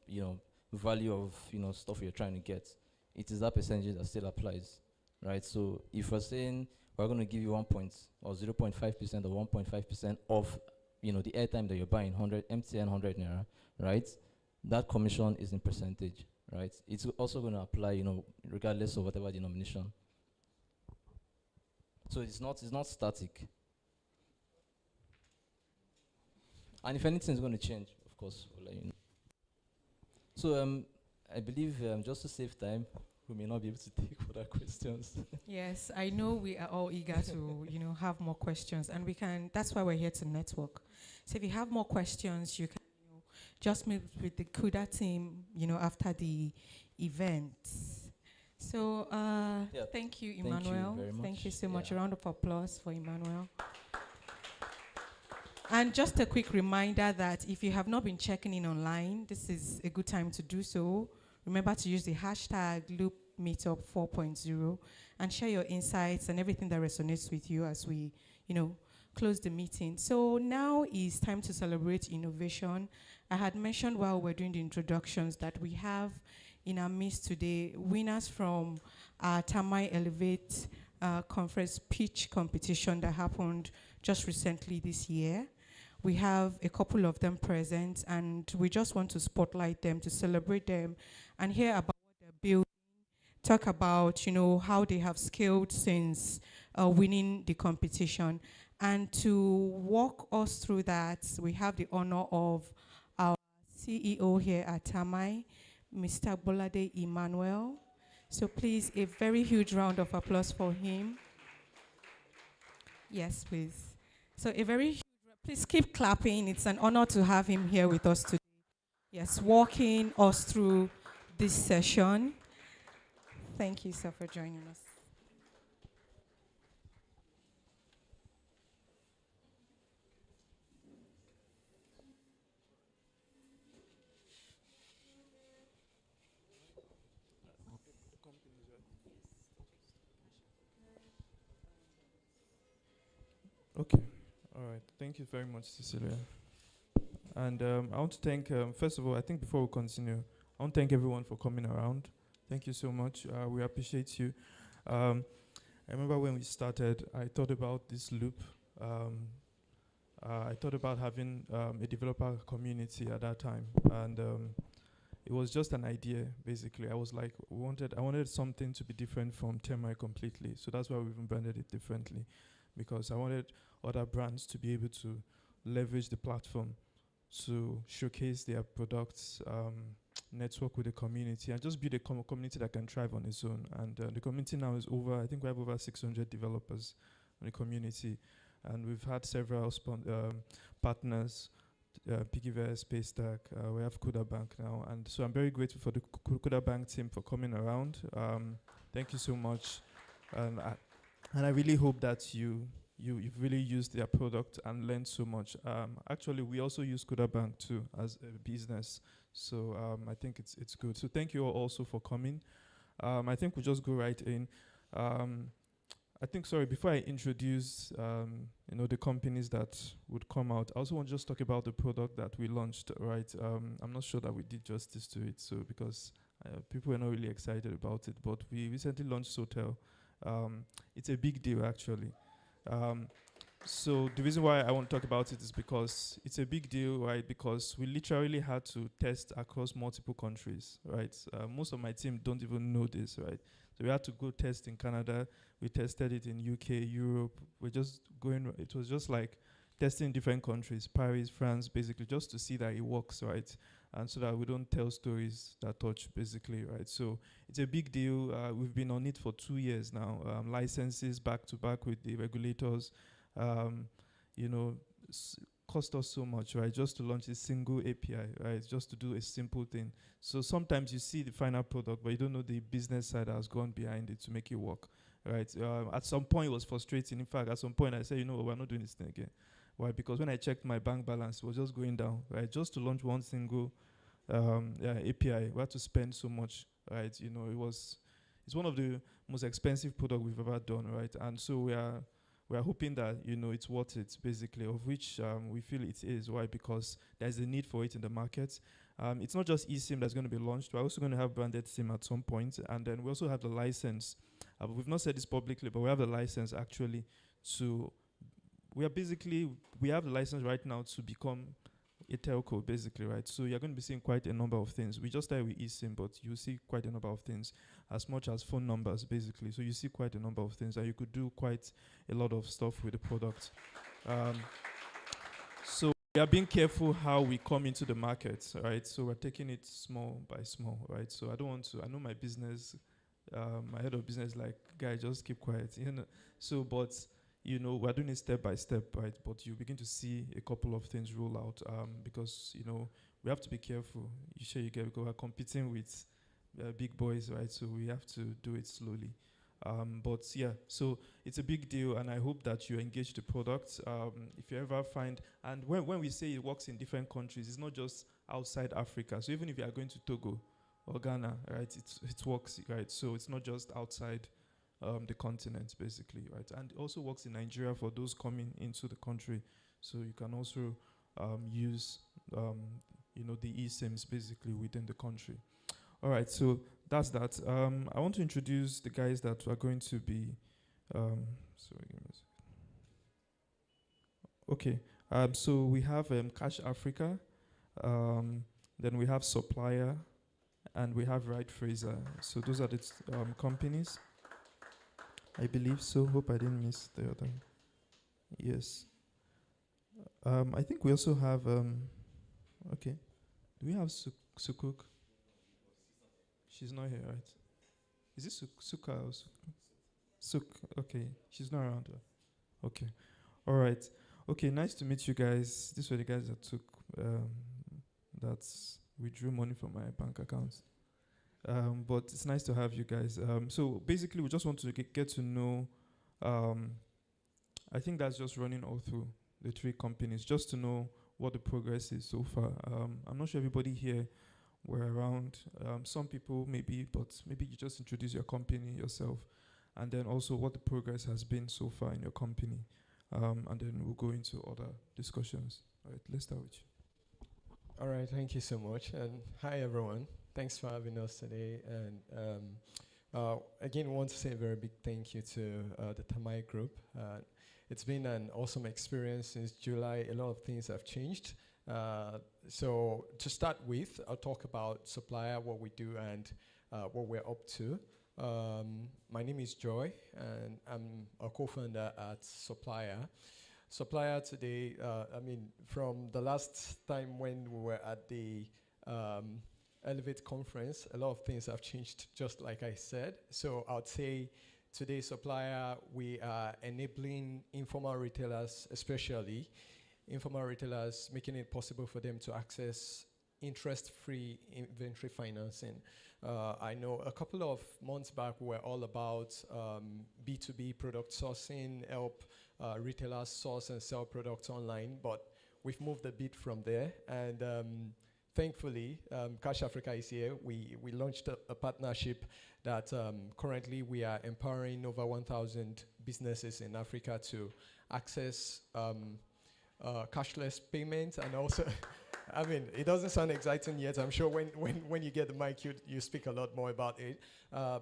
Speaker 18: value of stuff you're trying to get, it is that percentage that still applies, right? So if we're saying we're going to give you 0.5% or 1.5% of the airtime that you're buying, 100 MTN 100 naira, right? That commission is in percentage, right? It's also going to apply, regardless of whatever denomination. So it's not static. And if anything is going to change, of course, we'll let you know. So I believe just to save time, we may not be able to take further questions.
Speaker 3: Yes, I know we are all eager to, have more questions, and we can. That's why we're here to network. So if you have more questions, you can just meet with the CUDA team, after the event. So thank you, Emmanuel.
Speaker 18: Thank you very much.
Speaker 3: Thank you so much. A round of applause for Emmanuel. And just a quick reminder that if you have not been checking in online, this is a good time to do so. Remember to use the hashtag LoopMeetup 4.0 and share your insights and everything that resonates with you as we, close the meeting. So now is time to celebrate innovation. I had mentioned while we're doing the introductions that we have in our midst today winners from our Tamai Elevate conference pitch competition that happened just recently this year. We have a couple of them present, and we just want to spotlight them, to celebrate them, and hear about what they're building, talk about, how they have scaled since winning the competition. And to walk us through that, we have the honor of our CEO here at Tamai, Mr. Bolade Emmanuel. So please, a very huge round of applause for him. Yes, please. So a very huge, please keep clapping. It's an honor to have him here with us today. Yes, walking us through this session. Thank you, sir, for joining us.
Speaker 8: Okay. All right. Thank you very much, Cecilia. And I want to thank, first of all, I think before we continue, I want to thank everyone for coming around. Thank you so much. We appreciate you. I remember when we started, I thought about this loop. I thought about having a developer community at that time. And it was just an idea, basically. I was like, I wanted something to be different from Temai completely. So that's why we even branded it differently. Because I wanted other brands to be able to leverage the platform to showcase their products, network with the community, and just build a community that can thrive on its own. And the community now is I think we have over 600 developers in the community. And we've had several partners, Piggyverse, Paystack, we have Kuda Bank now. And so I'm very grateful for the Kuda Bank team for coming around. Thank you so much. And I really hope that you've really used their product and learned so much. Actually, we also use Kuda Bank too as a business. So I think it's good. So thank you all also for coming. I think we'll just go right in. Before I introduce the companies that would come out, I also want to just talk about the product that we launched, right? I'm not sure that we did justice to it, so because people were not really excited about it, but we recently launched Sotel. It's a big deal, actually. So the reason why I want to talk about it is because it's a big deal, right? Because we literally had to test across multiple countries, right? Most of my team don't even know this, right? So we had to go test in Canada. We tested it in UK, Europe. We're just going. It was just like
Speaker 20: testing in different countries, Paris, France, basically, just to see that it works, right? And so that we don't tell stories that touch, basically, right? So it's a big deal. We've been on it for 2 years now. Licenses back to back with the regulators, you know, cost us so much, right? Just to launch a single API, right? Just to do a simple thing. So sometimes you see the final product, but you don't know the business side that has gone behind it to make it work, right? At some point, it was frustrating. In fact, at some point, I said, you know, we're not doing this thing again. Why? Because when I checked my bank balance, it was just going down, right? Just to launch one single API, we had to spend so much, right? You know, it's one of the most expensive product we've ever done, right? And so we are hoping that, you know, it's worth it, basically, of which we feel it is. Why? Because there's a need for it in the market. It's not just eSIM that's going to be launched. We're also going to have branded SIM at some point, and then we also have the license. We've not said this publicly, but we have the license actually to. We have the license right now to become a telco, basically, right? So you're going to be seeing quite a number of things. We just started with eSIM, but you see quite a number of things, as much as phone numbers, basically. So you see quite a number of things, and you could do quite a lot of stuff with the product. So we are being careful how we come into the market, right? So we're taking it small by small, right? So I know my business, my head of business, like, guy, just keep quiet, you know? So, but, you know, we're doing it step by step, right? But you begin to see a couple of things roll out because, you know, we have to be careful. Because we're competing with big boys, right? So we have to do it slowly. But yeah, so it's a big deal, and I hope that you engage the product. If you ever find, and when we say it works in different countries, it's not just outside Africa. So even if you are going to Togo or Ghana, right, it works, right? So it's not just outside the continent, basically, right? And it also works in Nigeria for those coming into the country. So you can also use, you know, the eSIMs basically within the country. All right, so that's that. I want to introduce the guys that are going to be. Sorry, give me a second. Okay, so we have Cash Africa, then we have Supplier, and we have Right Fraser. So those are the companies. I believe so. Hope I didn't miss the other. Yes. I think we also have. Okay. Do we have Sukuk? She's not here, right? Is this Suka or Suk? Okay. She's not around. Okay. All right. Okay. Nice to meet you guys. These were the guys that took that withdrew money from my bank account. But it's nice to have you guys. So basically, we just want to get to know. I think that's just running all through the three companies, just to know what the progress is so far. I'm not sure everybody here were around. Some people maybe, but maybe you just introduce your company yourself, and then also what the progress has been so far in your company, and then we'll go into other discussions. All right, let's start with you.
Speaker 21: All right, thank you so much, and hi everyone. Thanks for having us today, and again, I want to say a very big thank you to the Tamai Group. It's been an awesome experience since July. A lot of things have changed. So to start with, I'll talk about Supplier, what we do, and what we're up to. My name is Joy, and I'm a co-founder at Supplier. Supplier today, I mean, from the last time when we were at the Elevate conference, a lot of things have changed, just like I said. So I'd say today, Supplier, we are enabling informal retailers, especially informal retailers, making it possible for them to access interest-free inventory financing. I know a couple of months back, we were all about B2B product sourcing, help retailers source and sell products online, but we've moved a bit from there. And thankfully, Cash Africa is here. We launched a partnership that currently we are empowering over 1,000 businesses in Africa to access cashless payments, and also, I mean, it doesn't sound exciting yet. I'm sure when you get the mic, you speak a lot more about it. A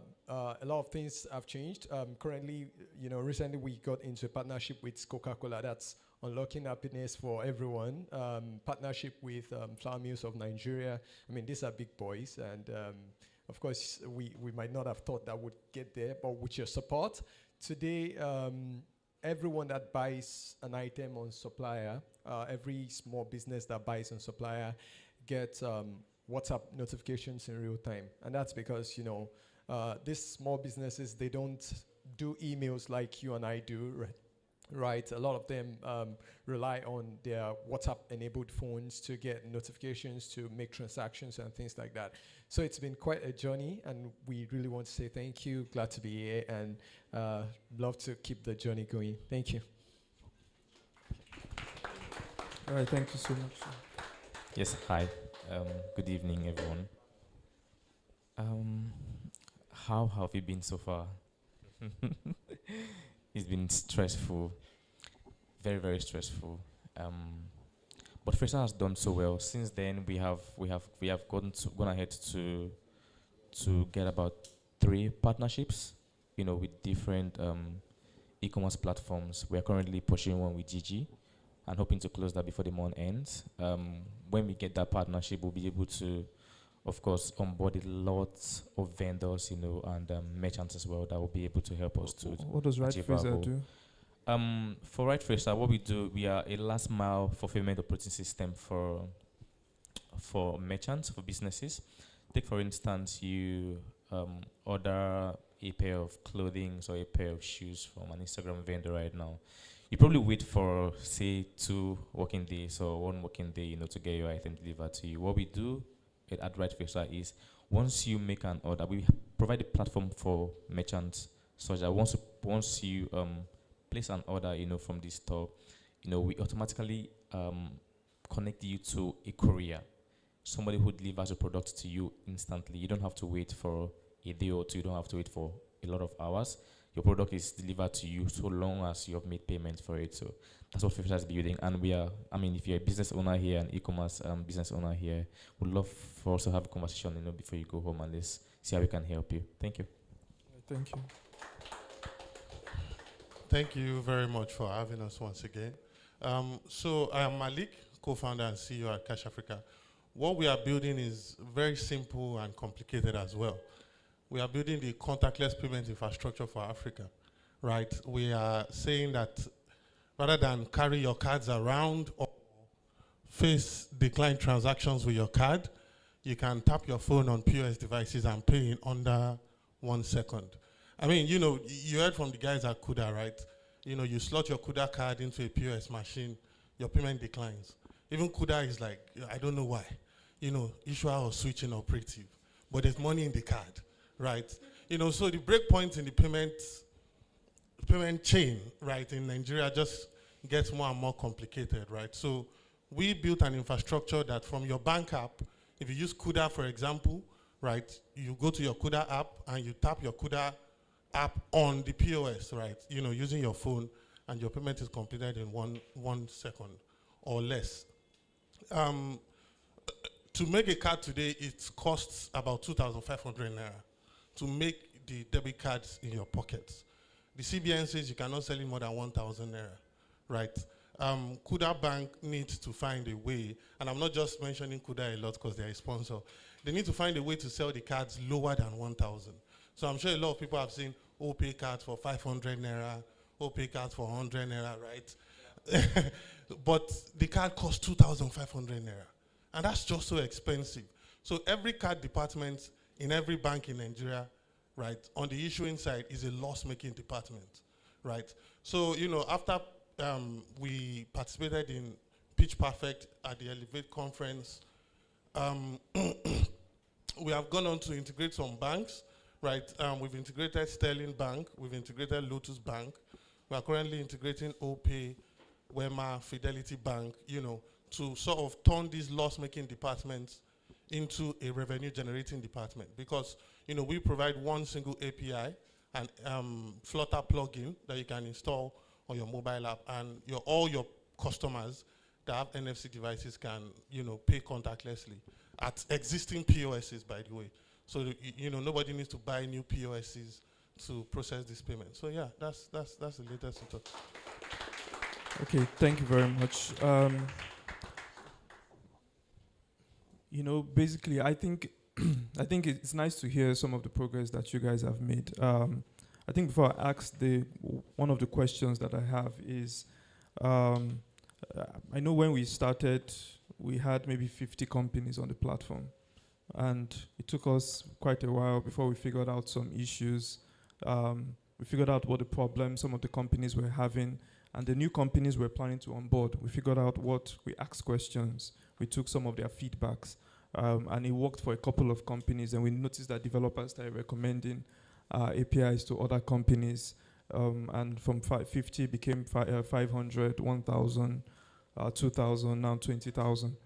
Speaker 21: lot of things have changed. Currently, you know, recently we got into a partnership with Coca-Cola that's unlocking happiness for everyone. Partnership with Flour Mills of Nigeria. I mean, these are big boys, and of course, we might not have thought that would get there, but with your support, today, everyone that buys an item on supplier, every small business that buys on supplier gets WhatsApp notifications in real time. And that's because, you know, these small businesses, they don't do emails like you and I do, right? Right, a lot of them rely on their WhatsApp-enabled phones to get notifications, to make transactions and things like that. So it's been quite a journey, and we really want to say thank you. Glad to be here, and love to keep the journey going. Thank you.
Speaker 20: All right, thank you so much.
Speaker 4: Yes, hi. Good evening, everyone. How have you been so far? It's been stressful, very, very stressful. But Fresa has done so well. Since then, we have gone ahead to get about 3 partnerships, you know, with different e-commerce platforms. We are currently pursuing one with Gigi, and hoping to close that before the month ends. When we get that partnership, we'll be able to, of course, onboard a lot of vendors, you know, and merchants as well that will be able to help us to.
Speaker 20: What does Right
Speaker 4: achieve our
Speaker 20: Fraser
Speaker 4: goal.
Speaker 20: do?
Speaker 4: For Right Fraser, what we do, we are a last mile fulfillment operating system for merchants, for businesses. Take for instance, you order a pair of clothing or a pair of shoes from an Instagram vendor right now. You probably wait for, say, 2 working days or 1 working day, you know, to get your item delivered to you. What we do at Right Fraser is, once you make an order, we provide a platform for merchants, such that once you place an order, you know, from the store, you know, we automatically connect you to a courier, somebody who delivers a product to you instantly. You don't have to wait for a day or 2. You don't have to wait for a lot of hours. Your product is delivered to you so long as you have made payment for it. So that's what Fresa is building. And we are, I mean, if you're a business owner here, an e-commerce business owner here, we'd love for us to have a conversation, you know, before you go home, and let's see how we can help you. Thank you.
Speaker 20: Thank you.
Speaker 22: Thank you very much for having us once again. So I am Malik, co-founder and CEO at Cash Africa. What we are building is very simple and complicated as well. We are building the contactless payment infrastructure for Africa, right? We are saying that rather than carry your cards around or face declined transactions with your card, you can tap your phone on POS devices and pay in under 1 second. I mean, you know, you heard from the guys at Kuda, right? You know, you slot your Kuda card into a POS machine, your payment declines. Even Kuda is like, I don't know why. You know, issuer or switching operative, but there's money in the card, right? You know, so the breakpoint in the payment chain, right, in Nigeria just gets more and more complicated, right? So we built an infrastructure that from your bank app, if you use Kuda, for example, right, you go to your Kuda app and you tap your Kuda app on the POS, right, you know, using your phone, and your payment is completed in one second or less. To make a card today, it costs about 2,500 naira to make the debit cards in your pockets. The CBN says you cannot sell it more than 1,000 naira, right? Kuda Bank needs to find a way, and I'm not just mentioning Kuda a lot because they're a sponsor. They need to find a way to sell the cards lower than 1,000. So I'm sure a lot of people have seen OPay cards for 500 naira, OPay cards for 100 naira, right? But the card costs 2,500 naira. And that's just so expensive. So every card department in every bank in Nigeria, right, on the issuing side is a loss-making department, right? So, you know, after we participated in Pitch Perfect at the Elevate conference, we have gone on to integrate some banks, right? We've integrated Sterling Bank, we've integrated Lotus Bank. We are currently integrating OPay, Wema, Fidelity Bank, you know, to sort of turn these loss-making departments into a revenue-generating department. Because, you know, we provide one single API and Flutter plugin that you can install on your mobile app, and all your customers that have NFC devices can, you know, pay contactlessly at existing POSs, by the way. So, you know, nobody needs to buy new POSs to process this payment. So, yeah, that's the latest.
Speaker 20: Okay, thank you very much. You know, basically, I think I think it's nice to hear some of the progress that you guys have made. I think before I ask one of the questions that I have is, I know when we started, we had maybe 50 companies on the platform. And it took us quite a while before we figured out some issues. We figured out what the problems some of the companies were having, and the new companies we're planning to onboard. We figured out we asked questions, we took some of their feedbacks, and it worked for a couple of companies, and we noticed that developers started recommending APIs to other companies, and from 50 became 500, 1,000, 2,000, now 20,000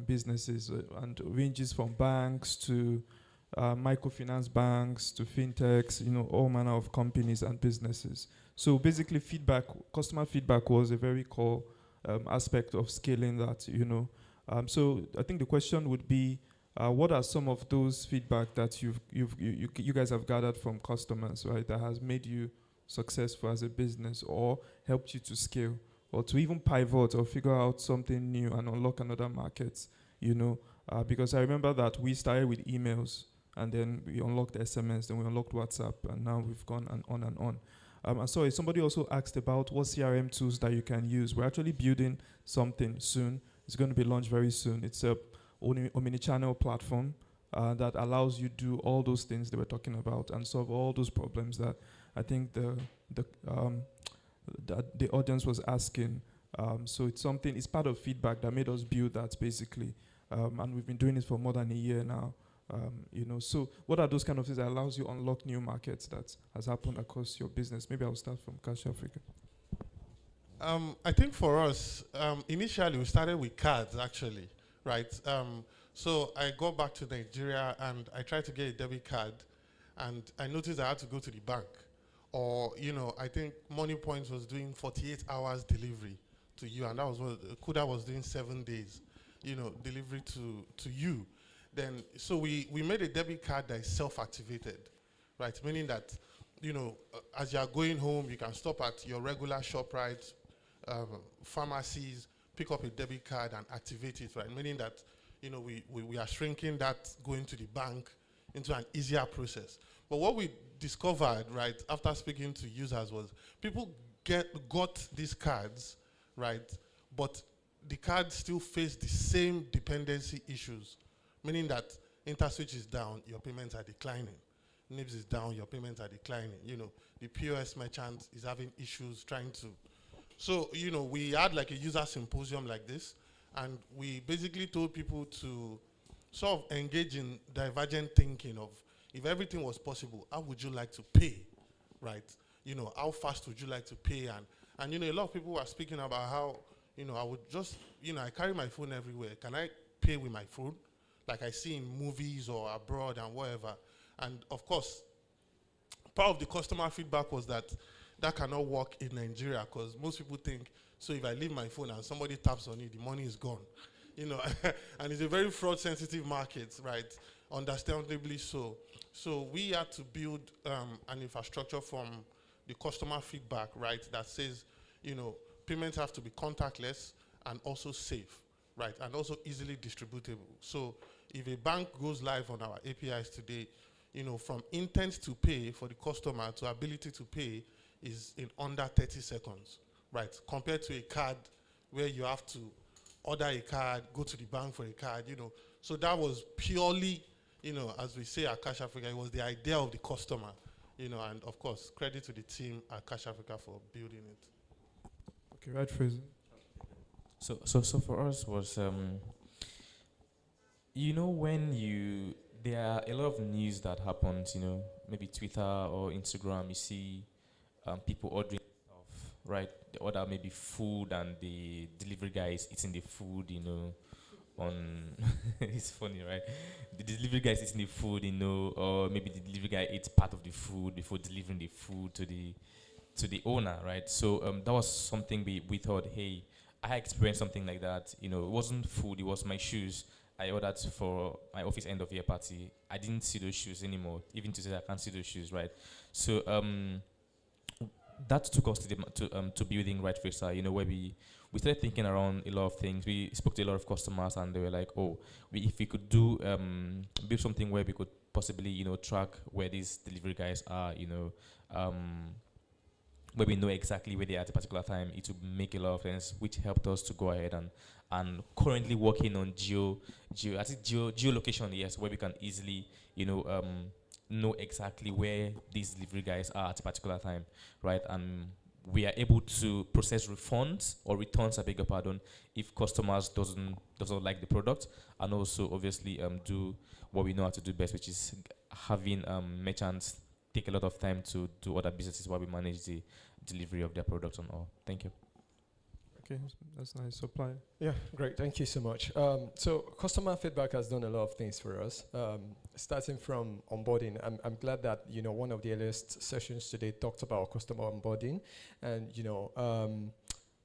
Speaker 20: businesses, and ranges from banks to microfinance banks to fintechs, all manner of companies and businesses. So basically customer feedback was a very core aspect of scaling that, So I think the question would be, what are some of those feedback that you guys have gathered from customers, right, that has made you successful as a business or helped you to scale or to even pivot or figure out something new and unlock another market, because I remember that we started with emails and then we unlocked SMS, then we unlocked WhatsApp, and now we've gone on and on. And sorry, somebody also asked about what CRM tools that you can use. We're actually building something soon. It's going to be launched very soon. It's a omni-channel platform that allows you to do all those things that we're talking about and solve all those problems that I think the audience was asking. So it's part of feedback that made us build that basically. And we've been doing it for more than a year now. So what are those kind of things that allows you to unlock new markets that has happened across your business? Maybe I'll start from Cash Africa.
Speaker 22: I think for us, initially we started with cards actually, right? So I got back to Nigeria and I tried to get a debit card and I noticed I had to go to the bank. Or, I think Money Points was doing 48 hours delivery to you, and that was what Kuda was doing 7 days, delivery to you. Then, so we made a debit card that is self-activated, right? Meaning that, as you are going home, you can stop at your regular ShopRite, pharmacies, pick up a debit card and activate it, right? Meaning that, we are shrinking that going to the bank into an easier process. But what we discovered, right, after speaking to users was people got these cards, right, but the cards still face the same dependency issues, meaning that InterSwitch is down, your payments are declining. NIBS is down, your payments are declining. The POS merchant is having issues trying to. So, we had like a user symposium like this, and we basically told people to sort of engage in divergent thinking of, if everything was possible, how would you like to pay, right? How fast would you like to pay? And a lot of people were speaking about how, I would just, I carry my phone everywhere. Can I pay with my phone? Like I see in movies or abroad and whatever. And of course, part of the customer feedback was that cannot work in Nigeria because most people think, so if I leave my phone and somebody taps on it, the money is gone. And it's a very fraud-sensitive market, right? Understandably so. So we had to build an infrastructure from the customer feedback, right, that says, payments have to be contactless and also safe, right, and also easily distributable. So if a bank goes live on our APIs today, from intent to pay for the customer to ability to pay is in under 30 seconds, right, compared to a card where you have to order a card, go to the bank for a card, So that was purely, as we say at Cash Africa, it was the idea of the customer, and of course, credit to the team at Cash Africa for building it.
Speaker 20: Okay, right, Fraser.
Speaker 4: So for us was, when there are a lot of news that happens, maybe Twitter or Instagram, you see people ordering stuff, right? They order maybe food and the delivery guy is eating the food, it's funny, right? The delivery guy is eating the food, or maybe the delivery guy eats part of the food before delivering the food to the owner, right? So that was something we thought, hey, I experienced something like that. It wasn't food, it was my shoes. I ordered for my office end of year party. I didn't see those shoes anymore. Even today, I can't see those shoes, right? So that took us to building Right Facer, where we started thinking around a lot of things. We spoke to a lot of customers, and they were like, "Oh, if we could build something where we could possibly, track where these delivery guys are, where we know exactly where they are at a particular time. It will make a lot of sense, which helped us to go ahead and currently working on geolocation, yes, where we can easily, know exactly where these delivery guys are at a particular time, right? And we are able to process refunds or returns, I beg your pardon, if customers doesn't like the product, and also obviously do what we know how to do best, which is having merchants take a lot of time to do other businesses while we manage the delivery of their products and all. Thank you.
Speaker 20: Okay, that's nice. Supply.
Speaker 21: Yeah, great. Thank you so much. So customer feedback has done a lot of things for us. Starting from onboarding, I'm glad that one of the earliest sessions today talked about customer onboarding, and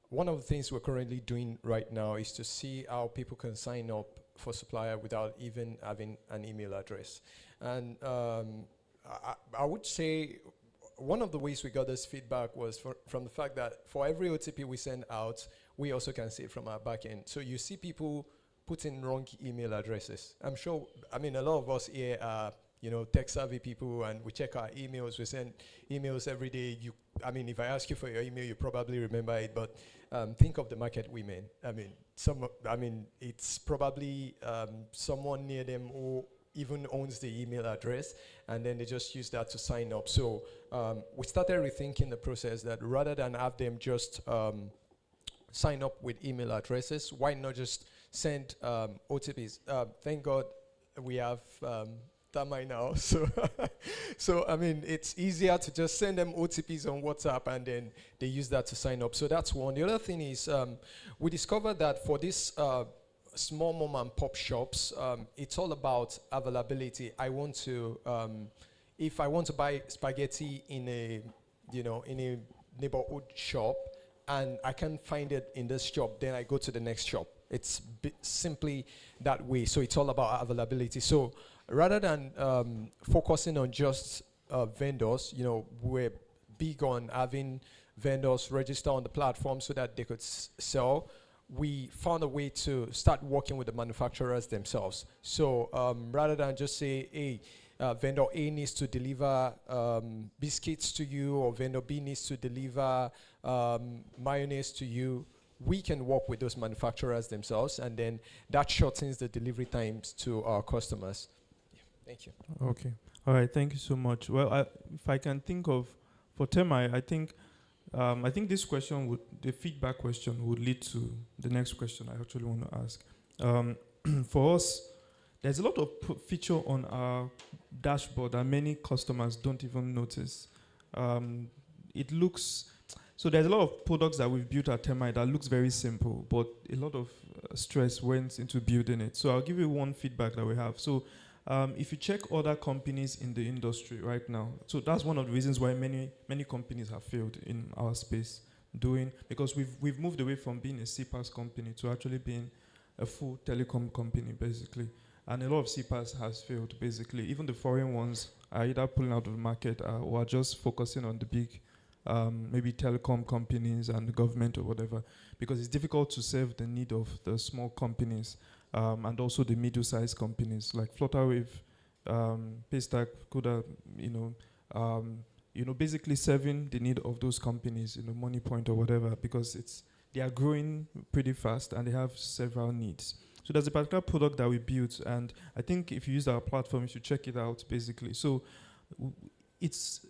Speaker 21: one of the things we're currently doing right now is to see how people can sign up for supplier without even having an email address. And I would say one of the ways we got this feedback was from the fact that for every OTP we send out, we also can see it from our back end. So you see people put in wrong email addresses. I'm sure, a lot of us here are, tech savvy people, and we check our emails. We send emails every day. If I ask you for your email, you probably remember it, but think of the market women. It's probably someone near them who even owns the email address, and then they just use that to sign up. So we started rethinking the process, that rather than have them just sign up with email addresses, why not just send OTPs? Thank God we have Tamai now. So it's easier to just send them OTPs on WhatsApp, and then they use that to sign up. So that's one. The other thing is we discovered that for this small mom and pop shops, it's all about availability. I want to, if I want to buy spaghetti in a neighborhood shop and I can't find it in this shop, then I go to the next shop. It's simply that way. So it's all about availability. So rather than focusing on just vendors, we're big on having vendors register on the platform so that they could sell. We found a way to start working with the manufacturers themselves. So rather than just say, hey, vendor A needs to deliver biscuits to you, or vendor B needs to deliver mayonnaise to you, we can work with those manufacturers themselves, and then that shortens the delivery times to our customers. Yeah, thank you.
Speaker 20: Okay. All right. Thank you so much. Well, if I can think of, for Temai, I think this question the feedback question would lead to the next question I actually want to ask. For us, there's a lot of feature on our dashboard that many customers don't even notice. So there's a lot of products that we've built at Temai that looks very simple, but a lot of stress went into building it. So I'll give you one feedback that we have. So if you check other companies in the industry right now, so that's one of the reasons why many companies have failed in our space, because we've moved away from being a CPaaS company to actually being a full telecom company, basically. And a lot of CPaaS has failed, basically. Even the foreign ones are either pulling out of the market or are just focusing on the big, maybe telecom companies and the government or whatever, because it's difficult to serve the need of the small companies and also the middle-sized companies like Flutterwave, Paystack, Kuda, basically serving the need of those companies, MoneyPoint or whatever, because they are growing pretty fast and they have several needs. So there's a particular product that we built, and I think if you use our platform, you should check it out, basically. So it's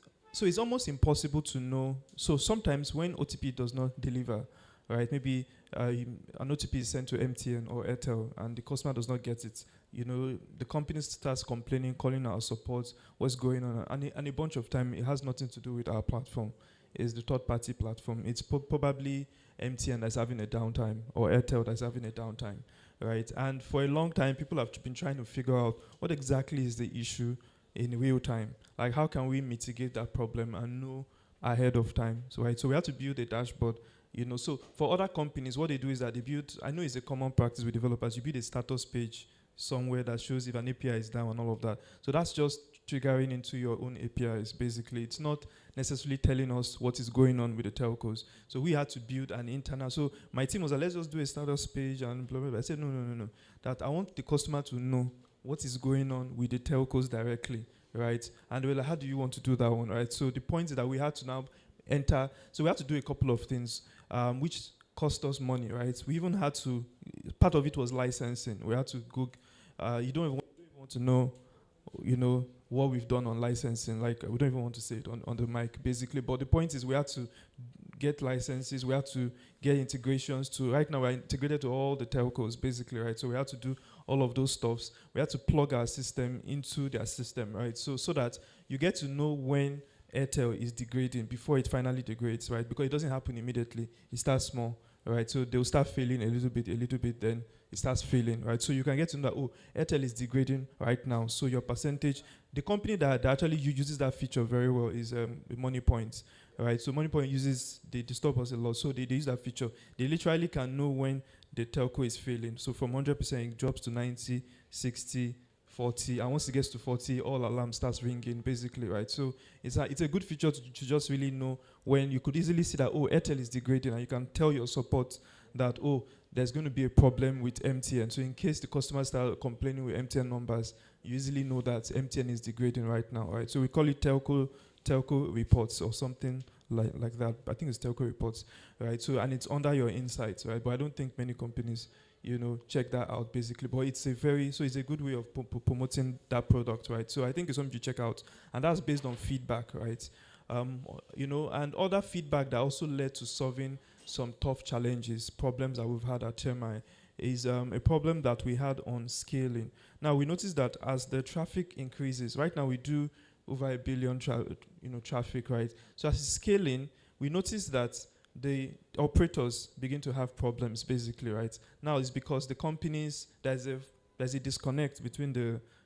Speaker 20: almost impossible to know. So sometimes when OTP does not deliver, right, maybe an OTP is sent to MTN or Airtel and the customer does not get it, the company starts complaining, calling our support, what's going on, and a bunch of time it has nothing to do with our platform. It's the third-party platform. It's probably MTN that's having a downtime or Airtel that's having a downtime, right? And for a long time, people have been trying to figure out what exactly is the issue in real time. Like, how can we mitigate that problem and know ahead of time? So we have to build a dashboard. So for other companies, what they do is that they build, I know it's a common practice with developers, you build a status page somewhere that shows if an API is down and all of that. So that's just triggering into your own APIs, basically. It's not necessarily telling us what is going on with the telcos. So we had to build an internal. So my team was like, let's just do a status page and blah, blah, blah. I said, no. That I want the customer to know what is going on with the telcos directly, right? And they were like, how do you want to do that one, right? So the point is that we had to now enter, so we had to do a couple of things, which cost us money, right? We even had to, part of it was licensing. We had to go, you don't even want to know, what we've done on licensing. Like, we don't even want to say it on the mic, basically. But the point is we had to get licenses, we had to get integrations to, right now we're integrated to all the telcos, basically, right? So we had to do all of those stuffs. We had to plug our system into their system, right? So that you get to know when Airtel is degrading before it finally degrades, right? Because it doesn't happen immediately. It starts small, right? So they'll start failing a little bit, then it starts failing, right? So you can get to know that, oh, Airtel is degrading right now. So your percentage, the company that actually uses that feature very well is Money Points, right? So Money Point they disturb us a lot. So they use that feature. They literally can know when the telco is failing. So from 100%, it drops to 90, 60, 40, and once it gets to 40, all alarm starts ringing, basically, right? So it's a good feature to just really know when you could easily see that, oh, Airtel is degrading, and you can tell your support that, oh, there's going to be a problem with MTN. So in case the customers start complaining with MTN numbers, you easily know that MTN is degrading right now, right? So we call it telco reports or something like that. I think it's telco reports, right? So, and it's under your insights, right? But I don't think many companies, check that out, basically. But it's a good way of promoting that product, right? So I think it's something you check out. And that's based on feedback, right? And other feedback that also led to solving some tough challenges, problems that we've had at Chemai, is a problem that we had on scaling. Now, we noticed that as the traffic increases, right now we do over 1 billion traffic, right? So as it's scaling, we noticed that the operators begin to have problems, basically, right? Now it's because the companies, there's a disconnect between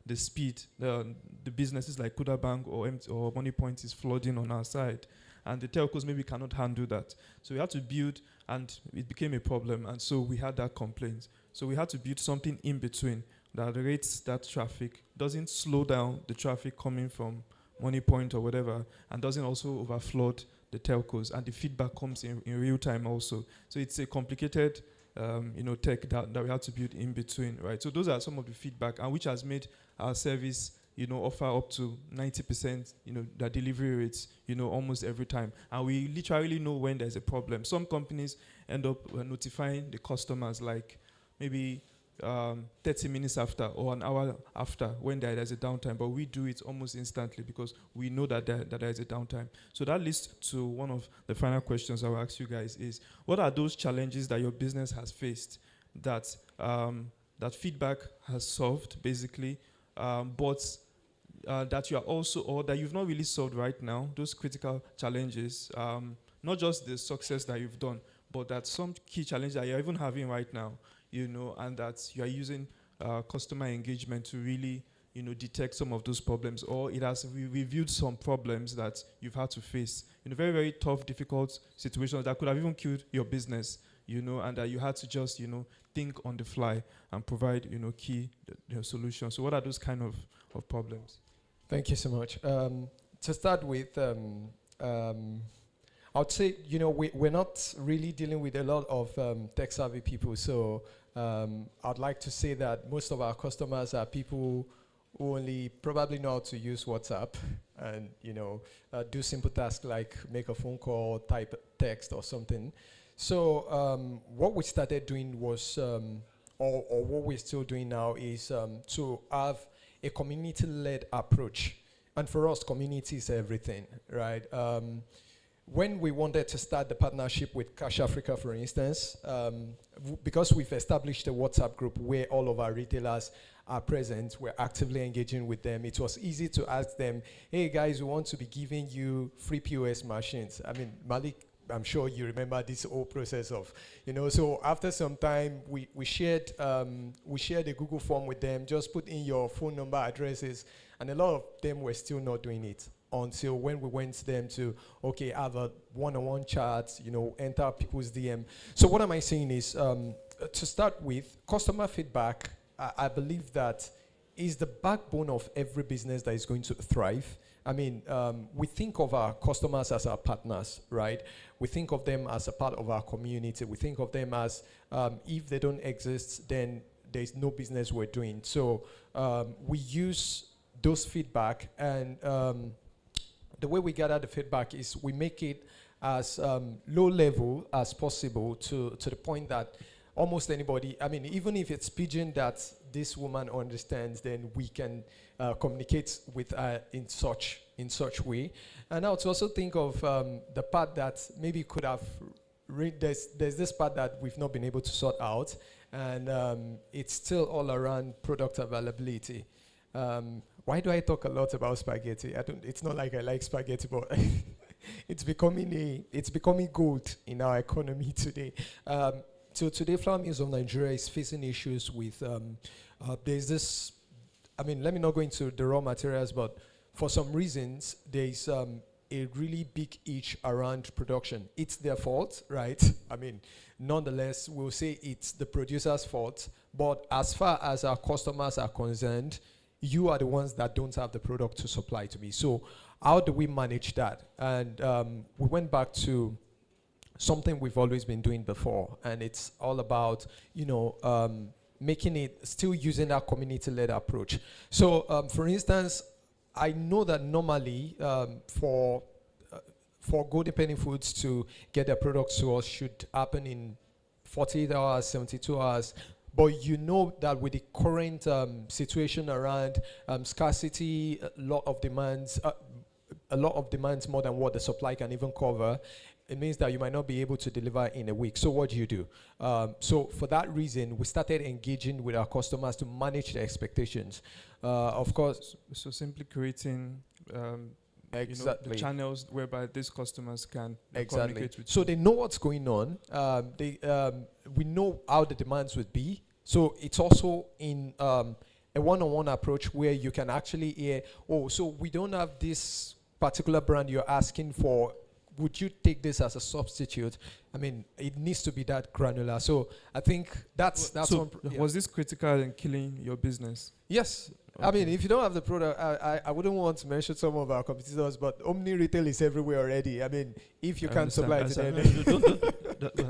Speaker 20: the speed, the businesses like Kuda Bank or Money Point is flooding on our side, and the telcos maybe cannot handle that. So we had to build, and it became a problem, and so we had that complaint. So we had to build something in between that rates that traffic, doesn't slow down the traffic coming from Money Point or whatever, and doesn't also overflood the telcos, and the feedback comes in real time also. So it's a complicated tech that we have to build in between, right? So those are some of the feedback, and which has made our service, offer up to 90%, the delivery rates, almost every time. And we literally know when there's a problem. Some companies end up notifying the customers like maybe 30 minutes after or an hour after when there's a downtime, but we do it almost instantly because we know that there is a downtime. So that leads to one of the final questions I will ask you guys is, what are those challenges that your business has faced that feedback has solved, basically, but that you are also, or that you've not really solved right now, those critical challenges, not just the success that you've done, but that some key challenges that you're even having right now, and that you are using customer engagement to really, detect some of those problems, or it has reviewed some problems that you've had to face in very, very tough, difficult situations that could have even killed your business, and that you had to just, think on the fly and provide, key solutions. So what are those kind of problems?
Speaker 21: Thank you so much. To start with, I would say, we're not really dealing with a lot of tech-savvy people. So I'd like to say that most of our customers are people who only probably know how to use WhatsApp and, do simple tasks like make a phone call, type text or something. So what we started doing was, or what we're still doing now is to have a community-led approach. And for us, community is everything, right? When we wanted to start the partnership with Cash Africa, for instance, because we've established a WhatsApp group where all of our retailers are present, we're actively engaging with them. It was easy to ask them, hey guys, we want to be giving you free POS machines. I mean, Malik, I'm sure you remember this whole process of, so after some time, we shared a Google form with them, just put in your phone number, addresses, and a lot of them were still not doing it until when we went to them to, okay, have a one-on-one chat, enter people's DM. So what am I saying is, to start with, customer feedback, I believe that is the backbone of every business that is going to thrive. I mean, we think of our customers as our partners, right? We think of them as a part of our community. We think of them as, if they don't exist, then there's no business we're doing. So we use those feedback, and the way we gather the feedback is we make it as low level as possible to the point that almost anybody, I mean, even if it's pidgin that this woman understands, then we can communicate with her in such way. And now to also think of the part that maybe could have, there's this part that we've not been able to sort out, and it's still all around product availability. Why do I talk a lot about spaghetti? It's not like I like spaghetti, but it's becoming gold in our economy today. So today, Flour Mills of Nigeria is facing issues with, there's this, I mean, let me not go into the raw materials, but for some reasons, there's a really big itch around production. It's their fault, right? I mean, nonetheless, we'll say it's the producer's fault, but as far as our customers are concerned, you are the ones that don't have the product to supply to me. So how do we manage that? And we went back to something we've always been doing before, and it's all about, making it, still using that community-led approach. So, for instance, I know that normally for Golden Penny Foods to get their products to us should happen in 48 hours, 72 hours. But you know that with the current situation around scarcity, a lot of demands more than what the supply can even cover, it means that you might not be able to deliver in a week. So what do? So for that reason, we started engaging with our customers to manage their expectations. Of course.
Speaker 20: So simply creating
Speaker 21: exactly
Speaker 20: the channels whereby these customers can
Speaker 21: So
Speaker 20: communicate with you.
Speaker 21: they know what's going on. We know how the demands would be. So it's also in a one-on-one approach where you can actually hear, oh, so we don't have this particular brand you're asking for. Would you take this as a substitute? I mean, it needs to be that granular. So I think that's
Speaker 20: so was this critical in killing your business?
Speaker 21: Yes. Okay. I mean, if you don't have the product, I wouldn't want to mention some of our competitors, but Omni Retail is everywhere already. I mean, if you can't supply to them.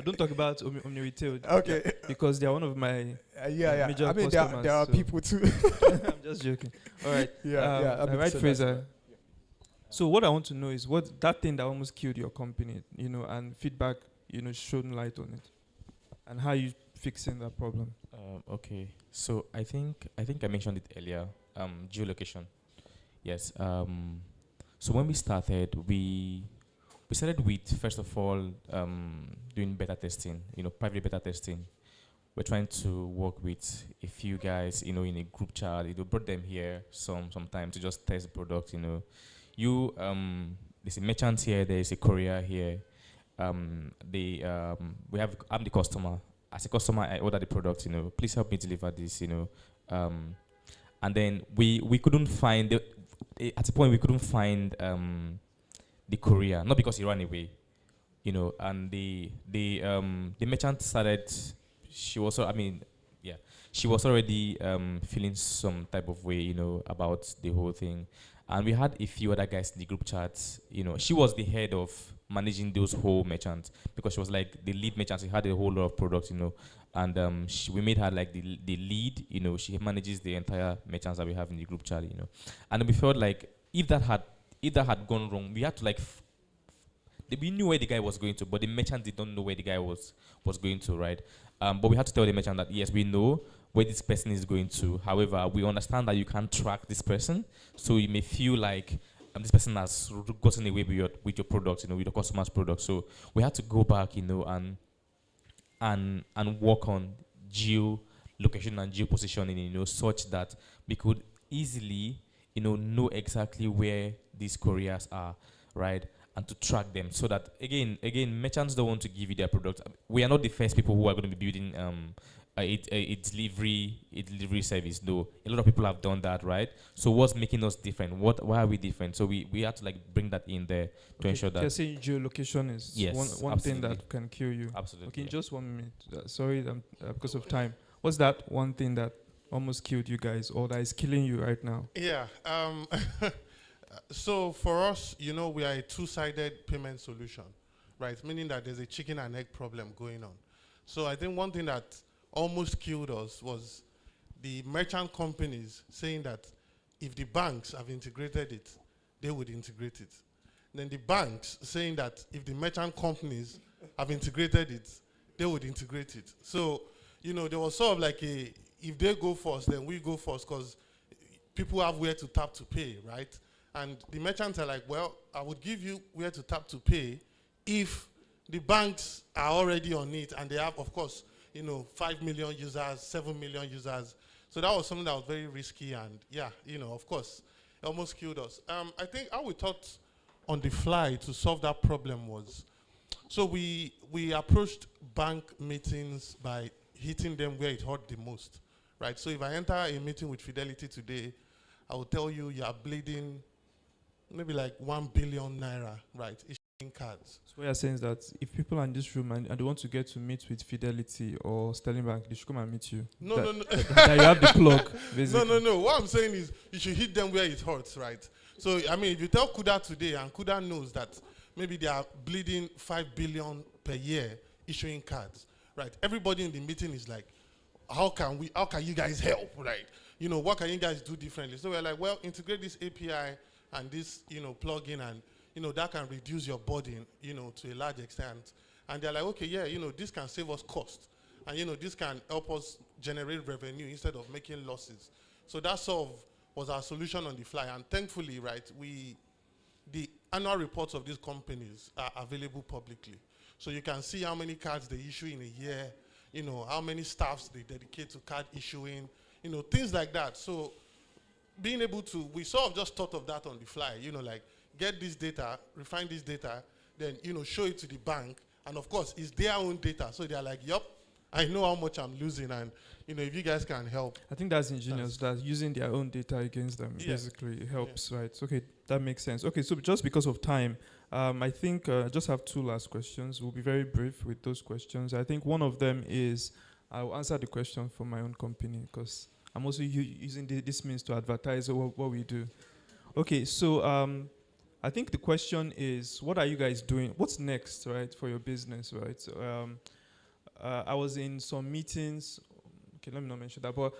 Speaker 20: Don't talk about Omni Retail.
Speaker 21: Okay.
Speaker 20: Because they are one of my major
Speaker 21: I mean,
Speaker 20: customers.
Speaker 21: there are people too.
Speaker 20: I'm just joking. All right. Right,
Speaker 21: so
Speaker 20: Fraser. So what I want to know is what that thing that almost killed your company, and feedback, shone light on it, and how you fixing that problem.
Speaker 4: Okay, so I think I mentioned it earlier. Geolocation. Yes. So when we started, we started with, first of all, doing beta testing. Private beta testing. We're trying to work with a few guys, in a group chat. Brought them here sometime to just test the product. There's a merchant here. There's a courier here. I'm the customer. As a customer, I order the product. Please help me deliver this. And then we couldn't find at a point we couldn't find the courier, not because he ran away, And the merchant started. She was already feeling some type of way, about the whole thing. And we had a few other guys in the group chats. She was the head of managing those whole merchants because she was like the lead merchant. She had a whole lot of products, and we made her like the lead. She manages the entire merchants that we have in the group chat. And we felt like if that had gone wrong, we had to we knew where the guy was going to, but the merchant did not know where the guy was going to, right? But we had to tell the merchant that yes, we know where this person is going to. However, we understand that you can't track this person, so you may feel like this person has gotten away with your product, with your customer's product. So we had to go back, and work on geo-location and geo-positioning, such that we could easily, know exactly where these couriers are, right? And to track them, so that again, merchants don't want to give you their product. We are not the first people who are going to be building a delivery service, though. A lot of people have done that, right? So what's making us different? Why are we different? So we have to bring that in there to ensure that.
Speaker 20: You're saying geolocation is one thing that can kill you.
Speaker 4: Absolutely.
Speaker 20: Okay, just 1 minute. Sorry, because of time. What's that one thing that almost killed you guys, or that is killing you right now?
Speaker 22: Yeah. So for us, we are a two-sided payment solution, right? Meaning that there's a chicken and egg problem going on. So I think one thing that almost killed us was the merchant companies saying that if the banks have integrated it, they would integrate it. Then the banks saying that if the merchant companies have integrated it, they would integrate it. So, there was sort of like if they go first, then we go first, because people have where to tap to pay, right? And the merchants are like, well, I would give you where to tap to pay if the banks are already on it, and they have, of course, 5 million users, 7 million users. So that was something that was very risky, and yeah, of course, it almost killed us. I think how we thought on the fly to solve that problem was, so we approached bank meetings by hitting them where it hurt the most, right? So if I enter a meeting with Fidelity today, I will tell you are bleeding maybe like 1 billion naira, right? Issuing cards.
Speaker 20: So what you're saying is that if people are in this room and they want to get to meet with Fidelity or Sterling Bank, they should come and meet you.
Speaker 22: No.
Speaker 20: That you have the plug, basically.
Speaker 22: No. What I'm saying is you should hit them where it hurts, right? So, I mean, if you tell Kuda today, and Kuda knows that maybe they are bleeding 5 billion per year issuing cards, right? Everybody in the meeting is like, how can you guys help, right? What can you guys do differently? So we're like, well, integrate this API and this, plugin, and, that can reduce your burden, to a large extent. And they're like, okay, yeah, this can save us cost. And, this can help us generate revenue instead of making losses. So that sort of was our solution on the fly. And thankfully, right, the annual reports of these companies are available publicly. So you can see how many cards they issue in a year, how many staffs they dedicate to card issuing, things like that. So being able to, we sort of just thought of that on the fly, like get this data, refine this data, then, show it to the bank. And of course, it's their own data. So they're like, yup, I know how much I'm losing, and if you guys can help.
Speaker 20: I think that's ingenious. That using their own data against them basically helps, right? Okay, that makes sense. Okay, so just because of time, I think I just have 2 last questions. We'll be very brief with those questions. I think one of them is, I'll answer the question for my own company because I'm also using this means to advertise what we do. Okay, so I think the question is, what are you guys doing? What's next, right, for your business, right? So, I was in some meetings. Okay, let me not mention that, but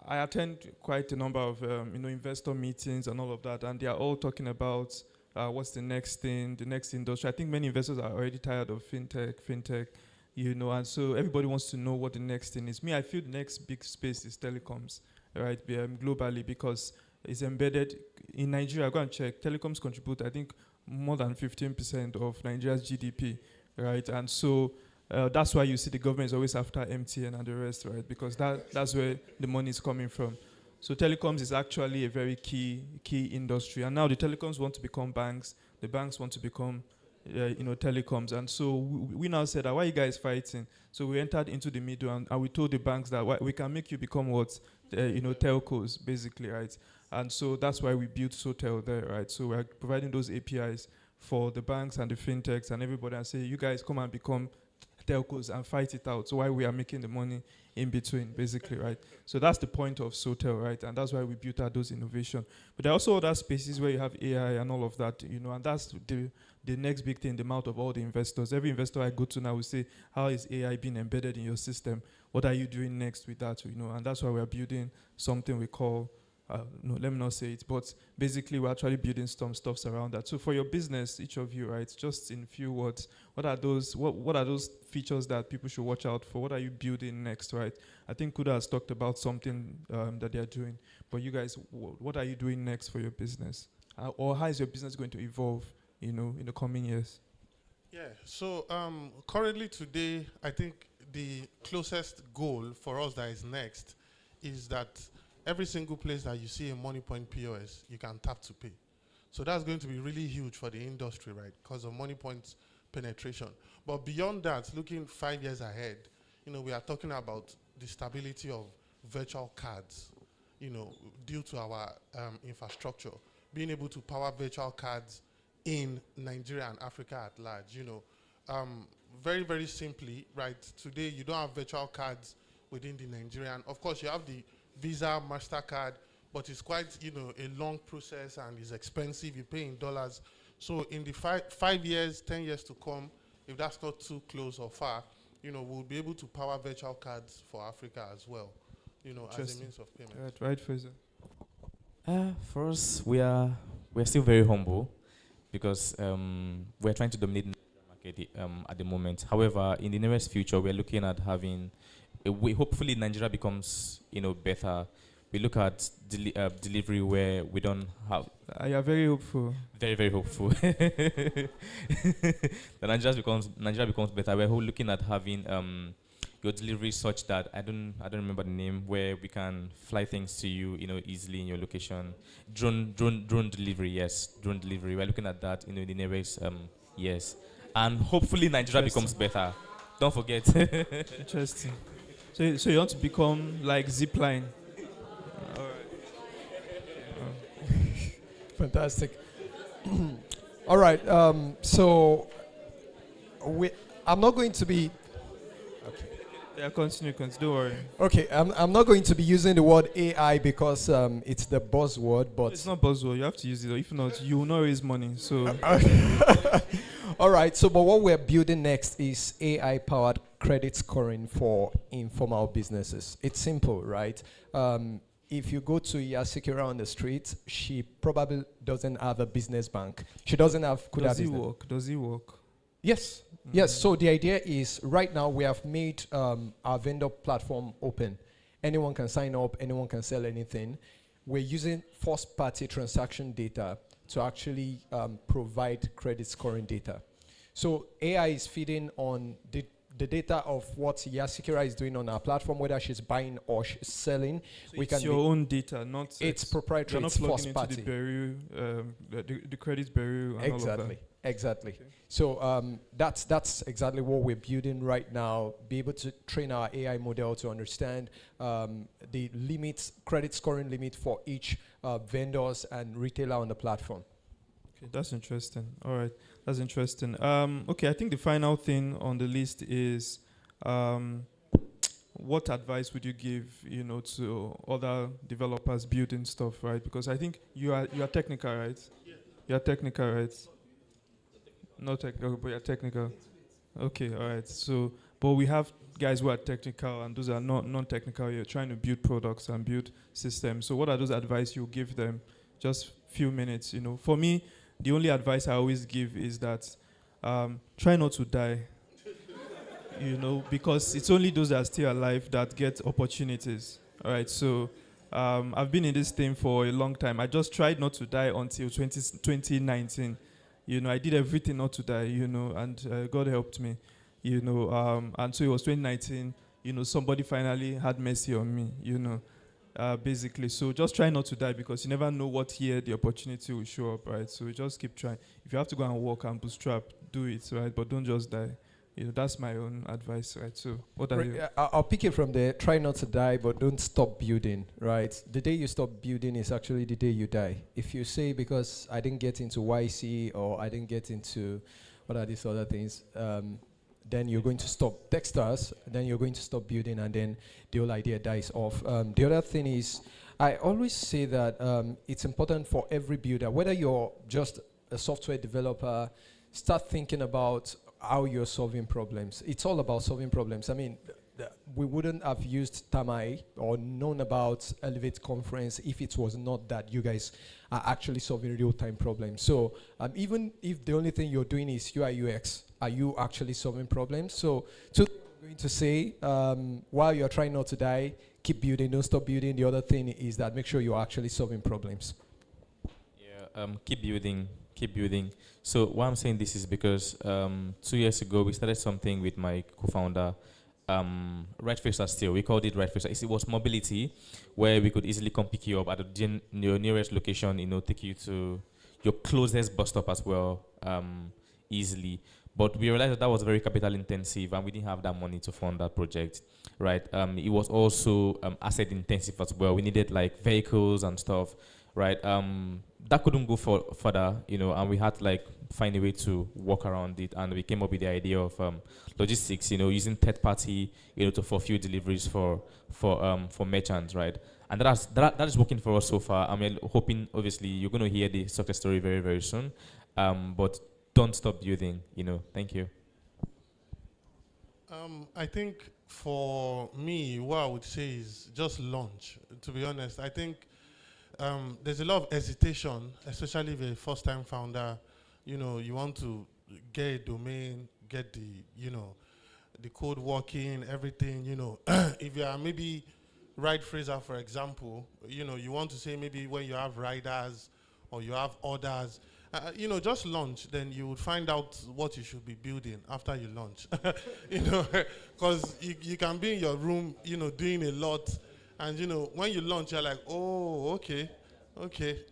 Speaker 20: I attend quite a number of investor meetings and all of that, and they are all talking about what's the next thing, the next industry. I think many investors are already tired of fintech, and so everybody wants to know what the next thing is. Me, I feel the next big space is telecoms, right, globally, because it's embedded in Nigeria. Go and check. Telecoms contribute, I think, more than 15% of Nigeria's GDP, right, and so. That's why you see the government is always after MTN and the rest, right? Because that's where the money is coming from. So telecoms is actually a very key industry. And now the telecoms want to become banks. The banks want to become, telecoms. And so we now said, why are you guys fighting? So we entered into the middle and we told the banks that we can make you become what? Telcos, basically, right? And so that's why we built Sotel there, right? So we're providing those APIs for the banks and the fintechs and everybody and say, you guys come and become telcos and fight it out. So why we are making the money in between, basically, right? So that's the point of Sotel, right? And that's why we built out those innovation. But there are also other spaces where you have AI and all of that, and that's the next big thing in the mouth of all the investors. Every investor I go to now will say, how is AI being embedded in your system? What are you doing next with that? And that's why we're building something we call no, let me not say it, but basically we're actually building some stuffs around that. So for your business, each of you, right, just in few words, what are those features that people should watch out for? What are you building next, right? I think Kuda has talked about something that they're doing, but you guys, what are you doing next for your business? Or how is your business going to evolve, in the coming years?
Speaker 22: Yeah, so currently today, I think the closest goal for us that is next is that every single place that you see a money point POS, you can tap to pay. So that's going to be really huge for the industry, right? Because of money points penetration. But beyond that, looking 5 years ahead, we are talking about the stability of virtual cards, due to our infrastructure, being able to power virtual cards in Nigeria and Africa at large, very, very simply, right? Today, you don't have virtual cards within the Nigerian. Of course, you have the Visa, MasterCard, but it's quite, a long process and it's expensive. You pay in dollars. So in the 5 years, 10 years to come, if that's not too close or far, we'll be able to power virtual cards for Africa as well. as a
Speaker 20: Interesting.
Speaker 22: means of payment.
Speaker 20: Right, Fraser.
Speaker 4: For us, we're still very humble because we're trying to dominate the market at the moment. However, in the nearest future, we're looking at having a way. Hopefully, Nigeria becomes better. We look at delivery where we don't have.
Speaker 20: You are very hopeful.
Speaker 4: Very, very hopeful. The Nigeria becomes better. We're looking at having your delivery such that I don't remember the name, where we can fly things to you easily in your location. Drone delivery, yes, drone delivery. We're looking at that in the nearest years, and hopefully Nigeria becomes better. Don't forget.
Speaker 20: Interesting. So you want to become like Zipline? All right.
Speaker 21: Fantastic. All right. So I'm not going to be.
Speaker 20: Yeah, continue. Don't worry.
Speaker 21: Okay, I'm not going to be using the word AI because it's the buzzword, but
Speaker 20: It's not buzzword. You have to use it. If not, you will not raise money. So.
Speaker 21: All right. So, but what we're building next is AI-powered credit scoring for informal businesses. It's simple, right? If you go to Yasikira on the street, she probably doesn't have a business bank. She doesn't have Kuda
Speaker 20: Does it
Speaker 21: business.
Speaker 20: work? Does it work?
Speaker 21: Yes. Yes. So the idea is right now we have made our vendor platform open. Anyone can sign up. Anyone can sell anything. We're using first-party transaction data to actually provide credit scoring data. So AI is feeding on the data of what Yasikira is doing on our platform, whether she's buying or she's selling.
Speaker 20: So it's your own data, not
Speaker 21: it's proprietary.
Speaker 20: You're
Speaker 21: It's
Speaker 20: not plugging
Speaker 21: first
Speaker 20: into
Speaker 21: party.
Speaker 20: the bureau, the credit bureau, and all of that.
Speaker 21: Exactly. So that's exactly what we're building right now. Be able to train our AI model to understand the limits, credit scoring limit for each vendors and retailer on the platform.
Speaker 20: Okay, that's interesting. All right, that's interesting. Okay, I think the final thing on the list is what advice would you give, to other developers building stuff, right? Because I think you are technical, right? Yeah. You are technical, right? Not technical, but you're technical. Okay, all right. So, but we have guys who are technical and those are not non-technical. You're trying to build products and build systems. So, what are those advice you give them? Just few minutes, For me, the only advice I always give is that try not to die. Because it's only those that are still alive that get opportunities. All right. So, I've been in this thing for a long time. I just tried not to die until 2019. I did everything not to die, and God helped me, and so it was 2019, somebody finally had mercy on me, basically. So just try not to die because you never know what year the opportunity will show up, right? So just keep trying. If you have to go and work and bootstrap, do it, right? But don't just die. That's my own advice, right? So what are you?
Speaker 21: I'll pick it from there. Try not to die, but don't stop building, right? The day you stop building is actually the day you die. If you say, because I didn't get into YC or I didn't get into, what are these other things, then you're going to stop. Text us, then you're going to stop building, and then the whole idea dies off. The other thing is, I always say that it's important for every builder, whether you're just a software developer, start thinking about how you're solving problems. It's all about solving problems. I mean, we wouldn't have used Tamai or known about Elevate Conference if it was not that you guys are actually solving real-time problems. So even if the only thing you're doing is UI UX, are you actually solving problems? So I'm going to say, while you're trying not to die, keep building, don't stop building. The other thing is that make sure you're actually solving problems.
Speaker 4: Yeah, keep building. So why I'm saying this is because 2 years ago we started something with my co-founder, Right Facer still. We called it Right Facer. It was mobility, where we could easily come pick you up at your nearest location, take you to your closest bus stop as well, easily. But we realized that was very capital intensive and we didn't have that money to fund that project, right? It was also asset intensive as well. We needed like vehicles and stuff, right? That couldn't go further, and we had to find a way to work around it, and we came up with the idea of logistics, using third party, to fulfill deliveries for merchants, right? And that is working for us so far. I'm hoping, obviously, you're going to hear the success story very, very soon, but don't stop building, Thank you.
Speaker 22: I think for me, what I would say is just launch. To be honest, I think there's a lot of hesitation, especially if you're a first-time founder. You know, you want to get a domain, get the code working, everything. You know, if you are maybe Ride Fraser, for example, you know, you want to say maybe when you have riders or you have orders, you know, just launch. Then you would find out what you should be building after you launch. You know, because you can be in your room, you know, doing a lot. And, you know, when you launch, you're like, oh, okay,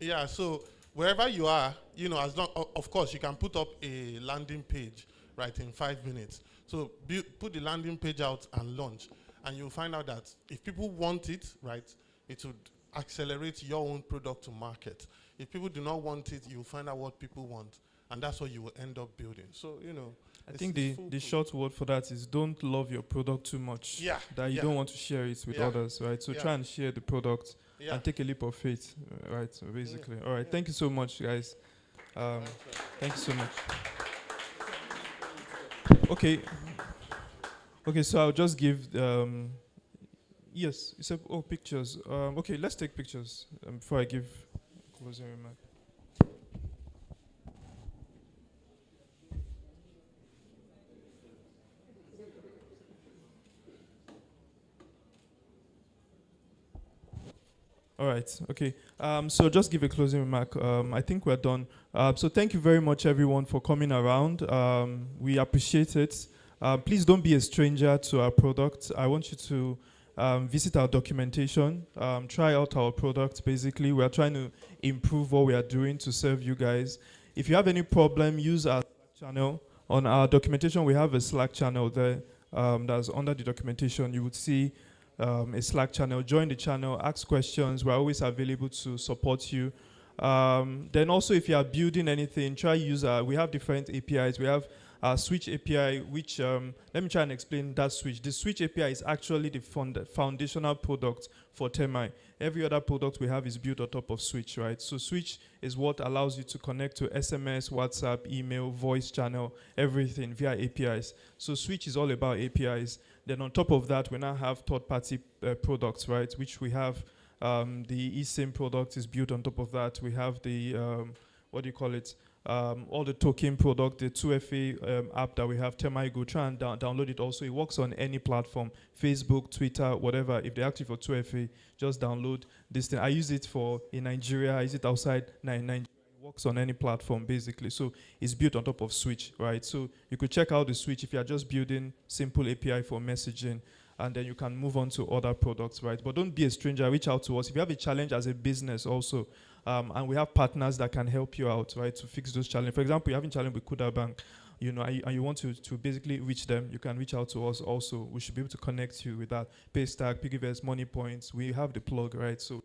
Speaker 22: yeah. So wherever you are, you know, as long, of course, you can put up a landing page, right, in 5 minutes. So put the landing page out and launch. And you'll find out that if people want it, right, it would accelerate your own product to market. If people do not want it, you'll find out what people want. And that's what you will end up building. So, you know.
Speaker 20: I think the short word for that is don't love your product too much.
Speaker 22: Yeah.
Speaker 20: That you don't want to share it with others, right? So try and share the product and take a leap of faith, right? So basically. All right. Thank you so much, guys. Thank you so much. Okay. Okay, so I'll just give, yes, you said, oh, pictures. Okay, let's take pictures before I give closing remark. All right, okay. So just give a closing remark. I think we're done. So thank you very much, everyone, for coming around. We appreciate it. Please don't be a stranger to our product. I want you to visit our documentation, try out our product. Basically, we are trying to improve what we are doing to serve you guys. If you have any problem, use our Slack channel. On our documentation, we have a Slack channel there that's under the documentation. You would see a Slack channel. Join the channel, ask questions. We're always available to support you. Then also, if you are building anything, try use we have different APIs. We have Switch API, which, let me try and explain that Switch. The Switch API is actually the foundational product for Termite. Every other product we have is built on top of Switch, right? So Switch is what allows you to connect to SMS, WhatsApp, email, voice channel, everything via APIs. So Switch is all about APIs. Then on top of that, we now have third-party products, right? Which we have the eSIM product is built on top of that. We have the, what do you call it? All the token product, the 2FA app that we have, Termite Go, try and download it also. It works on any platform, Facebook, Twitter, whatever. If they're active for 2FA, just download this thing. I use it in Nigeria. I use it outside Nigeria. It works on any platform, basically. So it's built on top of Switch, right? So you could check out the Switch if you're just building simple API for messaging, and then you can move on to other products, right? But don't be a stranger. Reach out to us. If you have a challenge as a business also, and we have partners that can help you out, right, to fix those challenges. For example, you're having a challenge with Kuda Bank, you know, and you want to basically reach them, you can reach out to us also. We should be able to connect you with that. Paystack, Piggyverse, Money Points. We have the plug, right? So